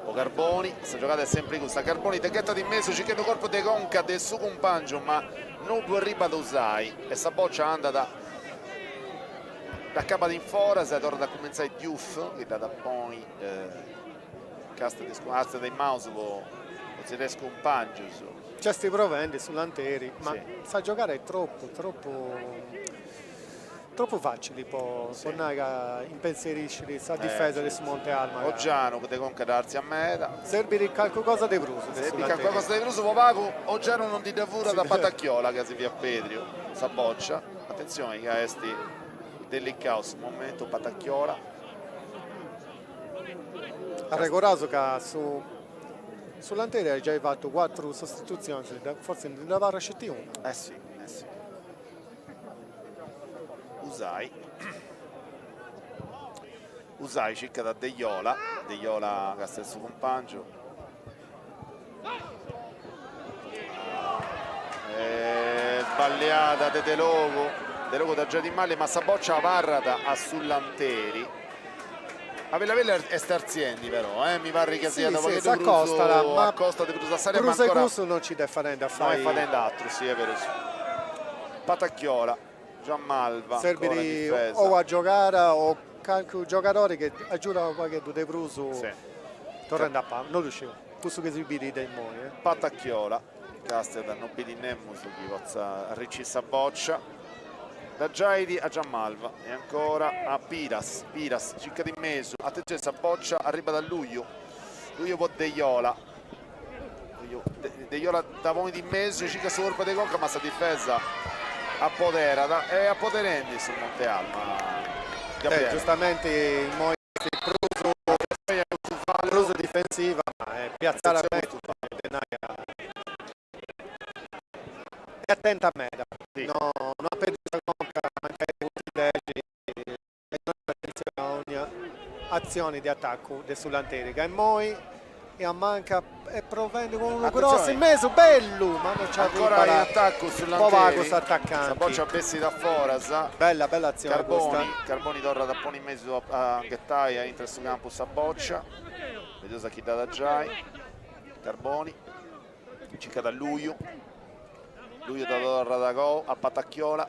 Speaker 1: o Carboni, questa giocata è sempre questa, Carboni deghetta di mezzo, ci chiede corpo de Conca del suo compagno, ma non due riba da usare, e sta boccia anda da capa in fora, se torna da cominciare Diouf, che da poi casta di scuola dei mouse, o si riesce un pangio.
Speaker 2: C'è sti proventi sull'anteri, ma sa giocare è troppo facili può impensierisci questa difesa di Monte Alma.
Speaker 1: Oggiano che comunque darsi a meta.
Speaker 2: Serve qualcosa di Bruso.
Speaker 1: Qualcosa di Bruso, Vovago, Oggiano non ti davura da Patacchiola che si via Pedrio, sa boccia. Attenzione che a esti delicaus momento Patacchiola.
Speaker 2: Ha ricordato che sull'antera hai già fatto 4 sostituzioni, forse ne dava raccetti una.
Speaker 1: Eh sì. Usai circa da De Iola che sta il suo compagno, sbagliata De Logo da Giadimale, ma Saboccia Varrata a Sullanteri. A Vellavella è Starziendi però, mi pare che sia dopo che
Speaker 2: accosta
Speaker 1: di Brusa Sare,
Speaker 2: ma
Speaker 1: ancora
Speaker 2: non ci deve fare da
Speaker 1: fare. Non è fare altro, sì, è vero. Sì. Patacchiola, Gianmalva,
Speaker 2: serve o a giocare o anche un giocatore che aggiunge qualche De Bruso,
Speaker 1: sì.
Speaker 2: tornando a palla, non riusciva. Questo che si vede dai moi.
Speaker 1: Patacchiola, Castel non vedi nemmeno su chi pozza Ricci Saboccia. Da Giaidi a Gianmalva e ancora a Piras, circa di mezzo, attenzione Saboccia, arriva da Luglio può Deiola, Deiola da voi di mezzo, circa su colpa di Conca, ma sta difesa a Podera e a Poderendi sul Monte Alma.
Speaker 2: Giustamente il Moi Pruso difensiva, ma è piazzata a me e attenta a Meda, sì. No, non ha perduto la Conca, anche ai punti 10 azioni di attacco del Sullanteri, e Moi e a manca e provende con uno grosso in mezzo, bello, ma non c'è
Speaker 1: ancora in attacco Sullanteri,
Speaker 2: Saboccia
Speaker 1: Bessi da Forasa,
Speaker 2: bella azione
Speaker 1: Carboni torna da Poni in mezzo a Ghettaia, entra su campo Saboccia, vediosa chi dà da Giai, Carboni circa da Luglio da Torra da Go a Patacchiola,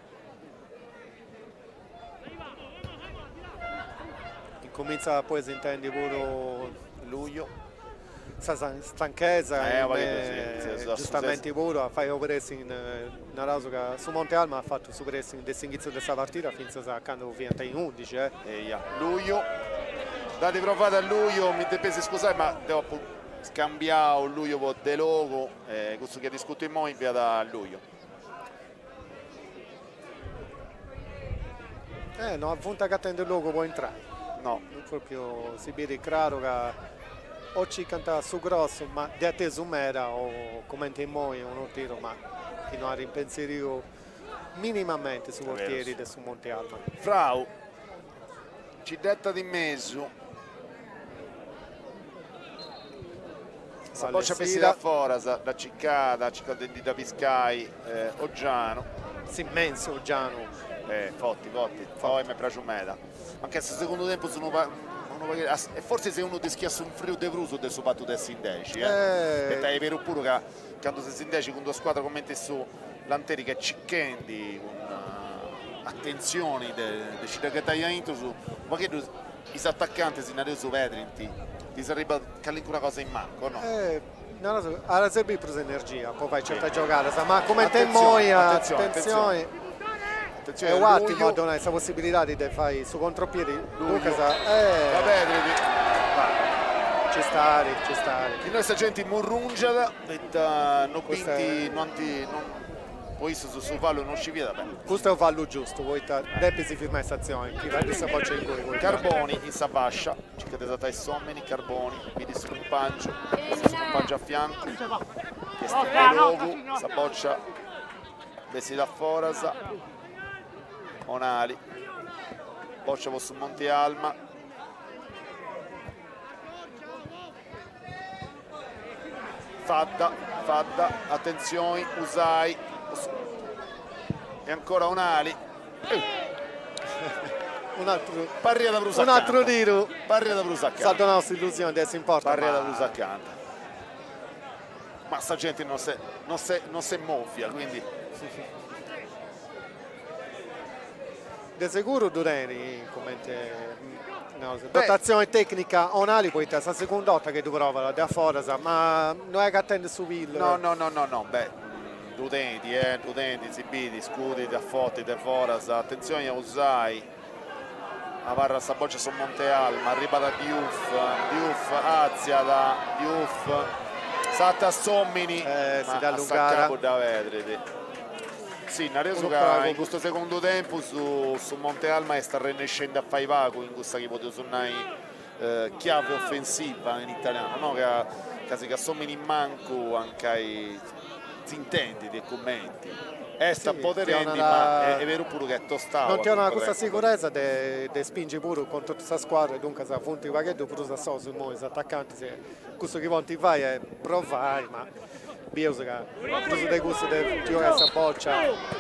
Speaker 2: incomincia poi si intende pure Luglio stanchezza giustamente pure fai un pressing una raso che su Monte Alma ha fatto su pressing dall'inizio della partita fino a quando viene in 11
Speaker 1: Luglio date provate a Luglio, mi deve scusare ma devo scambiare Luglio con De Logo, questo che discuto in mo' in via da Luglio.
Speaker 2: No, a punta che attende il logo può entrare.
Speaker 1: No.
Speaker 2: Proprio si vede chiaro che o ci canta su grosso, ma di atteso mera o come in moi uno tiro, ma fino a rimpensierio minimamente sui portieri del su Monte Alma.
Speaker 1: Frau, ci detta di mezzo. Saboccia Pessi da Forasa, da Ciccada, da Piscai, Oggiano.
Speaker 2: Sì, immenso Oggiano.
Speaker 1: Fotti, poi mi piace Meda. Anche se secondo tempo sono e forse se uno ti schiassa un frio de Bruso del suo patto del Sindeci, perché è vero pure che quando si Sindeci con due squadre come su Lanteri che cicchendi con attenzioni di Cittadella Intro su ma che i attaccanti si ne su Vedrinti ti sarebbe una cosa in manco, no?
Speaker 2: Alla serve preso energia, poi vai certa giocare, ma come te moi attenzione. E guardi modo questa possibilità di fare su contropiedi Lucas
Speaker 1: vabbè
Speaker 2: ci sta
Speaker 1: di noi sta gente Murrungiada non vinti non poi su vallo non ci vede bene
Speaker 2: questo è un vallo giusto poi deve si firmare stazione chi va di Saboccia in cui
Speaker 1: Carboni in Sabascia circa desata ai sommeni Carboni vedi sul compagno a fianco questo è Logo Saboccia Bessi da Forasa Onali, Boccia su Monte Alma, Fadda, attenzione, Usai e ancora Onali.
Speaker 2: Un altro
Speaker 1: Parria da Brusa accanto.
Speaker 2: Un altro tiro.
Speaker 1: Parria da Brusa accanto.
Speaker 2: Salta la nostra illusione, adesso importa.
Speaker 1: Parria da Brusa accanto. Ma sta gente non si moffia, quindi...
Speaker 2: De sicuro Dureni dotazione tecnica Onali poi questa seconda volta che tu prova da Forasa ma non è che attende su Will
Speaker 1: no beh Dudenti Sibidi Scudi da Fotti da Forasa attenzione a Usai a Varra Saboccia su Monte Alma arriva da Diouf Azia da Diouf Satta Sommini
Speaker 2: si dà allungare
Speaker 1: da vedere sì, Nareso che in questo secondo tempo su Monte Alma sta rinescendo a fare vago in questa che poteva suonare chiave offensiva in italiano, no? Che si sommini in manco anche ai intenti dei commenti. Sta poterenti, ma è vero pure che è tostato.
Speaker 2: Non c'è questa sicurezza di spingere pure contro questa squadra, dunque se punti il paghetto pure se so, se muovi, se attaccanti, se questo che vuoi fai è provare, ma Biusica, cruzo de gusto de giocare questa boccia.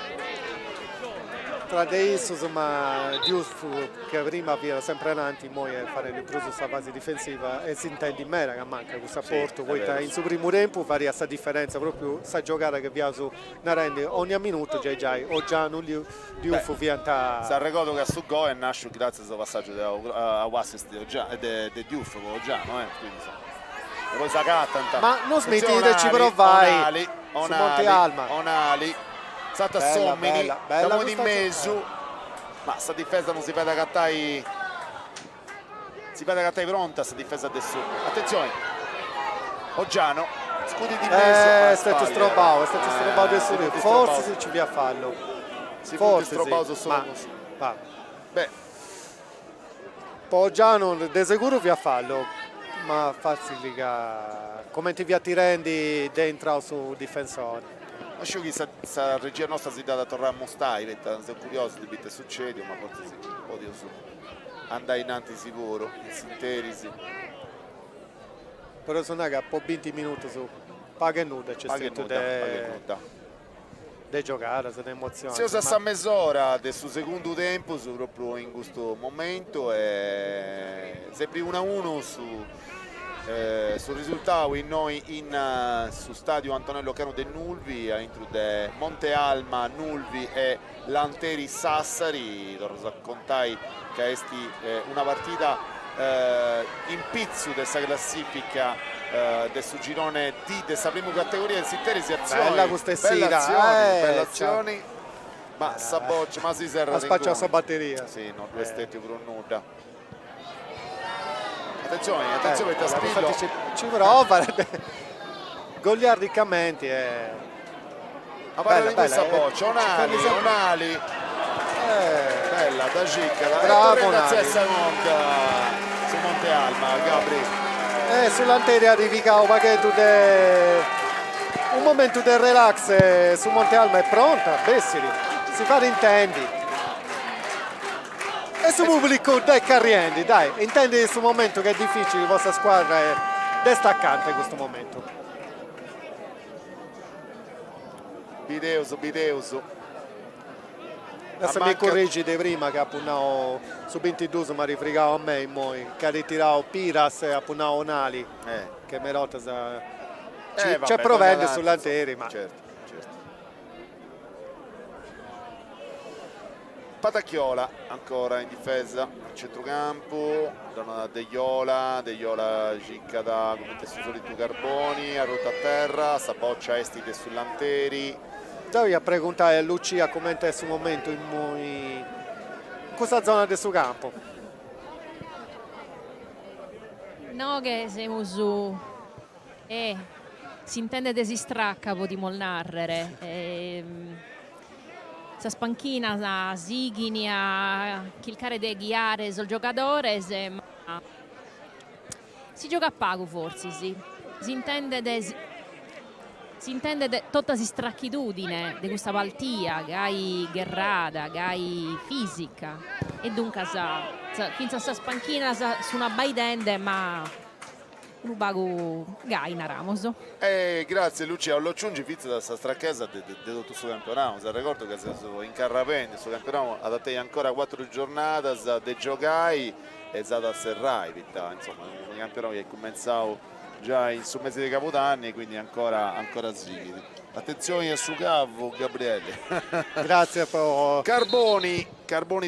Speaker 2: Tra adesso, insomma, giusto che prima era sempre avanti, poi fare il cruzo questa fase difensiva e si intende in mera che manca questo apporto, poi in suo primo tempo fare questa differenza, proprio sa giocare che via su Narende ogni minuto già o già non di UFO vianta.
Speaker 1: Sa ricordo che a su gol nasce grazie al passaggio a assist di UFO già, quindi e poi Sagatta.
Speaker 2: Ma non smettete, ci provai su Monte Alma.
Speaker 1: Onali. Stata Sommini, da di mezzo, ma sta difesa non si vede cattai, pronta sta difesa adesso. Attenzione, Oggiano, scudi di mezzo.
Speaker 2: È stato strobato adesso, forse se ci via a fallo.
Speaker 1: Forse strobato solo.
Speaker 2: Beh, Oggiano de sicuro via a fallo, ma farsi liga come ti via ti rendi dentro su difensore.
Speaker 1: Lascio che questa regia nostra si dà da tornare a Mostai, sono curioso di che succede, ma forse sì, oddio su. Andai in anti sicuro, in sinterisi.
Speaker 2: Però sono che a po' 20 minuti su paga e nuda c'è stato da giocare, sono emozioni.
Speaker 1: Si usa sta mezz'ora del suo secondo tempo, proprio in questo momento, e sempre 1-1 sul risultato noi su stadio Antonello Cano del Nulvi a intro de Monte Alma, Nulvi e Lanteri Sassari. Lo raccontai che è una partita in pizzo della classifica del suo girone D della prima categoria del Sinterisi.
Speaker 2: Bella questa sera,
Speaker 1: belle azioni, ma Saboccia, ma si serra
Speaker 2: la spaccia sua batteria.
Speaker 1: sì, non due stetti per nulla. Attenzione, Taspillo.
Speaker 2: Ci prova, goliardicamente.
Speaker 1: A parlare di questa boccia, Onali. Bella, da Gicca.
Speaker 2: Bravo,
Speaker 1: Onali. Su Monte Alma, Gabri.
Speaker 2: Sull'Anteri arrivi un pacchetto un momento del relax su Monte Alma è pronta, Bessiri. Si fa intendi. E su pubblico dai carrienti, dai, intendi in questo momento che è difficile, la vostra squadra è destaccante in questo momento.
Speaker 1: Bideuso.
Speaker 2: Adesso mi correggi di prima che appunto su 22 mi rifrigavo a me, che ha ritirato Piras e appunto Onali, che Merotta c'è provende sull'Anteri, ma...
Speaker 1: Certo. Patacchiola ancora in difesa al centrocampo, da Deiola Gicca da come tessuto di Carboni, a rotta a terra, Saboccia Estide sull'Anteri.
Speaker 2: Già vi a preguntare a Lucia come è in questo momento in questa zona del suo campo.
Speaker 3: No, che siamo su si intende desistracca di Molnarrere. Sa spanchina, sa Zighini, a chilcare de ghiare il giocatore, ma si gioca a pago forse, sì. Si intende tutta si stracchitudine di questa partita, che hai guerrata, che hai fisica, e dunque finza sta spanchina su una baidende, ma un pago gaina Ramos.
Speaker 1: Grazie Lucia, lo aggiungi Fizzo da questa stracchesa di tutto questo campionato. Ricordo che siamo in carrapendi, questo campionato adattei ancora 4 giornate di giogai e da serrai, insomma, un campionato che è cominciato già in su mese di Capodanni, quindi ancora svividi. Attenzione su Cavo, Gabriele.
Speaker 2: Grazie per...
Speaker 1: Carboni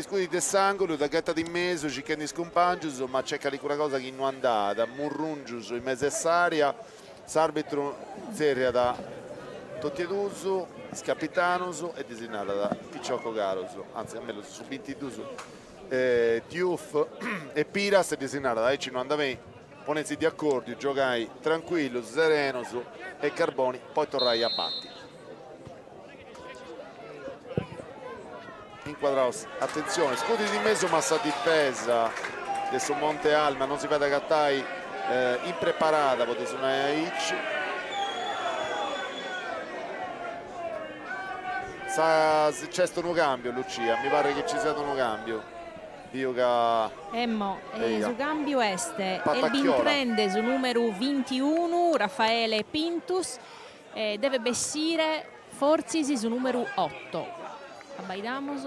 Speaker 1: scudi del sangolo, da gatta di mezzo, Cicchendi scompangius, ma c'è qualche cosa che non è andata, Murrungius in necessaria, s'arbitro seria da Totieduso, Scapitanuso e designata da Picciocco Caruso, anzi a me lo su 22 Diouf e Piras è designata da Eci non andava ponensi di accordi, giocai tranquillo, sereno e Carboni, poi torrai a Batti. Inquadrato, attenzione, scudi di mezzo, massa difesa adesso Monte Alma, non si vede Gattai impreparata, potesse una Ic. C'è stato un cambio, Lucia, mi pare che ci sia stato un cambio.
Speaker 3: Su cambio este Elbin Trende su numero 21 Raffaele Pintus deve vestire Forzisi su numero 8. Abbaidamos,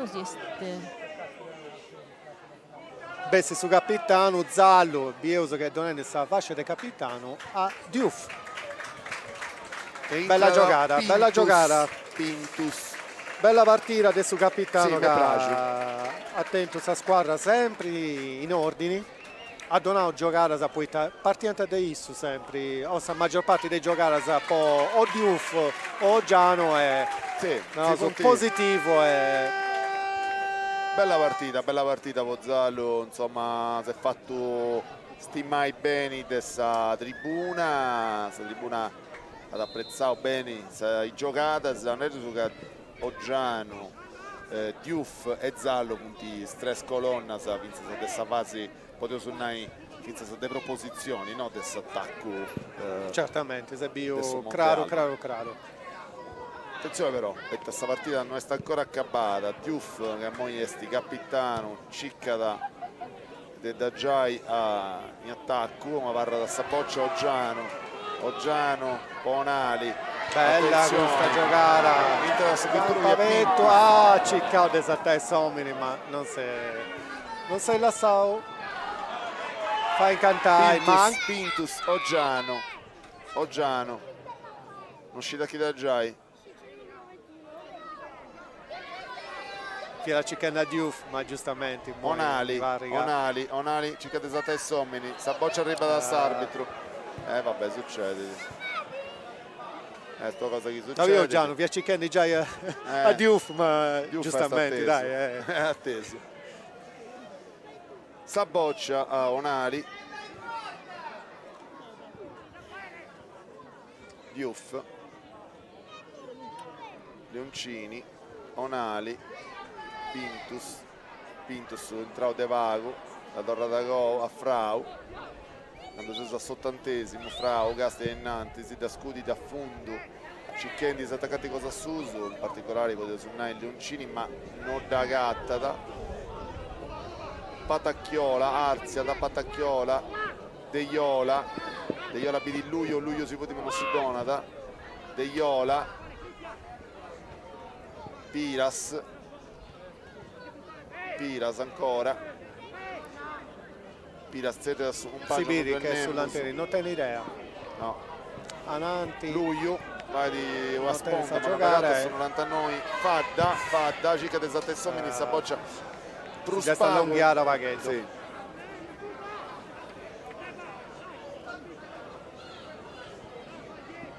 Speaker 2: Bessi su capitano, Zallo, Bieuso che non è nella fascia del capitano, a Diouf. Bella giocata,
Speaker 1: Pintus,
Speaker 2: bella giocata.
Speaker 1: Pintus.
Speaker 2: Bella partita del suo capitano
Speaker 1: Sì,
Speaker 2: che ha attento a squadra sempre in ordini. Ha donato giocare a poi partita di Issu sempre, o la maggior parte dei giocare a o Diouf o Giano è positivo.
Speaker 1: Bella partita Pozzallo, insomma si è fatto stimare bene questa tribuna ha apprezzato bene la giocata, non è giocata Oggiano, Diouf e Zallo, punti stress colonna, penso che questa fase poteva suonare delle proposizioni, no? Questo attacco.
Speaker 2: Certamente, se bio claro.
Speaker 1: Attenzione però, questa partita non è ancora accabata. Diouf che è sti capitano, cicca da Giai in attacco, ma parla da Saboccia Oggiano, Bonali.
Speaker 2: Bella questa giocata, ciccato desattesa Somini, ma non si lasciato fa incantare.
Speaker 1: Pintus, Oggiano, uscita chi da Giai.
Speaker 2: La cicca Diouf, ma giustamente
Speaker 1: Onali, cicca desattesa Somini, Saboccia arriva da quest'arbitro. Vabbè, succede. Sto cosa che succede.
Speaker 2: Io già non vi acciccando già a Diouf, ma Diouf giustamente dai.
Speaker 1: È atteso. Saboccia a Onali. Diouf. Leoncini. Onali. Pintus entrato De Vago. La torre da gol a Frau. Quando si sa sottantesimo, Frau, Gasti e Nanti, si da scudi da fondo, Cicchendi si è attaccati cosa Suso, in particolare poteva suonare i Leoncini, ma non da gattata. Patacchiola, Arzia da Patacchiola, Deiola vedi Luglio si poteva non si donata, Deiola, Piras ancora.
Speaker 2: Sibiri che è sull'Anteri, non te ne idea.
Speaker 1: No.
Speaker 2: Ananti.
Speaker 1: Luglio, vai di Wasponga, sono 99. Fadda, cica desattesa Somini, Saboccia.
Speaker 2: Già sta allungata Vaghetto.
Speaker 1: Sì.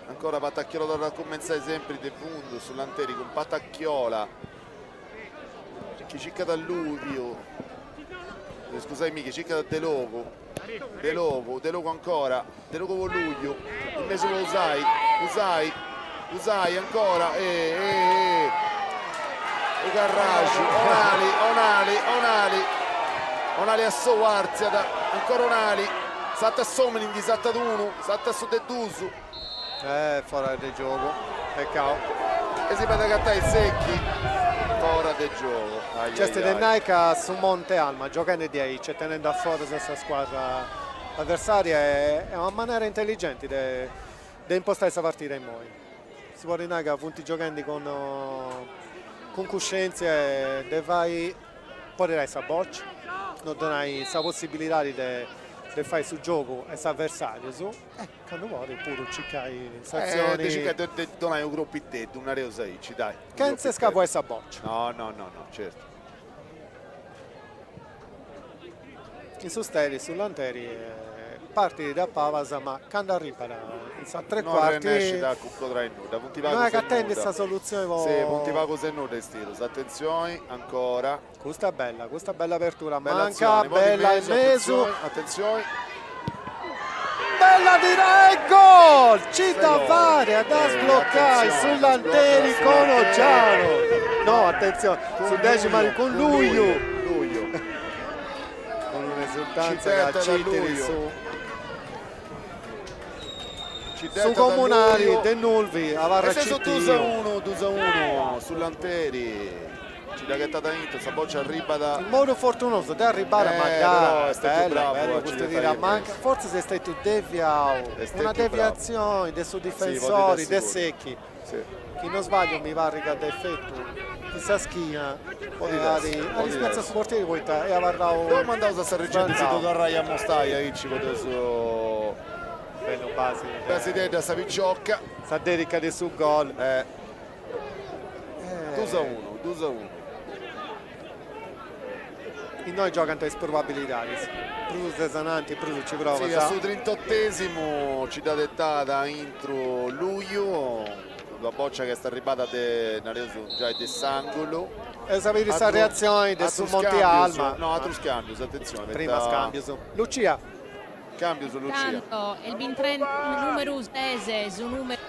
Speaker 1: Ancora Patacchiola da commensare sempre De Vundo sull'Anteri con Patacchiola. Chi cicca da Luglio. Scusami, che cicca da De Logo ancora, De Logo con Luglio, in mezzo lo Usai ancora, Garragi, Onali a Soarzia, ancora Onali, Satta Someni, disatta d'uno, Satta su De Dusu.
Speaker 2: Fuori del gioco, peccato.
Speaker 1: E si vede che secchi. Fuori del gioco.
Speaker 2: C'è del Nike su Monte Alma, giocando di Aice, tenendo a fuori questa squadra avversaria. È una maniera intelligente di impostare questa partita in noi. Si può dire che punti giocando con coscienza e vai poi questa boccia, non dai questa possibilità di fare sul gioco e l'avversario quando vuoi pure ciccai sanzioni
Speaker 1: donai un gruppo di una reusa ci dai
Speaker 2: che non si scappa questa boccia
Speaker 1: no certo
Speaker 2: in sosteni sull'Anteri parti da Pavasa ma quando arriva a tre quarti non è che attende questa soluzione
Speaker 1: sì, punti va così nuda stilo attenzione ancora
Speaker 2: questa bella apertura
Speaker 1: bella
Speaker 2: manca
Speaker 1: azione,
Speaker 2: bella in mezzo
Speaker 1: attenzione
Speaker 2: bella direi gol ci da fare da sbloccare sull'Anteri con Oggiano no attenzione sul decimo con Luglio con un'esultanza che acciteri su Comunali, De Nulvi, Avarra
Speaker 1: Cittirio. 2-1 sull'Anteri. ci da gettata Intro, sta boccia arriva da...
Speaker 2: In modo fortunoso da arrivare a
Speaker 1: però
Speaker 2: mandare,
Speaker 1: è stato bravo a
Speaker 2: questo
Speaker 1: girare
Speaker 2: dire,
Speaker 1: in
Speaker 2: manca,
Speaker 1: mezzo.
Speaker 2: forse sei stato deviato,
Speaker 1: È stato
Speaker 2: una deviazione dei suoi difensori,
Speaker 1: sì,
Speaker 2: dei
Speaker 1: sicuro.
Speaker 2: secchi,
Speaker 1: Sì.
Speaker 2: che non sbaglio mi va a ricadere effetto, chissà schia, a distanza su portiere poi e a guardare
Speaker 1: Dove mandato a sta reggente
Speaker 2: Bravo.
Speaker 1: zitto da Rai a Mostaia, che ci potevo...
Speaker 2: bello base,
Speaker 1: Presidente, sta picciocca.
Speaker 2: sta dedica di su gol.
Speaker 1: 2-1, 2-1.
Speaker 2: E noi giocano le probabilità, più desananti, più ci prova.
Speaker 1: Sì, a su 38esimo ci dà dettata Intro Luglio, la boccia che sta arrivata da Naresu già di Sangolo.
Speaker 2: E sapere questa reazione del su Monte Alma.
Speaker 1: No, altro scambio, attenzione.
Speaker 2: Prima scambio su Lucia.
Speaker 1: Cambio su Lucia.
Speaker 3: Tanto il Bintren numero 6 su numero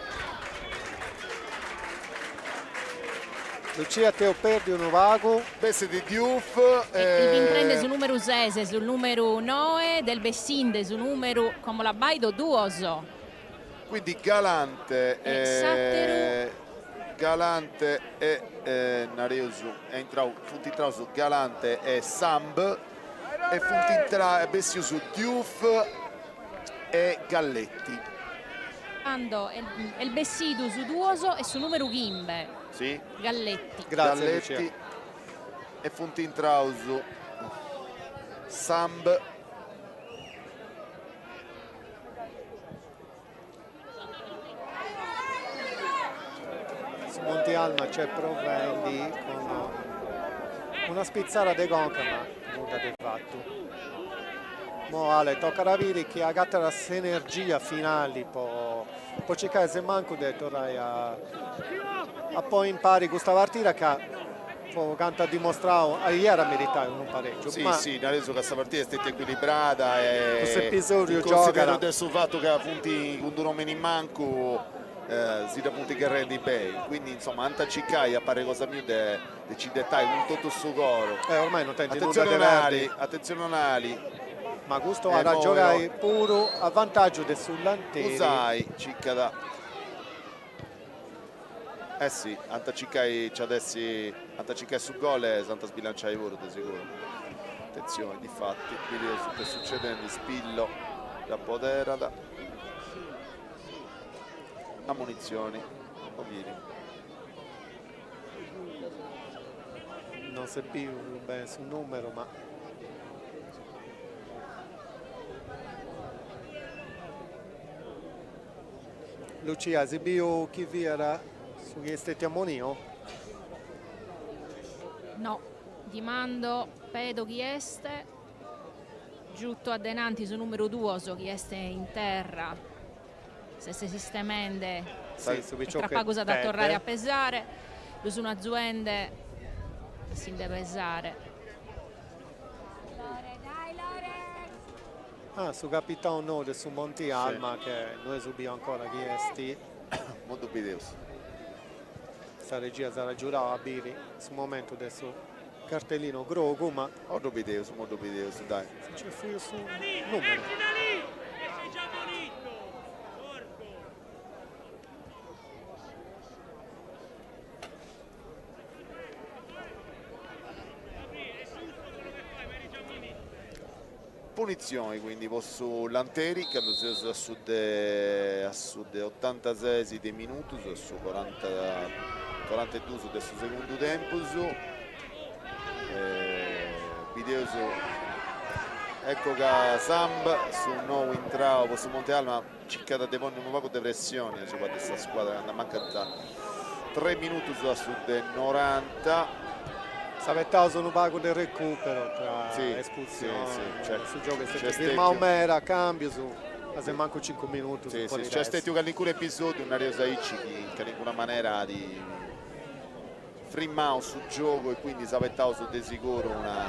Speaker 2: Lucia Teo perdi un vago.
Speaker 1: Besse di Diouf.
Speaker 3: il Bintren su numero 6 sul numero 9 del Bessinde su numero come la Baido Duoso.
Speaker 1: Quindi Galante
Speaker 3: Satteru.
Speaker 1: Galante e Nareusu Funti intrao su Galante e Samb e Funti intrao Bessio su Diouf e Galletti.
Speaker 3: Quando il Bessidu su Duoso e su numero Gimbe.
Speaker 1: Sì.
Speaker 3: Galletti.
Speaker 2: Grazie
Speaker 1: Galletti
Speaker 2: Lucia.
Speaker 1: e Funti intrao su Samb.
Speaker 2: Su Monte Alma c'è Provendi con una spizzata di gonca ma nulla di fatto. Mo Ale tocca capire che ha gatta la sinergia finale poi cercare se manco detto Rai a poi impari questa partita che poi canta dimostrato ieri era meritato un pareggio.
Speaker 1: Sì,
Speaker 2: ma
Speaker 1: sì, Naresu questa partita è stata equilibrata e
Speaker 2: questo episodio
Speaker 1: considero
Speaker 2: gioca
Speaker 1: del fatto che Funti con duro meno in manco si da punti che rendi bei, quindi insomma Antacicai appare cosa mia di ci dettagli un tutto su coro.
Speaker 2: ormai non tenti nulla
Speaker 1: Attenzione
Speaker 2: di
Speaker 1: Onali,
Speaker 2: verdi,
Speaker 1: attenzione Onali,
Speaker 2: ma questo ha da giocare puro a vantaggio del sull'anteri.
Speaker 1: Usai, Ciccada. Eh sì, Antacicai ci adesso, Antacicai su gol e Santa sbilancia i volo di sicuro. Attenzione, di fatti, video su che succede, Spillo da Poderada. Ammonizioni, Oviri.
Speaker 2: Non si più bene sul numero ma Lucia si più chi vi era su chi stetti ammonio?
Speaker 3: No, dimando pedo chi este giutto adenanti su numero 2 chi este in terra se si sistemende
Speaker 2: Sì, su
Speaker 3: e tra cosa da tornare a pesare lo sono aziende si deve pesare.
Speaker 2: Su Capitano Node su Monte Alma che noi subiamo ancora chi esti.
Speaker 1: Molto videos.
Speaker 2: Sta regia sarà giurata a Biri su momento adesso cartellino grogo ma
Speaker 1: Molto videos, dai.
Speaker 2: c'è fuori su numero.
Speaker 1: Punizioni quindi posso Lanteri che hanno preso a sud 86 dei minuti su 42 del secondo tempo video ecco che Samb su nuovo intrao su Monte Alma ciccata di un poco di pressione su questa squadra che manca 3 minuti su sud 90.
Speaker 2: Savettao sono pago del recupero tra
Speaker 1: Sì,
Speaker 2: espulsione
Speaker 1: sì, certo.
Speaker 2: su gioco
Speaker 1: C'è
Speaker 2: che
Speaker 1: stato-
Speaker 2: firma Omera cambio su ma se manco 5 minuti
Speaker 1: Sì,
Speaker 2: su
Speaker 1: sì, c'è stato che in alcuni episodi un Ario Saici che in nessuna maniera di free mouse sul gioco e quindi Savettao su di sicuro una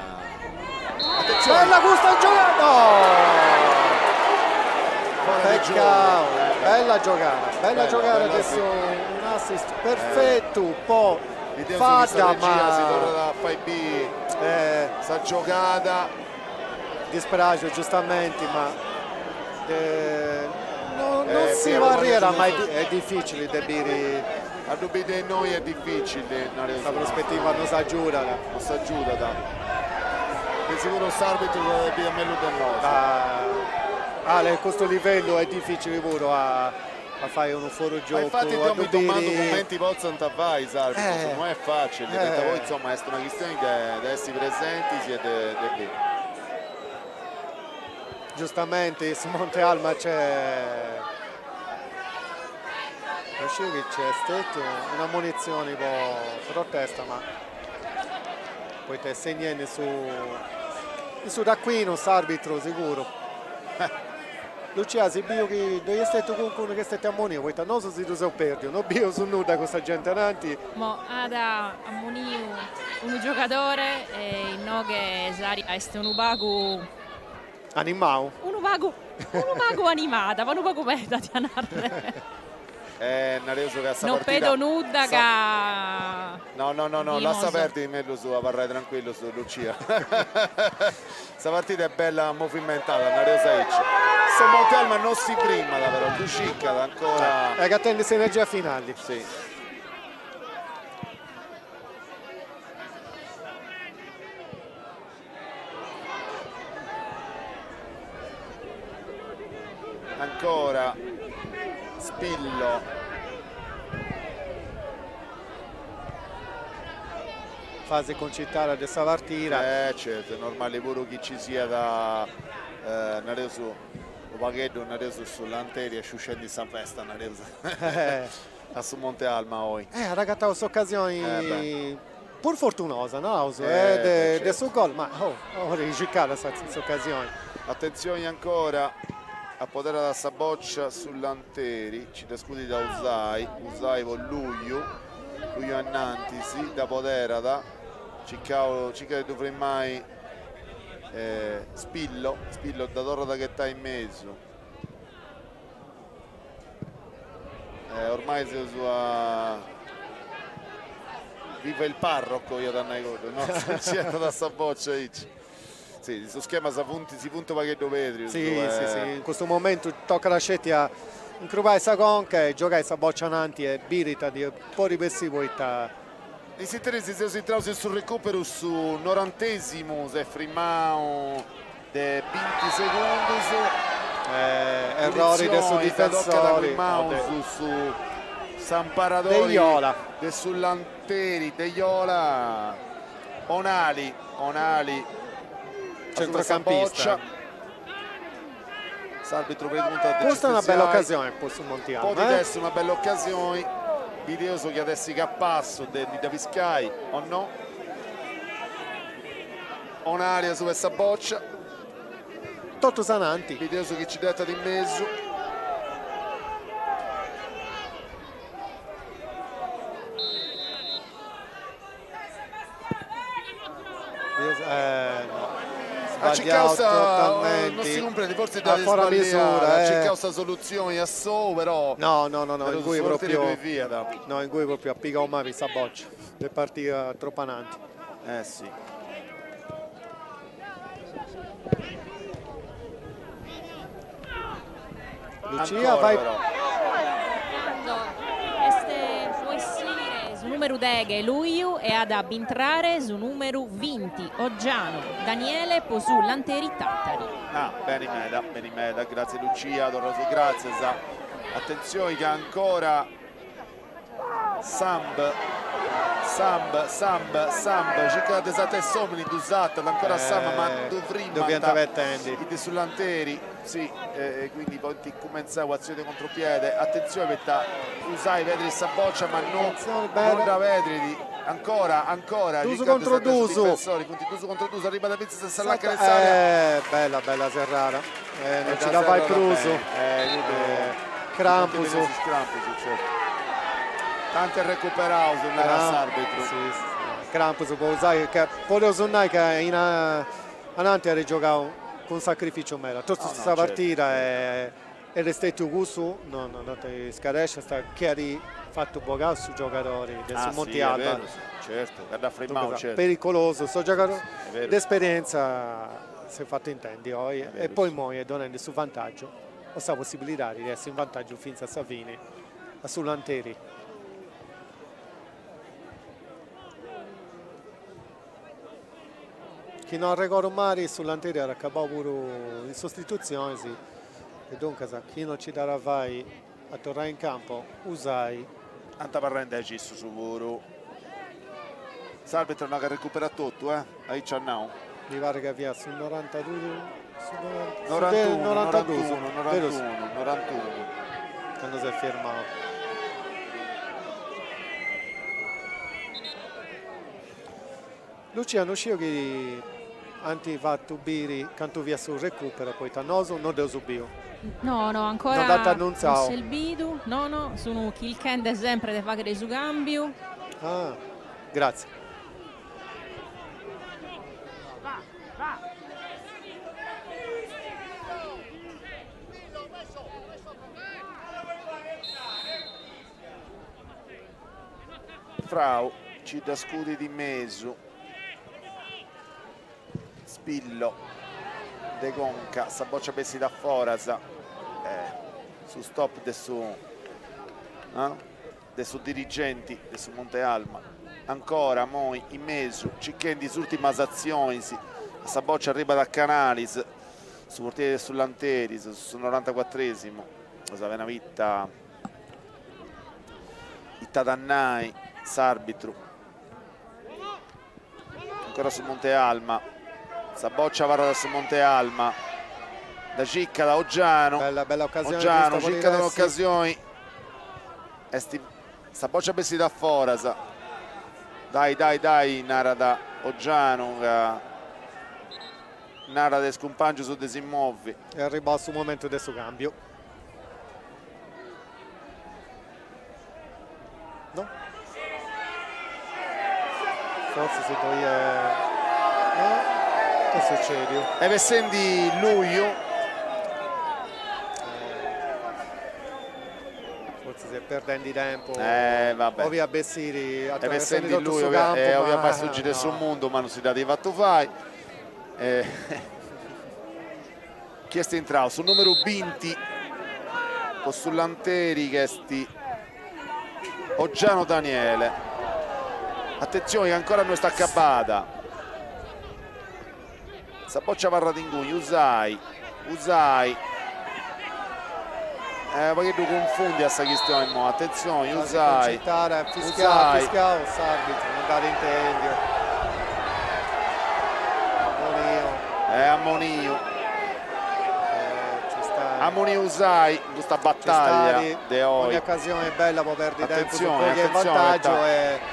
Speaker 1: attenzione
Speaker 2: bella gusta giocata peccato bella giocata adesso un assist perfetto poi fatta ma
Speaker 1: si torna da FIB sta giocata
Speaker 2: dispiace giustamente ma non si
Speaker 1: Piero,
Speaker 2: barriera
Speaker 1: quando
Speaker 2: ma
Speaker 1: sono-
Speaker 2: è difficile capire
Speaker 1: A dubbi di noi è difficile.
Speaker 2: La prospettiva non si aggiuda.
Speaker 1: Non si aggiuda. Di sicuro l'arbitro deve a meglio del nostro.
Speaker 2: A questo livello è difficile pure a fare uno fuorigioco.
Speaker 1: Infatti io mi domando commenti possano vai, arbitro, non è facile. Per voi insomma è una questione di essere presenti, siete lì.
Speaker 2: Giustamente su Monte Alma c'è che c'è stata una munizione protesta, ma poi te segnano su D'Aquino, s'arbitro sicuro. Lucia, se bio che dove è stato qualcuno che state ammonito, poi non so se tu sei perdio, non bio su nuda questa gente avanti.
Speaker 3: Mo ada ammonio un giocatore e il no che Sari è un ubago
Speaker 2: animato.
Speaker 3: Un ubago animata, ma un ubago meta di anarre.
Speaker 1: Nareso che
Speaker 3: non vedo nuda che
Speaker 1: no, lascia perdere di me su a parlare tranquillo su Lucia. Questa partita è bella movimentata, Nareso se Monte Alma non si prima però Lucicca ancora
Speaker 2: che attende sinergia finali.
Speaker 1: Sì. Ancora Spillo,
Speaker 2: fase concitata di questa partita.
Speaker 1: Certo, è normale pure che ci sia da Naresu, lo paghetto Naresu sull'anteria, scendi sta festa Naresu a su Monte Alma oggi.
Speaker 2: Ha ragattato questa occasione pur fortunosa, no?
Speaker 1: Certo.
Speaker 2: Del suo gol, ma riciccato questa occasione.
Speaker 1: Attenzione ancora a poter da sta boccia sull'Anteri, ci descudi da Usai con Luglio Annantisi, da Poderada, Ciccao dovrei mai Spillo da Torre che sta in mezzo. Ormai si sua vive il parroco io da Naigoto, no? C'è da sta boccia sì, questo schema si punta Paghetto Petri.
Speaker 2: Sì, in questo momento tocca la scelta a incrupare questa conca e giocare questa boccia avanti e birita di un po' di possibilità.
Speaker 1: I sitteresi si sono sul recupero su 90esimo, se frimao de 20 secondi.
Speaker 2: Errori del suo difensore.
Speaker 1: Su Samparadori de sull'Anteri, De Iola, Onali.
Speaker 2: Centrocampista.
Speaker 1: L'arbitro pregunta
Speaker 2: questa è una bella occasione su Monte Alma.
Speaker 1: Può essere una bella occasione, videoso che adesso che a passo di Daviscai o no, un'area su questa boccia,
Speaker 2: Totto Sananti,
Speaker 1: videoso che ci detta di mezzo. Ci causa non si comprende, forse da
Speaker 2: fuori misura,
Speaker 1: ci causa soluzioni a so, però
Speaker 2: no, in cui proprio
Speaker 1: in
Speaker 2: cui proprio appiga un questa boccia per partire troppo avanti.
Speaker 1: Sì.
Speaker 2: Lucia vai
Speaker 3: su numero 10 Luiu e ad abintrare su numero 20 Oggiano Daniele Posù Lanteri Tattari.
Speaker 1: Bene meda, grazie Lucia, grazie. Attenzione che ancora Samb, cercate esatte somni d'usato, ancora Samb, ma dovremmo sull'Anteri, sì, quindi poi cominciamo azione contropiede, attenzione per usare vedere sta boccia, ma non da vedere ancora
Speaker 2: Duso contro Duso,
Speaker 1: arriva da Pizza se la carezzare.
Speaker 2: Bella Serrara, non ci da fare Cruso, Crampuso,
Speaker 1: certo. Tanto è recuperato nell'arbitro.
Speaker 2: Sì. Crampuso può usare, che può usare che in avanti ha giocato con sacrificio mera. Tutta questa partita è restato gusto, non ti scaresce, sta chiari fatto buono su giocatori del Monte Alba.
Speaker 1: Certo, certo.
Speaker 2: Pericoloso, sto giocatore d'esperienza si è fatto intendi e poi muoio donando su vantaggio, ho questa possibilità di essere in vantaggio fino a Savini, sull'Anteri. Chi non ricorda mai sull'anteriore era accabato pure in sostituzione, sì. E dunque chi non ci darà vai a tornare in campo, usai.
Speaker 1: Anta parrende ci sicuro. Salvetro non ha recuperato tutto, Ahí c'è now.
Speaker 2: Mi pare che via sul 92, su
Speaker 1: 91,
Speaker 2: quando si è fermato. Luciano Scio che anti fatto biri canto via sul recupero poi tannoso non devo subire.
Speaker 3: No, ancora
Speaker 2: non date annunziato.
Speaker 3: il bidu, no, sono chi il Kende sempre di fare su cambio.
Speaker 2: Ah, grazie.
Speaker 1: Frau ci da scudi di mezzo, Spillo, De Conca, Saboccia Bessi da Forasa, su stop de su dirigenti, de su Monte Alma, ancora Moi in mezzo, Cicchendi sull'ultima azione, Saboccia arriva da Canalis, su portiere sull'Anteris, sul 94esimo, una vita Dannai, Sarbitru, ancora su Monte Alma, Saboccia varrà su Monte Alma, da Cicca, da Oggiano,
Speaker 2: bella occasione,
Speaker 1: Oggiano, Cicca dell'occasione, Saboccia Bessi da Forasa, dai, Nara da Oggiano, Nara del scompagno su Desimmovi.
Speaker 2: E arriva sul momento del suo cambio. No? Forse si toglie... No? Che succede?
Speaker 1: E Vessendi luglio.
Speaker 2: Forse si è perdendo tempo.
Speaker 1: Vabbè.
Speaker 2: Ovvia Bessiri
Speaker 1: E Vessendi luglio, ovvia poi succede sul mondo, ma non si dà di fatto fai. Chi è entrato? Sul numero 20 o sull'Anteri che sti Oggiano Daniele. Attenzione che ancora non sta accabata. Saboccia varra d'ingugno, Usai. Perché tu confondi a questa questione, attenzione, Usai.
Speaker 2: Fischiao, Sarbitro, non dare inteso.
Speaker 1: Ammonio. Ammonio Usai in questa battaglia di oggi.
Speaker 2: Ogni occasione è bella, può perdere tempo su
Speaker 1: Attenzione,
Speaker 2: pochi in vantaggio.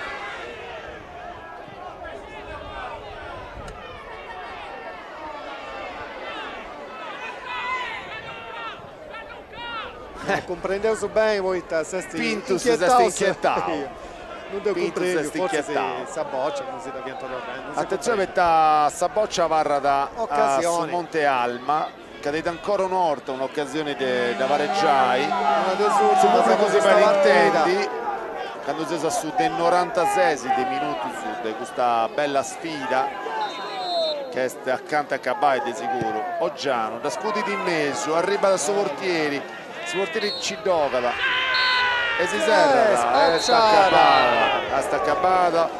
Speaker 2: Comprendevo bene voi
Speaker 1: Pintus si sta inquietato.
Speaker 2: Non devo comprendere, forse Saboccia non si dà pianto l'orrendo.
Speaker 1: Attenzione perché Saboccia varra da su Monte Alma, cadete ancora un'orta, un'occasione da vareggiare. Su pubblico si per intendi, quando si sa su dei 96 dei minuti su di questa bella sfida che è accanto a Cabai di sicuro. Oggiano da scudi di mezzo, arriva da suo portieri ci doveva e si serra, sta accabata.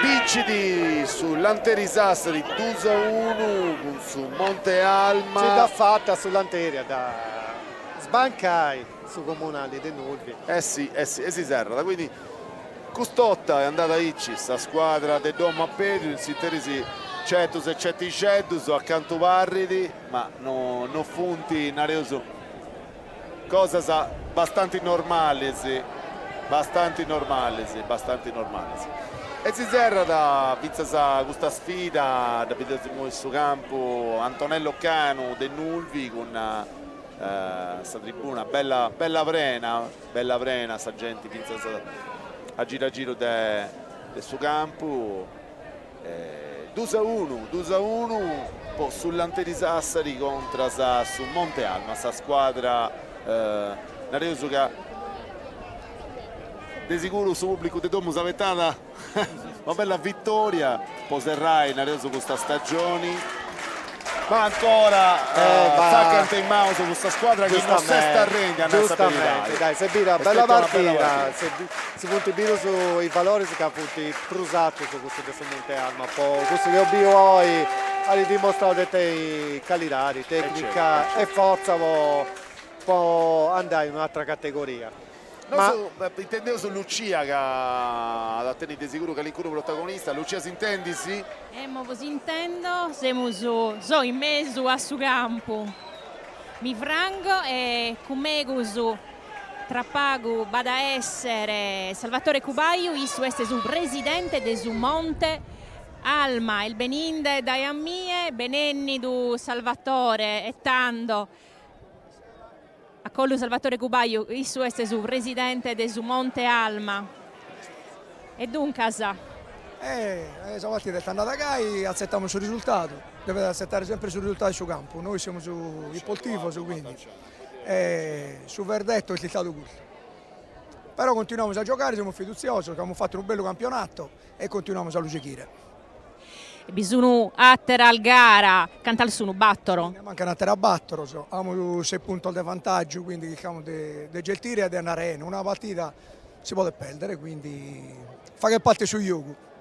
Speaker 1: Vinciti sull'Anteri Sassari 2-1 su Monte Alma.
Speaker 2: Ci dà fatta sull'Anteria da sbancai su Comunali di Nulvi.
Speaker 1: Si serra, quindi Custotta è andata Icci, sta squadra del Dom a Pedro, si terisi Cetus e Ceticedus accanto Varridi, ma non funti Nareoso. Cosa sa abbastanza normale, abbastanza normale. E si serra da questa sfida, da vedere in suo campo Antonello Canu del Nulvi con questa tribuna, bella vrena, sta gente a giro del suo campo. 2-1 sull'Anteri Sassari contro su Monte Alma, sta squadra Nareoso che di sicuro su pubblico di Domus avettata una bella vittoria, poserrai Nareoso questa stagione, ma ancora Zaccante in mouse questa squadra che non si sta arrendendo.
Speaker 2: Giustamente, dai, se bira bella partita, si punti bene sui valori che ha punti prusato su questo del Monte Alma. Poi questo che ho oggi ha dimostrato te qualità, tecnica e forza può andare in un'altra categoria.
Speaker 1: Intendevo su Lucia che ha tenuto sicuro che è l'incuro protagonista. Lucia si intendi sì?
Speaker 3: Ma si intendo, siamo in mezzo a su campo. Mi frango e come su Trapago bada essere Salvatore Cubaio, questo è su presidente del su Monte Alma, il beninde da Iammie, benenni du Salvatore e Tando. A collo Salvatore Cubaio, questo è su presidente del su Monte Alma. E dunque sa.
Speaker 8: Questa partita è andata a accettiamo sul risultato, deve accettare sempre sul risultato sul campo, noi siamo il poltifo, quindi sul verdetto è stato questo. Però continuiamo a giocare, siamo fiduciosi, abbiamo fatto un bello campionato e continuiamo a lucchire.
Speaker 3: Bisogna attera al gara, canta il suono, battoro.
Speaker 8: Ne manca una terra a battoro, abbiamo 6 punti di vantaggio, quindi diciamo di gestire e di andare in una partita si può perdere, quindi fa che parte su gioco.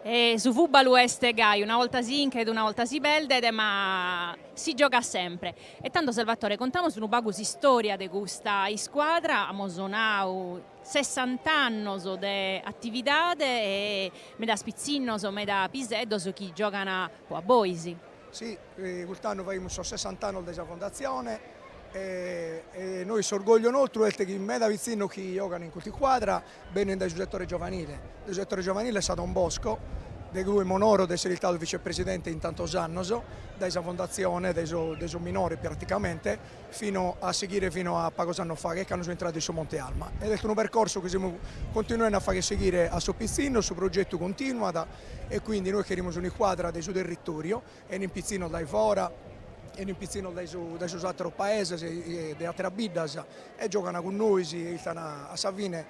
Speaker 3: E su Vubalu este gai, una volta si inca ed una volta si perde, ma si gioca sempre. E tanto Salvatore, contiamo su un bagus storia di questa squadra, abbiamo 60 anni di attività e me da Spizzinnoso, me da Piseddoso che giocano a Boisi.
Speaker 8: Sì, quest'anno abbiamo 60 anni della fondazione e noi si orgoglio inoltre che me da Vizzino che giocano in questa squadra bene dal settore giovanile. Il settore giovanile è stato un bosco di cui mi onoro di essere stato vicepresidente in tanti anni, dalla fondazione, dai minori praticamente, fino a seguire fino a pochi anni fa che hanno entrato su Monte Alma. Ed è un percorso che stiamo continuando a fare seguire a Soppizzino, su progetto continua e quindi noi chiediamo una squadra del suo territorio e in Pizzino dai fora e in Pizzino dai suoi altri paesi, delle altre biddas e giocano con noi, stanno a Savine.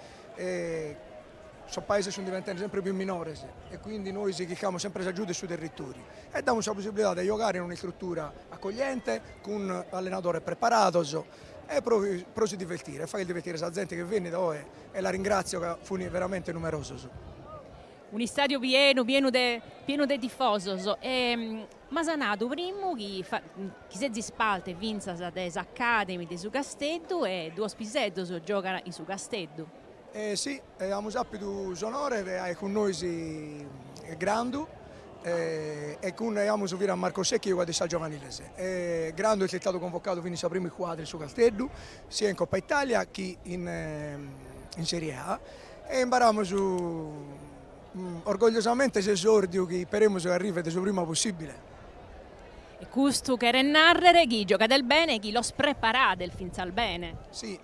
Speaker 8: Sono paesi sono diventati sempre più minori e quindi noi si chiediamo sempre aiuto sui territori e diamo la possibilità di giocare in una struttura accogliente con un allenatore preparato e proprio si divertire, fare divertire la gente che viene da noi e la ringrazio che fu veramente numeroso.
Speaker 3: Un stadio pieno di tifosi. Ma sanato primo che si spalte vinza des Academy di su Castello e due Piseddos giocano in su Castello.
Speaker 8: Sì, abbiamo sappido l'onore con noi Grandu e con abbiamo subito a Marco Secchi che è giovanile. Grandu è stato convocato fino alla prima squadra su Castello, sia in Coppa Italia che in Serie A e impariamo orgogliosamente l'esordio che speriamo che arrivi il prima possibile.
Speaker 3: E questo che era narrare chi gioca del bene e chi lo sprepara del finzal bene.
Speaker 8: Sì,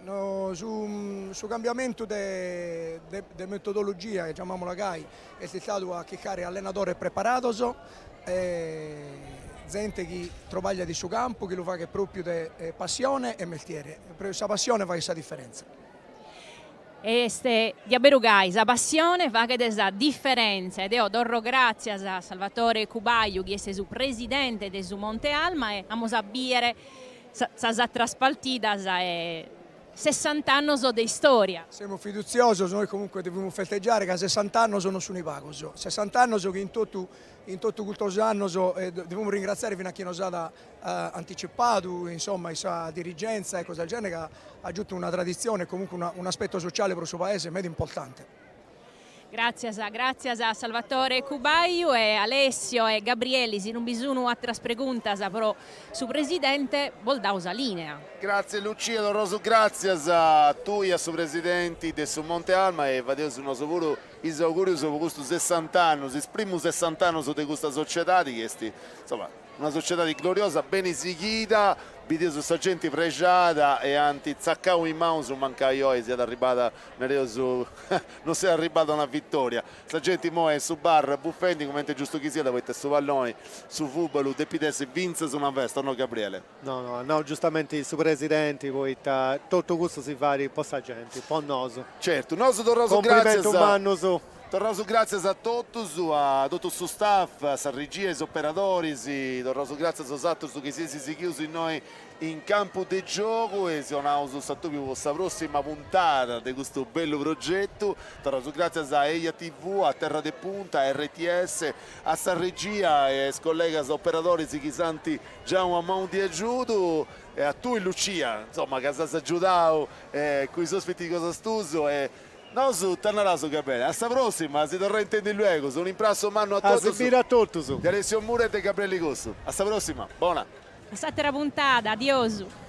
Speaker 8: su cambiamento di metodologia, chiamiamola GAI, è stato a chiedere allenatore preparato, gente che trova di suo campo, che lo fa che proprio di passione e mestiere. Questa passione fa questa differenza.
Speaker 3: E di Aberugai, la passione fa che desa differenza ed io dorro grazie a Salvatore Cubaio che è su presidente del su Monte Alma e amo sapere sa traspaltidas e 60 anni di storia.
Speaker 8: Siamo fiduciosi, noi comunque dobbiamo festeggiare che 60 anni sono su Pagos. 60 anni che in tutto questo anno dobbiamo ringraziare fino a chi nos ha anticipato, insomma, la dirigenza e cose del genere che ha aggiunto una tradizione e comunque un aspetto sociale per il suo paese molto importante.
Speaker 3: Grazie a Salvatore Cubaio e Alessio e Gabrielli, se non bisogna altre preguntas però su presidente voldausa linea.
Speaker 1: Grazie Lucia Doroso, grazie a tu e a suo presidente del su Monte Alma e vado su nostro volo i auguri su questo 60 anni, si esprimo 60 anni di questa società di questi, insomma, una società gloriosa, ben eseguita, video su sta gente pregiata e anti zaccao in mano su manca io e siete arrivata non si è arrivata una vittoria. Sta gente mo è su bar buffendi come è giusto chi sia, avete su palloni su Vubalu Depitese vince su una festa, no Gabriele?
Speaker 2: No, giustamente su presidenti poi tutto questo si fa di possa gente, un po' noso.
Speaker 1: Certo, noso Doroso,
Speaker 2: complimento umano su
Speaker 1: Tornamos graças a todos, a todo o staff, a regia, os operadores, e tornamos graças aos atores que si seguiu em nós em campo de jogo e tornamos a tutti questa prossima puntata di questo bello progetto. Tornamos graças a EIA TV, a Terra de Punta, a RTS, a sta regia e ai colleghi operatori che santi già una mano di aiuto. E a tu e Lucia, insomma, che sei aiutato con i ospiti cosa stuso e nós torneremo, Gabriele. Alla prossima, si torna a intendere luego. Un imprasso mano a tutti.
Speaker 2: A tutti.
Speaker 1: Di Alessio Muret e Gabriele Costo. Alla prossima, buona.
Speaker 3: Questa era la puntata, adioso.